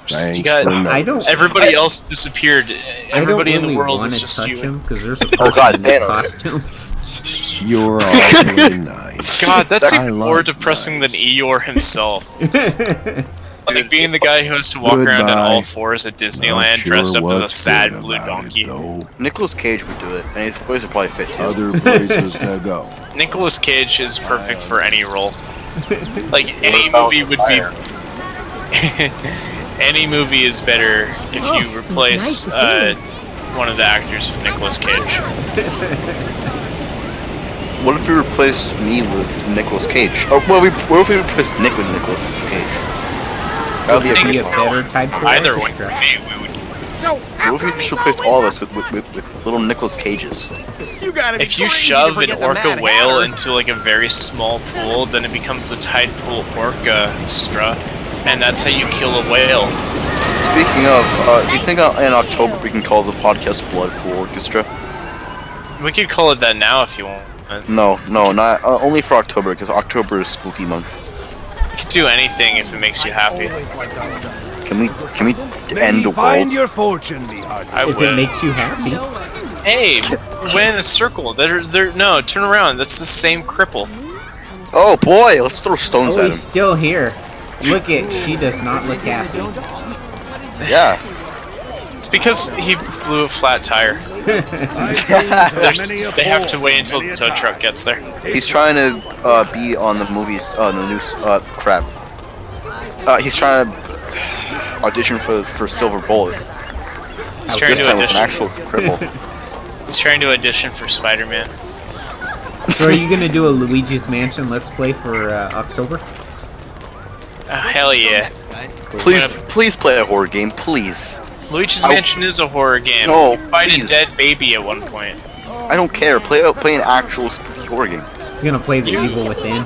Everybody else disappeared. Everybody in the world is just you. Because there's a person in the costume. You're awfully nice. God, that's even more depressing than Eeyore himself. Like being the guy who has to walk around on all fours at Disneyland dressed up as a sad blue donkey. Nicolas Cage would do it, and his voice would probably fit too. Other places to go. Nicolas Cage is perfect for any role. Like any movie would be. Any movie is better if you replace one of the actors with Nicolas Cage. What if we replaced me with Nicolas Cage? Oh, well, what if we replaced Nick with Nicolas Cage? That would be a better Tidepool Either way, Orchestra. So, what if we just replaced all of us with little Nicolas Cages? If you shove an orca whale into like a very small pool, then it becomes the Tidepool Orchestra, and that's how you kill a whale. Speaking of, do you think in October we can call the podcast Bloodpool Orchestra? We could call it that now if you want. No, not only for October, because October is spooky month. You can do anything if it makes you happy. Can we end the world? Find your fortune, If it makes you happy. Hey, went in a circle. No, turn around. That's the same cripple. Oh boy, let's throw stones at him. He's still here. Look at, she does not look happy. Yeah. It's because he blew a flat tire. They have to wait until the tow truck gets there. He's trying to be on the movies, the new crap. He's trying to audition for Silver Bullet. He's trying to audition. An actual cripple. He's trying to audition for Spider-Man. So are you gonna do a Luigi's Mansion Let's Play for October? Hell yeah. Please play a horror game, please. Luigi's Mansion is a horror game. No, you fight a dead baby at one point. I don't care. Play an actual spooky horror game. He's gonna play The Evil Within.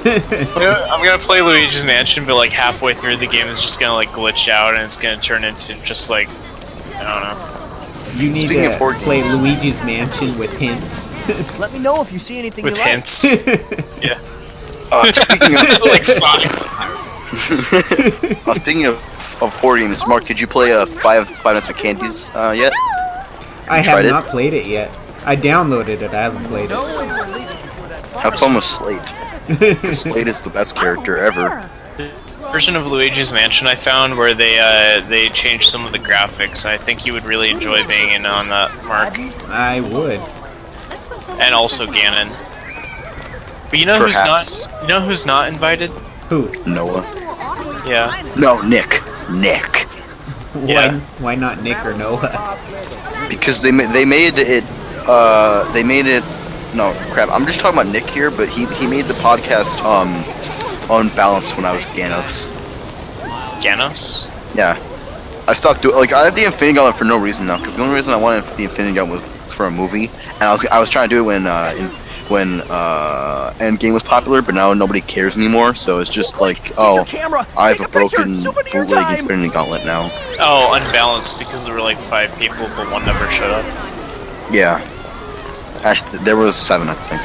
I'm gonna play Luigi's Mansion, but like halfway through the game is just gonna like glitch out and it's gonna turn into just like, I don't know. You need to play Luigi's Mansion with hints. Let me know if you see anything with you hints. Like. Yeah. Speaking of like Sonic. Speaking of horror games, Mark, did you play Five Nights at Candy's yet? I have not played it yet. I downloaded it. I haven't played it. Have fun with Slade. Slade is the best character ever. The version of Luigi's Mansion I found where they changed some of the graphics. I think you would really enjoy being in on that, Mark. I would. And also Gannon. But you know Perhaps. who's not? You know who's not invited? Who? Noah. Yeah. No, Nick. Yeah. Why not Nick or Noah? Because they made it. No, crap. I'm just talking about Nick here, but he made the podcast unbalanced when I was Ganos. Ganos? Yeah. I stopped doing I had the Infinity Gauntlet for no reason now, because the only reason I wanted the Infinity Gauntlet was for a movie, and I was trying to do it when Endgame was popular, but now nobody cares anymore. So it's just like, oh, I have a broken bootleg Infinity Gauntlet now. Oh, unbalanced because there were like 5 people, but one never showed up. Yeah. Actually, there was 7, I think.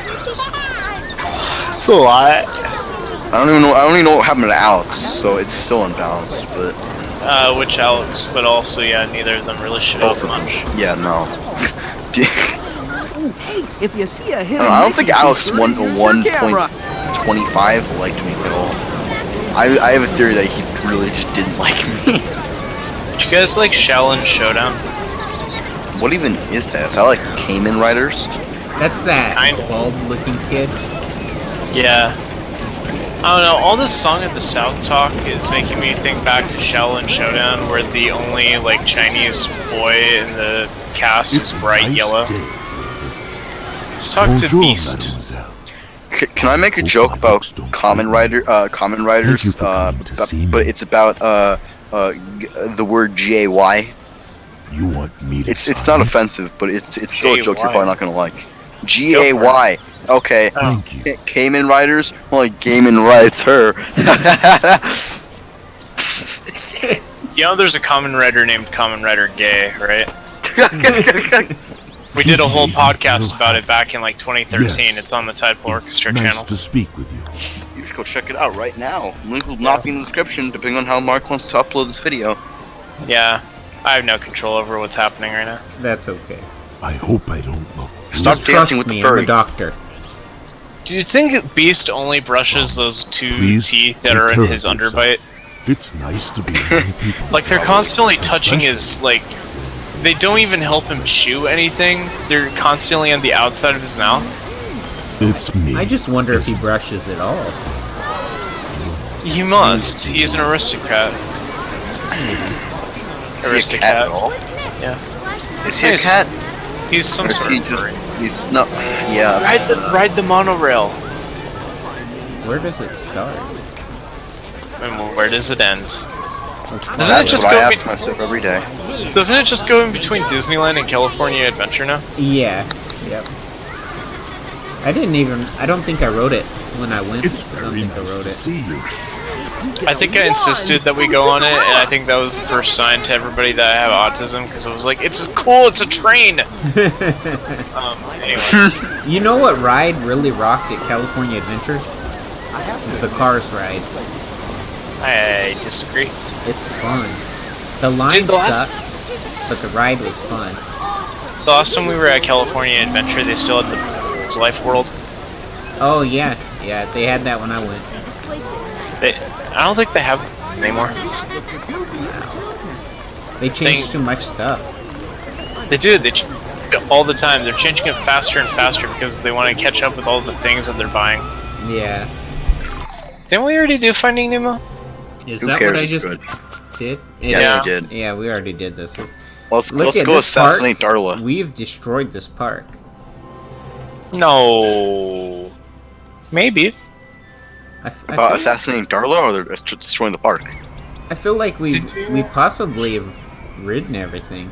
It's a lot. I don't even know what happened to Alex, so it's still unbalanced. But which Alex? But also, yeah, neither of them really showed up much. Yeah, no. Ooh, hey, if you see a hidden I don't think Alex 1.25 liked me at all. I have a theory that he really just didn't like me. Did you guys like Shaolin Showdown? What even is that? Is that like Kamen Riders? That's that bald-looking kid. Yeah. I don't know, all this Song of the South talk is making me think back to Shaolin Showdown, where the only, like, Chinese boy in the cast is bright yellow. Let's talk to Beast. Can I make a joke about Kamen Riders? But it's about the word G-A-Y. You want me to It's not offensive, but it's still a joke you're probably not gonna like. G-A-Y. Okay. Kamen Riders? Well, like Gaiman rides her. You know there's a Kamen Rider named Kamen Rider Gay, right? We did a whole podcast about it back in like 2013. Yes. It's on the Tidepool Orchestra nice channel. to speak with you. You should go check it out right now. Link will not be in the description, depending on how Mark wants to upload this video. Yeah, I have no control over what's happening right now. That's okay. I hope I don't look. Stop dancing with the furry. I'm a doctor. Do you think Beast only brushes those 2 teeth that are in his underbite? It's nice to be around people. Like, they're constantly touching his, like... They don't even help him chew anything. They're constantly on the outside of his mouth. It's me. I just wonder if he brushes at all. He must. He's an aristocrat. Aristocrat. Yeah. Is he a cat? He's some sort of furry. He's not. Yeah. Ride the monorail. Where does it start? And where does it end? That's what I ask myself every day. Doesn't it just go in between Disneyland and California Adventure now? Yeah. Yep. I don't think I wrote it when I went. It's I don't think I wrote it. See you. I think I insisted that we go on it, and I think that was the first sign to everybody that I have autism, because it was like, it's cool, it's a train! Anyway. You know what ride really rocked at California Adventures? The Cars ride. I disagree. It's fun. The line sucked, but the ride was fun. The last time we were at California Adventure, they still had the Life World. Oh, yeah. Yeah, they had that when I went. I don't think they have it anymore. They changed too much stuff. They do. They change it all the time. They're changing it faster and faster because they want to catch up with all the things that they're buying. Yeah. Didn't we already do Finding Nemo? Is that what I just did? Yeah, we did. Yeah, we already did this. Let's go assassinate Darla. We've destroyed this park. No. Maybe. About assassinating Darla, or they're destroying the park? I feel like we possibly have ridden everything.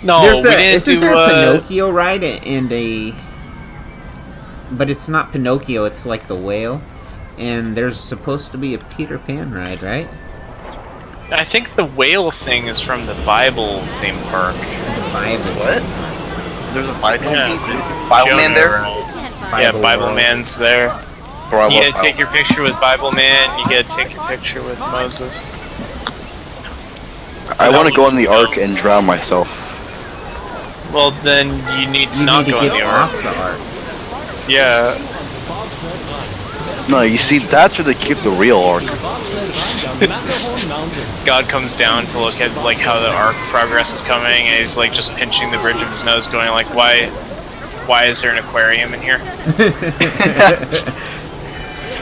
No, isn't there a Pinocchio ride and a... But it's not Pinocchio, it's like the whale. And there's supposed to be a Peter Pan ride, right? I think the whale thing is from the Bible theme park. The Bible. What? There's a Bible theme? Bible Man there? Yeah, Bible Man's there. Bro, you gotta take your picture with Bible Man, you gotta take your picture with Moses. I want to go in the ark and drown myself. Well, then you need to not go in the ark. Off the ark. Yeah. No, you see, that's where they keep the real Ark. God comes down to look at like how the Ark progress is coming, and he's like just pinching the bridge of his nose, going like, "Why is there an aquarium in here?"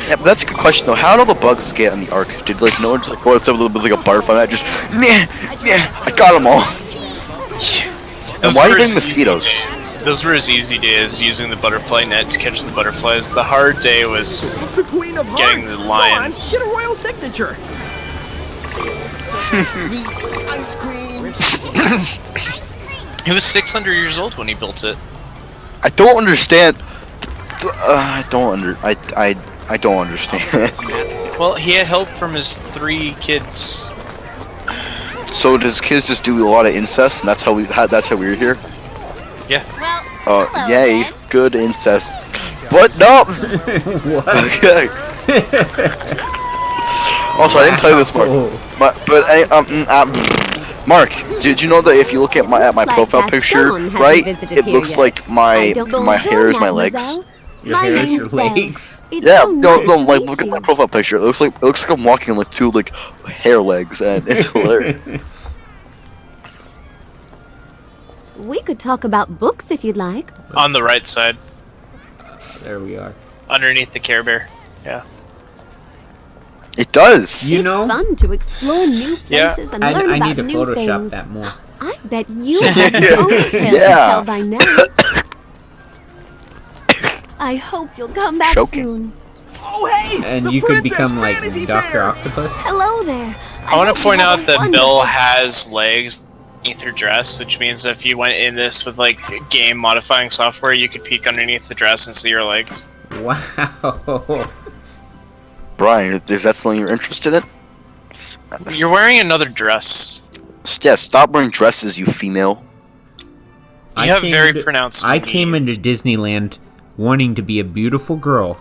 Yeah, but that's a good question though. How did all the bugs get on the Ark? Did like no one just like what's up with like a butterfly? I just I got them all. And why are you getting mosquitoes? Those were his easy days, using the butterfly net to catch the butterflies. The hard day was getting the lions. Get a royal signature. Ice cream. He was 600 years old when he built it. I don't understand. I don't understand. Well, he had help from his 3 kids. So does kids just do a lot of incest, and that's how we're here? Yeah. Well, yay, then. good incest. But no. Okay. Also, I didn't tell you this, Mark. Mark, did you know that if you look at my profile picture, right, it looks like my hair is my legs. Your hair is your legs. Yeah, no, like look at my profile picture. It looks like I'm walking on like 2 like hair legs, and it's hilarious. We could talk about books if you'd like. On the right side. There we are. Underneath the Care Bear. Yeah. It does. You know, It's fun to explore new places and learn I about need to new Photoshop things. that more. I bet you have your own tale to tell by now. I hope you'll come back soon. Oh, hey! And you could become like Dr. Octopus. Hello there. I want to point out that Bill has legs underneath her dress, which means if you went in this with like game modifying software, you could peek underneath the dress and see your legs. Wow. Brian, if that's something you're interested in. You're wearing another dress. Yeah, stop wearing dresses, you female. You have very pronounced I came into Disneyland wanting to be a beautiful girl.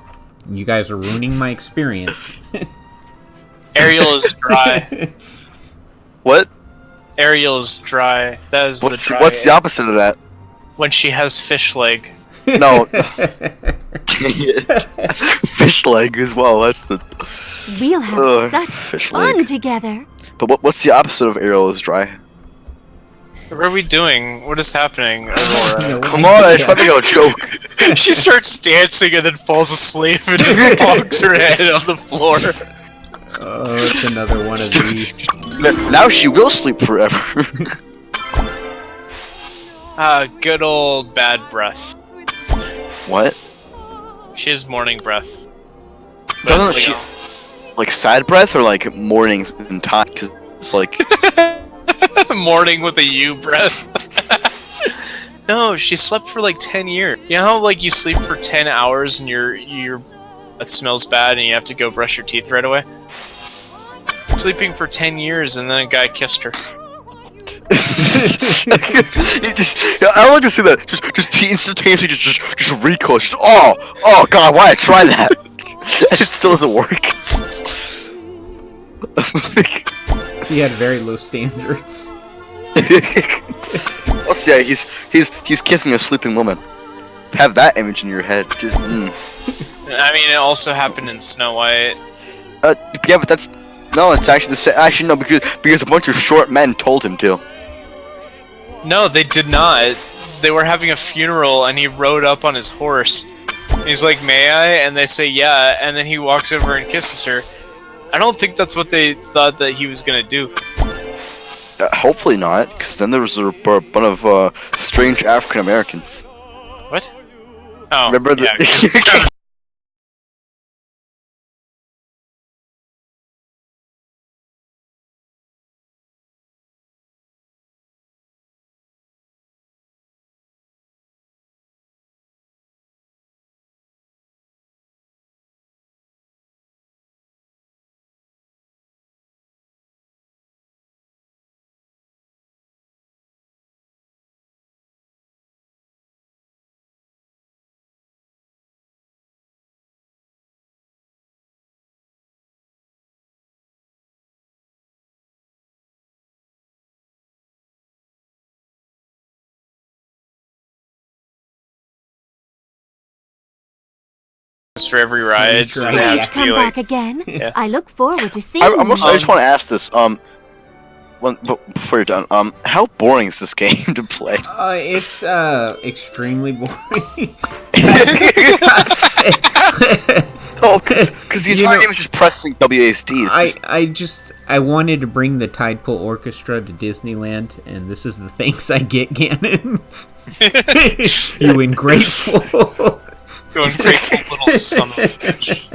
You guys are ruining my experience. Ariel is dry. What? Ariel is dry. That is the dry. What's the opposite of that? When she has fish leg. No. Fish leg as well. That's the. We'll have such fish fun leg. together. But what's the opposite of Ariel is dry? What are we doing? What is happening, Aurora? Come on, I tried to go joke. She starts dancing and then falls asleep and just bonks her head on the floor. Oh, it's another one of these. Now she will sleep forever. Good old bad breath. What? She has morning breath. Doesn't she like sad breath or like mornings in time? Cause it's like morning with a U breath. No, she slept for like 10 years. You know how like you sleep for 10 hours and your breath smells bad and you have to go brush your teeth right away? Sleeping for 10 years and then a guy kissed her. I like to see that. Just instantaneously, just recoil. Just oh god, why I try that? And it still doesn't work. He had very low standards. Oh yeah, he's kissing a sleeping woman. Have that image in your head. Just. I mean, it also happened in Snow White. Yeah, but that's no. It's actually the same. Actually, no, because a bunch of short men told him to. No, they did not. They were having a funeral, and he rode up on his horse. He's like, "May I?" And they say, "Yeah." And then he walks over and kisses her. I don't think that's what they thought that he was gonna do. Hopefully not, because then there was a bunch of strange African Americans. What? Oh, remember the? for every ride. So they have to Come be back like, again. yeah. I look forward to seeing I you. just want to ask this. Before you're done, how boring is this game to play? It's extremely boring. Oh, because the entire game is just pressing WASD. I wanted to bring the Tidepool Orchestra to Disneyland, and this is the thanks I get, Gannon. You ungrateful. You ungrateful little son of a bitch.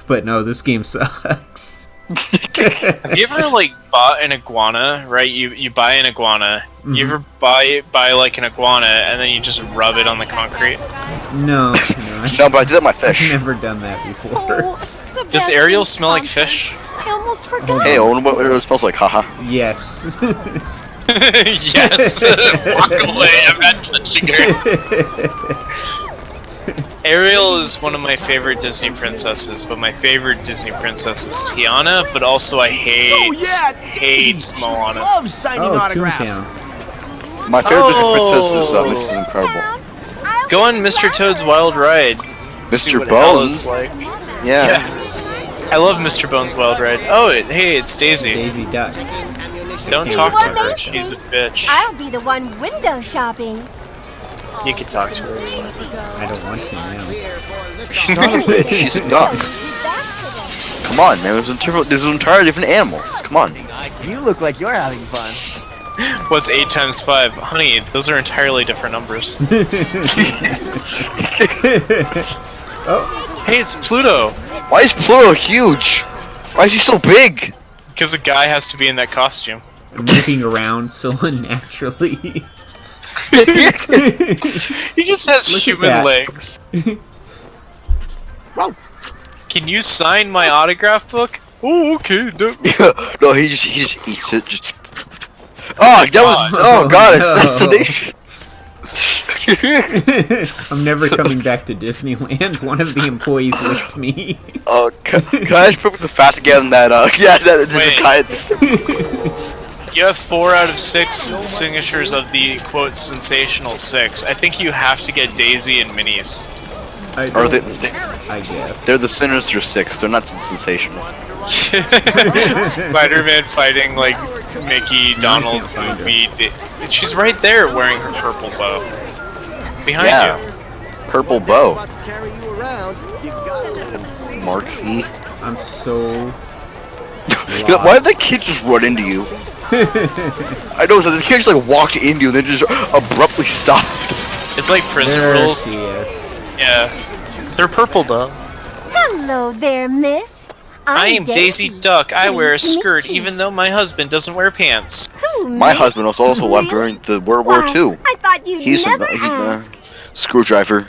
But no, this game sucks. Have you ever bought an iguana? Right, you buy an iguana. Mm-hmm. You ever buy like an iguana and then you just rub it on the concrete? No. No, but I did that with my fish. I've never done that before. Does Ariel smell like fish? I almost forgot. Hey, Owen, what it smells like? Haha. Yes. Yes. Walk away. I'm not touching her. Ariel is one of my favorite Disney princesses, but my favorite Disney princess is Tiana. But also, I hate Moana. Love signing autographs. Toontown. My favorite Disney princess is Mrs. Incredible. Go on Mr. Toad's Wild Ride. Mr. Bones. Yeah. I love Mr. Bones' Wild Ride. Oh, hey, it's Daisy. Daisy Duck. Don't talk to her. She's a bitch. I'll be the one window shopping. You can talk to her. It's fine. I don't want to now. She's not a bitch. She's a duck. Come on, man. There's entirely different animals. Come on. You look like you're having fun. What's 8 times 5? Honey, those are entirely different numbers. Oh. Hey, it's Pluto. Why is Pluto huge? Why is he so big? Because a guy has to be in that costume. Moving around so unnaturally. He just has human legs. Can you sign my autograph book? Oh, okay. No, he just eats it. Just. Oh, that was. Oh God, assassination. I'm never coming back to Disneyland. One of the employees licked me. Oh, can I just put the fat again? That yeah, that is the kind. You have 4 out of 6 signatures of the quote sensational 6. I think you have to get Daisy and Minnie's. I guess they're the Sinister 6. They're not sensational. Spider-Man fighting like Mickey, Donald, Goofy. She's right there wearing her purple bow. Behind you. Purple bow. Marquis. I'm so. Why did the kid just run into you? I know, so this kid just walked into you and then just abruptly stopped. It's like prison rules. Yes. Yeah. They're purple though. Hello there, miss. I am Daisy Duck. I wear a skirt even though my husband doesn't wear pants. My husband was also alive during the World War II. I thought you'd never ask. Screwdriver.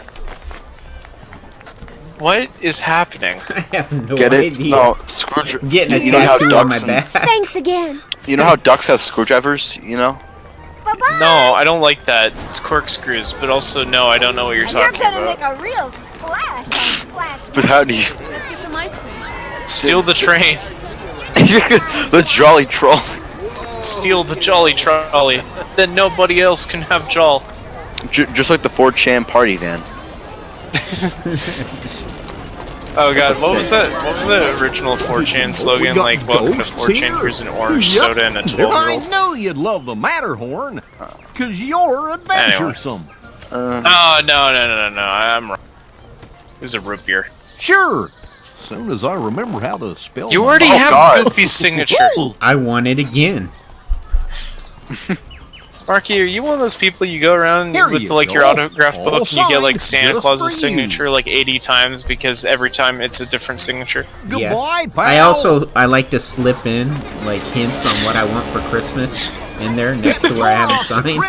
What is happening? I have no Get it? idea. No, screwdriver. Getting a you know how tattoo on my back. Thanks again. You know how ducks have screwdrivers? You know? Bye-bye. No, I don't like that. It's corkscrews, but also no, I don't know what you're talking You're gonna about. make a real splash. But how do you? Let's get some ice cream. Steal the train. The Jolly Trolley. Steal the Jolly Trolley. Then nobody else can have Jol. Just like the 4chan party van. Oh god, what was that? What was the original 4chan slogan? Like, welcome to 4chan, here's an orange soda and a 12-year-old. I know you'd love the Matterhorn, cause you're adventuresome. Oh, no, I'm wrong. It was a root beer. Sure. Soon as I remember how to spell. You already have Goofy's signature. I want it again. Marky, are you one of those people you go around with your autograph book and you get like Santa Claus's signature like 80 times because every time it's a different signature? Yes. I like to slip in like hints on what I want for Christmas in there next to where I have it signed.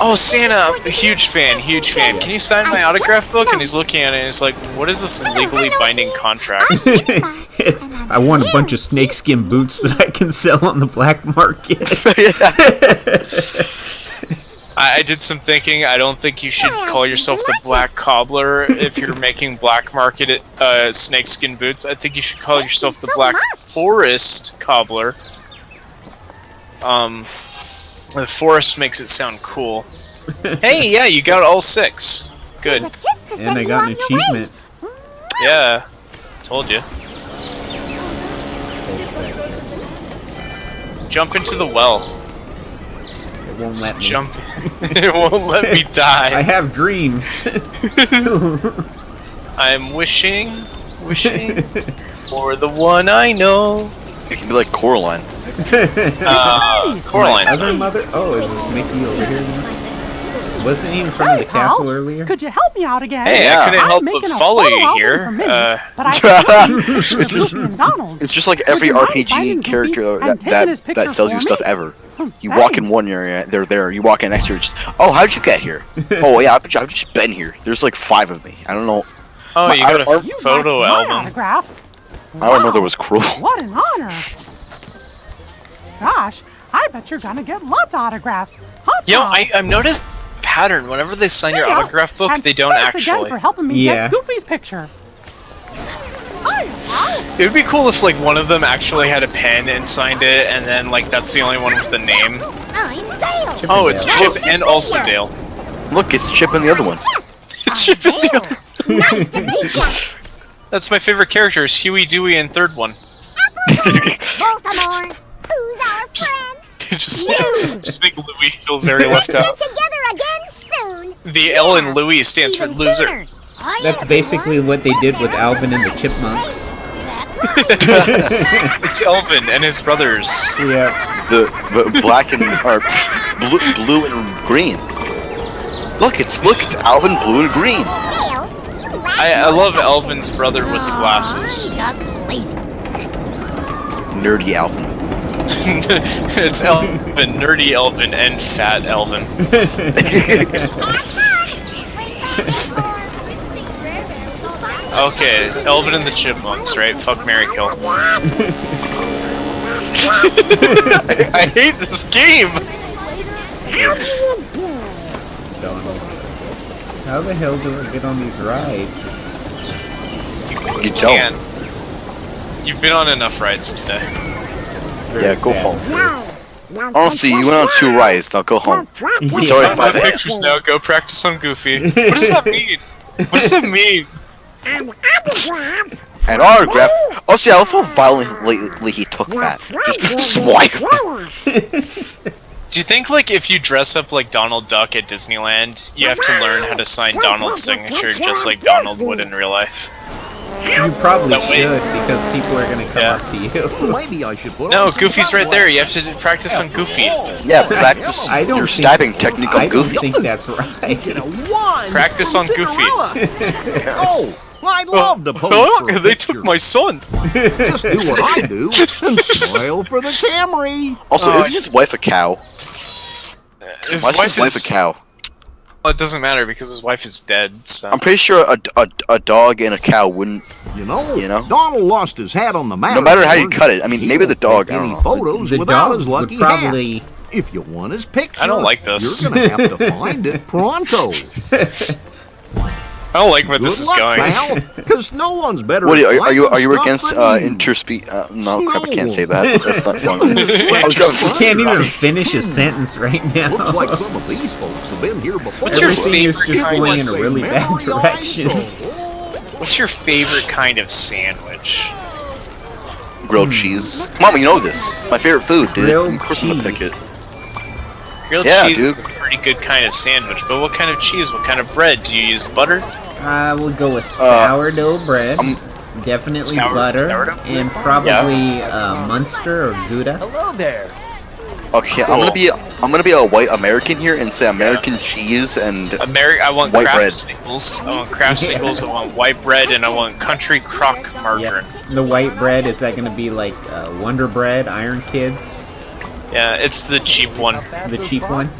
Oh, Santa, a huge fan. Can you sign my autograph book? And he's looking at it and he's like, what is this legally binding contract? I want a bunch of snakeskin boots that I can sell on the black market. I did some thinking. I don't think you should call yourself the Black Cobbler if you're making black market snakeskin boots. I think you should call yourself the Black Forest Cobbler. The forest makes it sound cool. Hey, yeah, you got all 6. Good. And I got an achievement. Yeah, told you. Jump into the well. It won't let me. Jump. It won't let me die. I have dreams. I'm wishing for the one I know. It can be like Coraline. Coraline's Other mother? Oh, is this Mickey over here now? Wasn't he in front of the castle earlier? Could you help me out again? Hey, I couldn't help but follow you here. But I Goofy and Donald. It's just like every RPG character that sells you stuff ever. You walk in one area, they're there. You walk in next area, just, oh, how'd you get here? Oh, yeah, I've just been here. There's like 5 of me. I don't know. Oh, you got a photo album. Autograph? I don't know there was cruel. What an honor! Gosh, I bet you're gonna get lots of autographs. I've noticed a pattern. Whenever they sign your autograph book, they don't actually. Again for helping me get Goofy's picture. It would be cool if like one of them actually had a pen and signed it, and then like that's the only one with the name. I'm Dale. Oh, it's Chip and also Dale. Look, it's Chip and the other one. It's Chip and the other. Nice to meet ya. That's my favorite characters, Huey, Dewey, and third one. Baltimore. Who's our friend? just make Louie feel very left out. Together again soon. The L in Louie stands for loser. That's basically what they did with Alvin and the Chipmunks. It's Elvin and his brothers. Yeah. The black and blue and green. Look, it's Alvin, blue and green. I love Elvin's brother with the glasses. Nerdy Alvin. It's Elvin, nerdy Elvin, and fat Elvin. Okay, Elvin and the Chipmunks, right? Fuck, marry, kill. I hate this game! How the hell do I get on these rides? You don't. You've been on enough rides today. Yeah, go home. Honestly, you went on 2 rides, now go home. It's already 5 pictures now, go practice on Goofy. What does that mean? What does that mean? An autograph? Oh, see, I love how violently he took that. Just swipe. Do you think, like, if you dress up like Donald Duck at Disneyland, you have to learn how to sign Donald's signature just like Donald would in real life? You probably should, because people are going to come up to you. Maybe I should put No, Goofy's right there. You have to practice on Goofy. Yeah, practice your stabbing technique on Goofy. I don't think that's right. Practice on Goofy. Oh, I'd love to pose for a they took my son. Just do what I do and smile for the Camry. Also, isn't his wife a cow? His Why is his wife a cow? Well, it doesn't matter because his wife is dead. So. I'm pretty sure a dog and a cow wouldn't. You know, Donald lost his hat on the mountain. No matter how you cut it, I mean, maybe the dog. I don't know. Photos the without dog his lucky would probably. Hat. If you want his picture, I don't like this. You're gonna have to find it pronto. I don't like where this is going. Because no one's better. What are you against interspecies? No, crap, I can't say that. That's not fun. You can't even finish a sentence right now. Looks like some of these folks have been here before. What's your Everything is favorite just kind going of in a really bad direction. What's your favorite kind of sandwich? Grilled cheese. Mama, you know this. My favorite food, dude. Grilled cheese. Grilled cheese is a pretty good kind of sandwich, but what kind of cheese? What kind of bread? Do you use butter? I would go with sourdough bread, definitely butter, and probably Munster or Gouda. Hello there. Okay, cool. I'm gonna be a white American here and say American cheese and I want white Kraft bread. singles. I want Kraft singles. I want white bread, and I want country crock margarine. Yep. The white bread, is that going to be like Wonder Bread, Iron Kids? Yeah, it's the cheap one. The cheap one?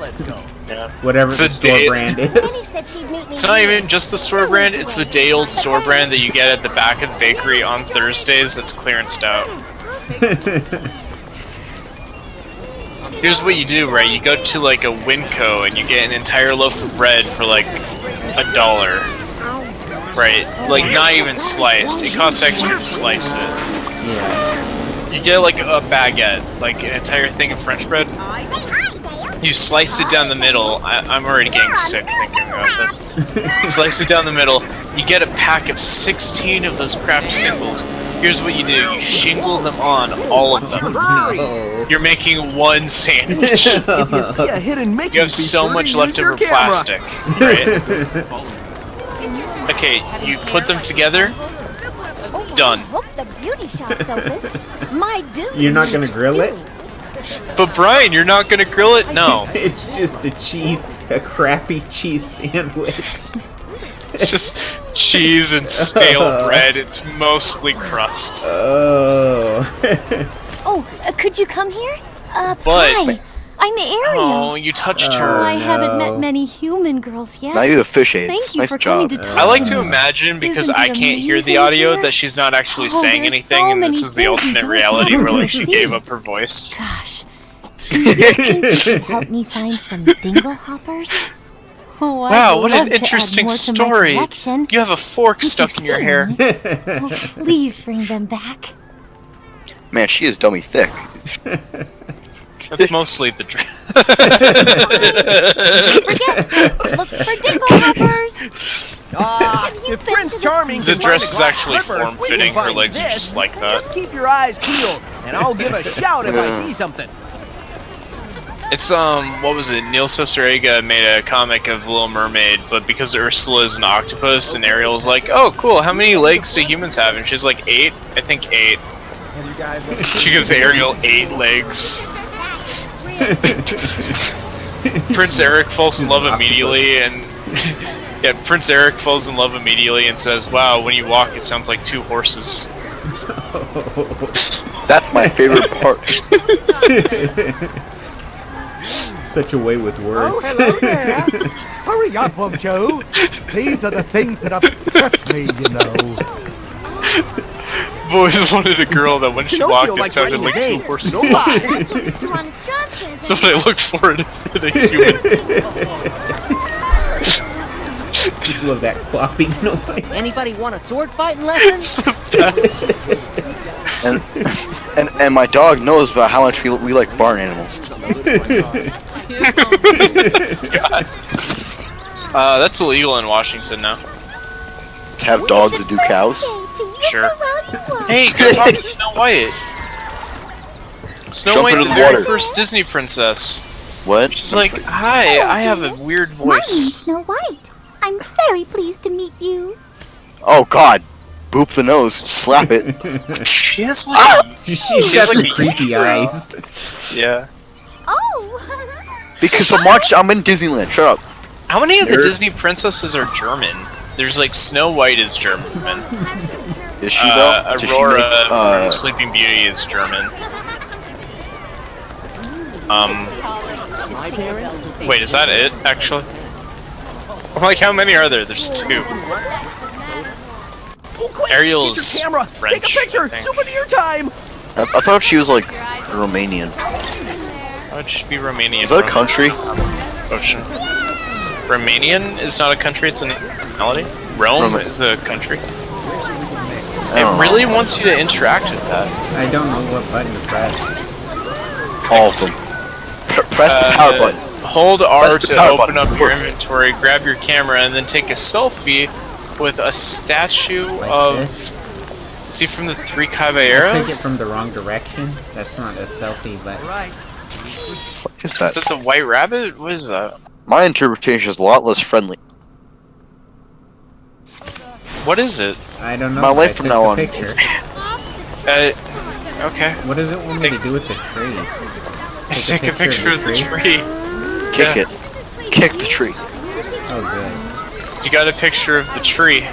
Yeah. Whatever the store brand is. It's not even just the store brand, it's the day-old store brand that you get at the back of the bakery on Thursdays that's clearanced out. Here's what you do, right? You go to like a Winco and you get an entire loaf of bread for like $1. Right? Like not even sliced. It costs extra to slice it. Yeah. You get like a baguette, like an entire thing of French bread. You slice it down the middle. I'm already getting sick thinking about this. You slice it down the middle. You get a pack of 16 of those craft singles. Here's what you do. You shingle them on, all of them. No. You're making one sandwich. If you see a hidden Mickey, You have so much leftover plastic, right? Okay, you put them together. Done. Hope the beauty shop's open. My duty. You're not gonna grill it? But Brian, you're not gonna grill it? No. It's just a crappy cheese sandwich. It's just cheese and stale bread. It's mostly crust. Oh. Could you come here? But Hi, I'm Ariel. Oh, you touched her. I haven't met many human girls yet. Now you have fish aids. Thank you Nice for job. coming to talk I like to to me. imagine, because Isn't I it can't hear the amazing audio, here? that she's not actually Oh, saying there's anything, so and this many is the things we alternate don't reality have where to like she see. gave up her voice. Gosh. Do you think you could help me find some dingle hoppers? Oh, I'd Wow, what love an to add interesting more to my story. collection. You have a fork stuck in your hair. Oh, please bring them back. Man, she is dummy thick. That's mostly the dress. Look for dingle hoppers. If Prince Charming The can dress is find a actually glass slipper, we form-fitting. can Her find legs are this. just like that. Just keep your eyes peeled, and I'll give a shout if I see something. It's what was it? Neil Cicerega made a comic of Little Mermaid, but because Ursula is an octopus, and Ariel's like, "Oh, cool. How many legs do humans have?" And she's like, 8. I think 8. She gives Ariel 8 legs. Prince Eric falls in love immediately, and yeah, Prince Eric falls in love immediately and says, "Wow, when you walk, it sounds like 2 horses." That's my favorite part. Such a way with words. Oh, hello there. Hurry up, Joe. These are the things that upset me, you know. I've always wanted a girl that when she walked, it sounded like 2 horses. That's what I look for in a human. Just love that clopping noise. Anybody want a sword fighting lesson? And my dog knows about how much we like barn animals. God. That's illegal in Washington now. To have dogs that do cows? Sure. Hey, go talk to Snow White. Snow Jump White, into the the very water. first Disney princess. What? She's like, "Hi, I have a weird My name's voice." Snow White. I'm very pleased to meet you. Oh God! Boop the nose, slap it. She has like She's got like some a creepy hero. eyes. Yeah. Oh. Because I'm in Disneyland. Shut up. How many of the Nerd. Disney princesses are German? There's like Snow White is German. Is she though? Does she Aurora make, from Sleeping Beauty is German. Wait, is that it? Actually, like how many are there? There's 2. Ariel's Camera, French. take a picture. I think. Souvenir time. I thought she was like Romanian. How would she be Romanian? Is that a country? Ocean. Romanian is not a country, it's a nationality. Rome is a country. It really wants you to interact with that. I don't know what button to press. All of them. Press the power button. Hold R Press the to power open button. up your inventory, grab your camera, and then take a selfie with a statue of... this? See from the 3 I took it Caballeros? from the wrong direction. That's not a selfie, but... What is Is that? that the White Rabbit? What is that? My interpretation is a lot less friendly. What is it? I don't know. My but life I from took now the on. Picture. Okay. What does it want me to do with the tree? Take a picture of the tree. Kick it. Kick the tree. Oh, good. You got a picture of the tree.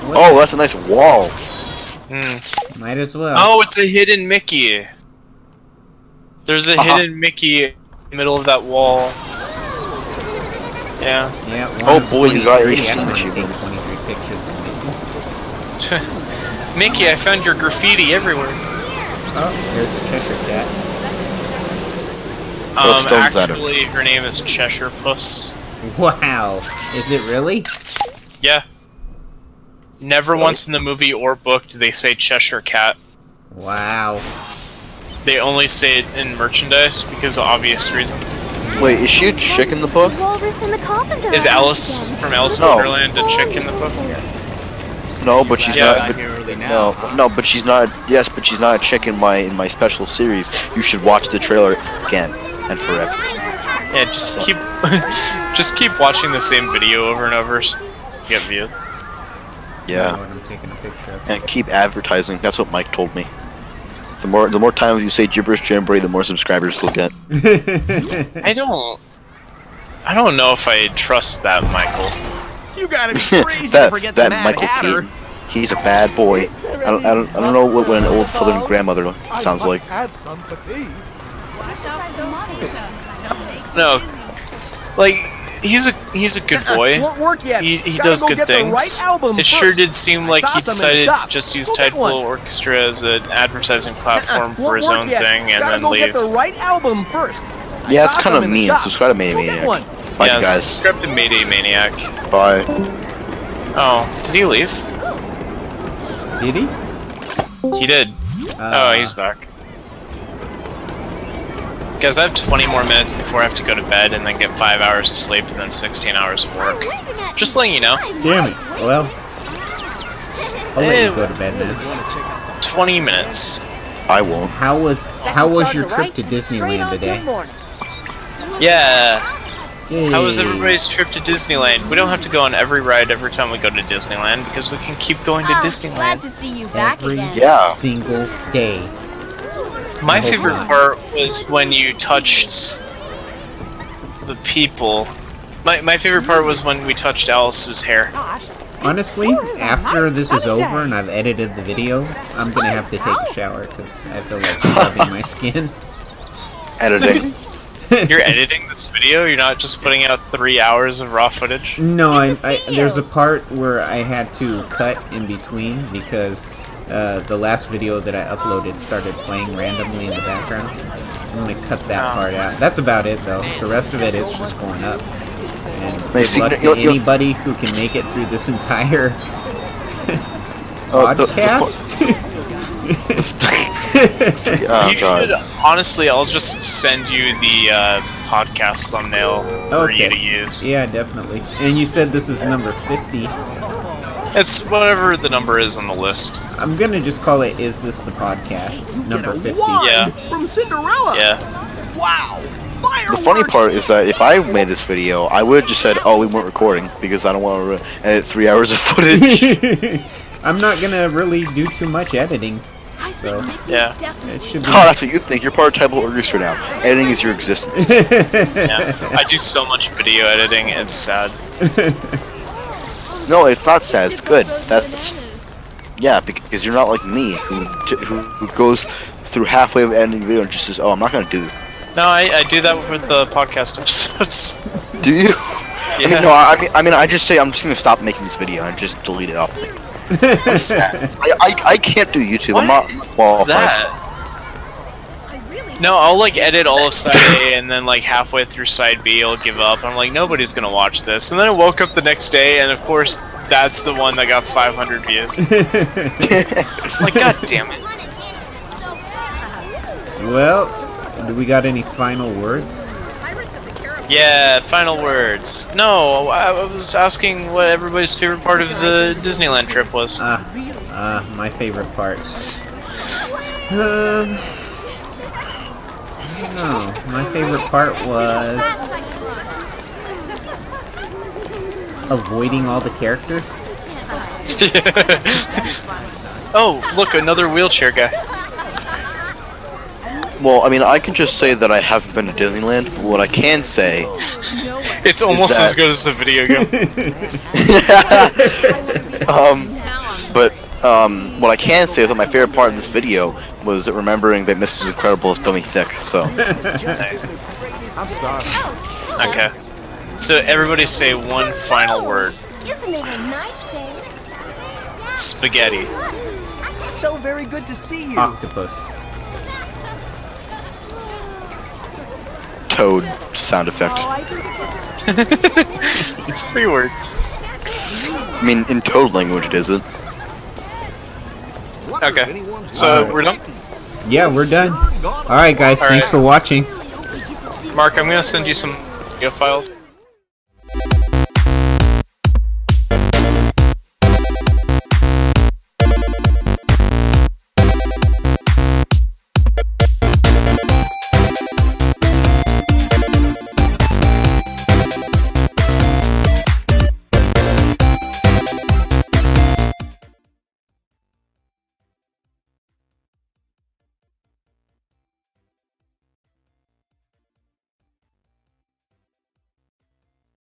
Oh, that's a nice wall. Might as well. Oh, it's a hidden Mickey. There's a hidden Mickey in the middle of that wall. Yeah. Yeah. Oh boy, you got your I'm Steam gonna achievement. take 23 pictures of Mickey. Mickey, I found your graffiti everywhere. Oh, there's a Cheshire Cat. Throw stones at her. Actually, her name is Cheshire Puss. Wow. Is it really? Yeah. Never once in the movie or book do they say Cheshire Cat. Wow. They only say it in merchandise because of obvious reasons. Wait, is she a chick in the book? Walrus and the Carpenter. Is Alice from Alice in Wonderland a chick in the book? No, but she's not. No, but she's not. Yes, but she's not a chick in my special series. You should watch the trailer again and forever. Yeah, just keep watching the same video over and over. So you get views. Yeah. I'm taking a picture of. And keep advertising. That's what Mike told me. The more times you say gibberish jamboree, the more subscribers you'll get. I don't know if I trust that Michael. You gotta be crazy to forget the Mad Michael Hatter. Keaton. He's a bad boy. I don't know what an old Southern grandmother sounds like. No, like he's a good boy. Won't work yet. He Gotta does go good get the things. right album It sure first. did seem like he Saw some in decided to shops. just use Go get one. Tidepool Orchestra as an advertising platform for his Won't own work yet. thing and Gotta then go leave. get the right album first. Yeah, it's Saw kind some of in the mean. shops. Subscribe to Go get one. Maniac. Bye, Yeah, guys. subscribe to Mayday Maniac. Bye. Oh, did he leave? Did he? He did. Oh, he's back. Guys, I have 20 more minutes before I have to go to bed and then get 5 hours of sleep and then 16 hours of work. Just letting you know. Damn it. Well, I'll let you go to bed then. 20 minutes. I won't. How was your trip to Disneyland today? Yeah. Yay. How was everybody's trip to Disneyland? We don't have to go on every ride every time we go to Disneyland because we can keep going to Glad Disneyland. to see you back Every again. single day. My favorite part was when you touched the people. My favorite part was when we touched Alice's hair. Honestly, after this is over and I've edited the video, I'm gonna have to take a shower because I feel like scrubbing my skin. Editing. You're editing this video? You're not just putting out 3 hours of raw footage? No, there's a part where I had to cut in between because the last video that I uploaded started playing randomly in the background. So I'm gonna cut that part out. That's about it though. The rest of it is just going up. And good luck to anybody who can make it through this entire podcast. You should, honestly, I'll just send you the podcast thumbnail for you to use. Yeah, definitely. And you said this is number 50. It's whatever the number is on the list. I'm gonna just call it Is This the Podcast? Number 50. Yeah. From Cinderella. Yeah. Wow. The funny part is that if I made this video, I would have just said, "Oh, we weren't recording," because I don't want to edit 3 hours of footage. I'm not gonna really do too much editing, so yeah. It should be. Oh, that's what you think. You're part of Tidepool Orchestra now. Editing is your existence. Yeah. I do so much video editing, it's sad. No, it's not sad. It's good. That's because you're not like me, who goes through halfway of editing video and just says, "Oh, I'm not gonna do this." No, I do that with the podcast episodes. Do you? Yeah. I mean, I just say I'm just gonna stop making this video and just delete it off. I'm sad. I can't do YouTube. I'm not qualified. No, I'll like edit all of side A and then like halfway through side B I'll give up. I'm like, nobody's gonna watch this. And then I woke up the next day and of course that's the one that got 500 views. Like, god damn it. Well, do we got any final words? Yeah, final words. No, I was asking what everybody's favorite part of the Disneyland trip was. My favorite part. I don't know. My favorite part was avoiding all the characters. Oh, look, another wheelchair guy. Well, I mean, I can just say that I haven't been to Disneyland, but what I can say... It's almost as good as the video game. What I can say is that my favorite part of this video was remembering that Mrs. Incredible is dummy thick, so... Nice. Okay. So everybody say one final word. Isn't it a nice day? Spaghetti. So very good to see you. Octopus. Toad sound effect. It's 3 words. I mean, in Toad language it isn't. Okay. So we're done? Yeah, we're done. Alright guys, thanks for watching. Mark, I'm gonna send you some video files.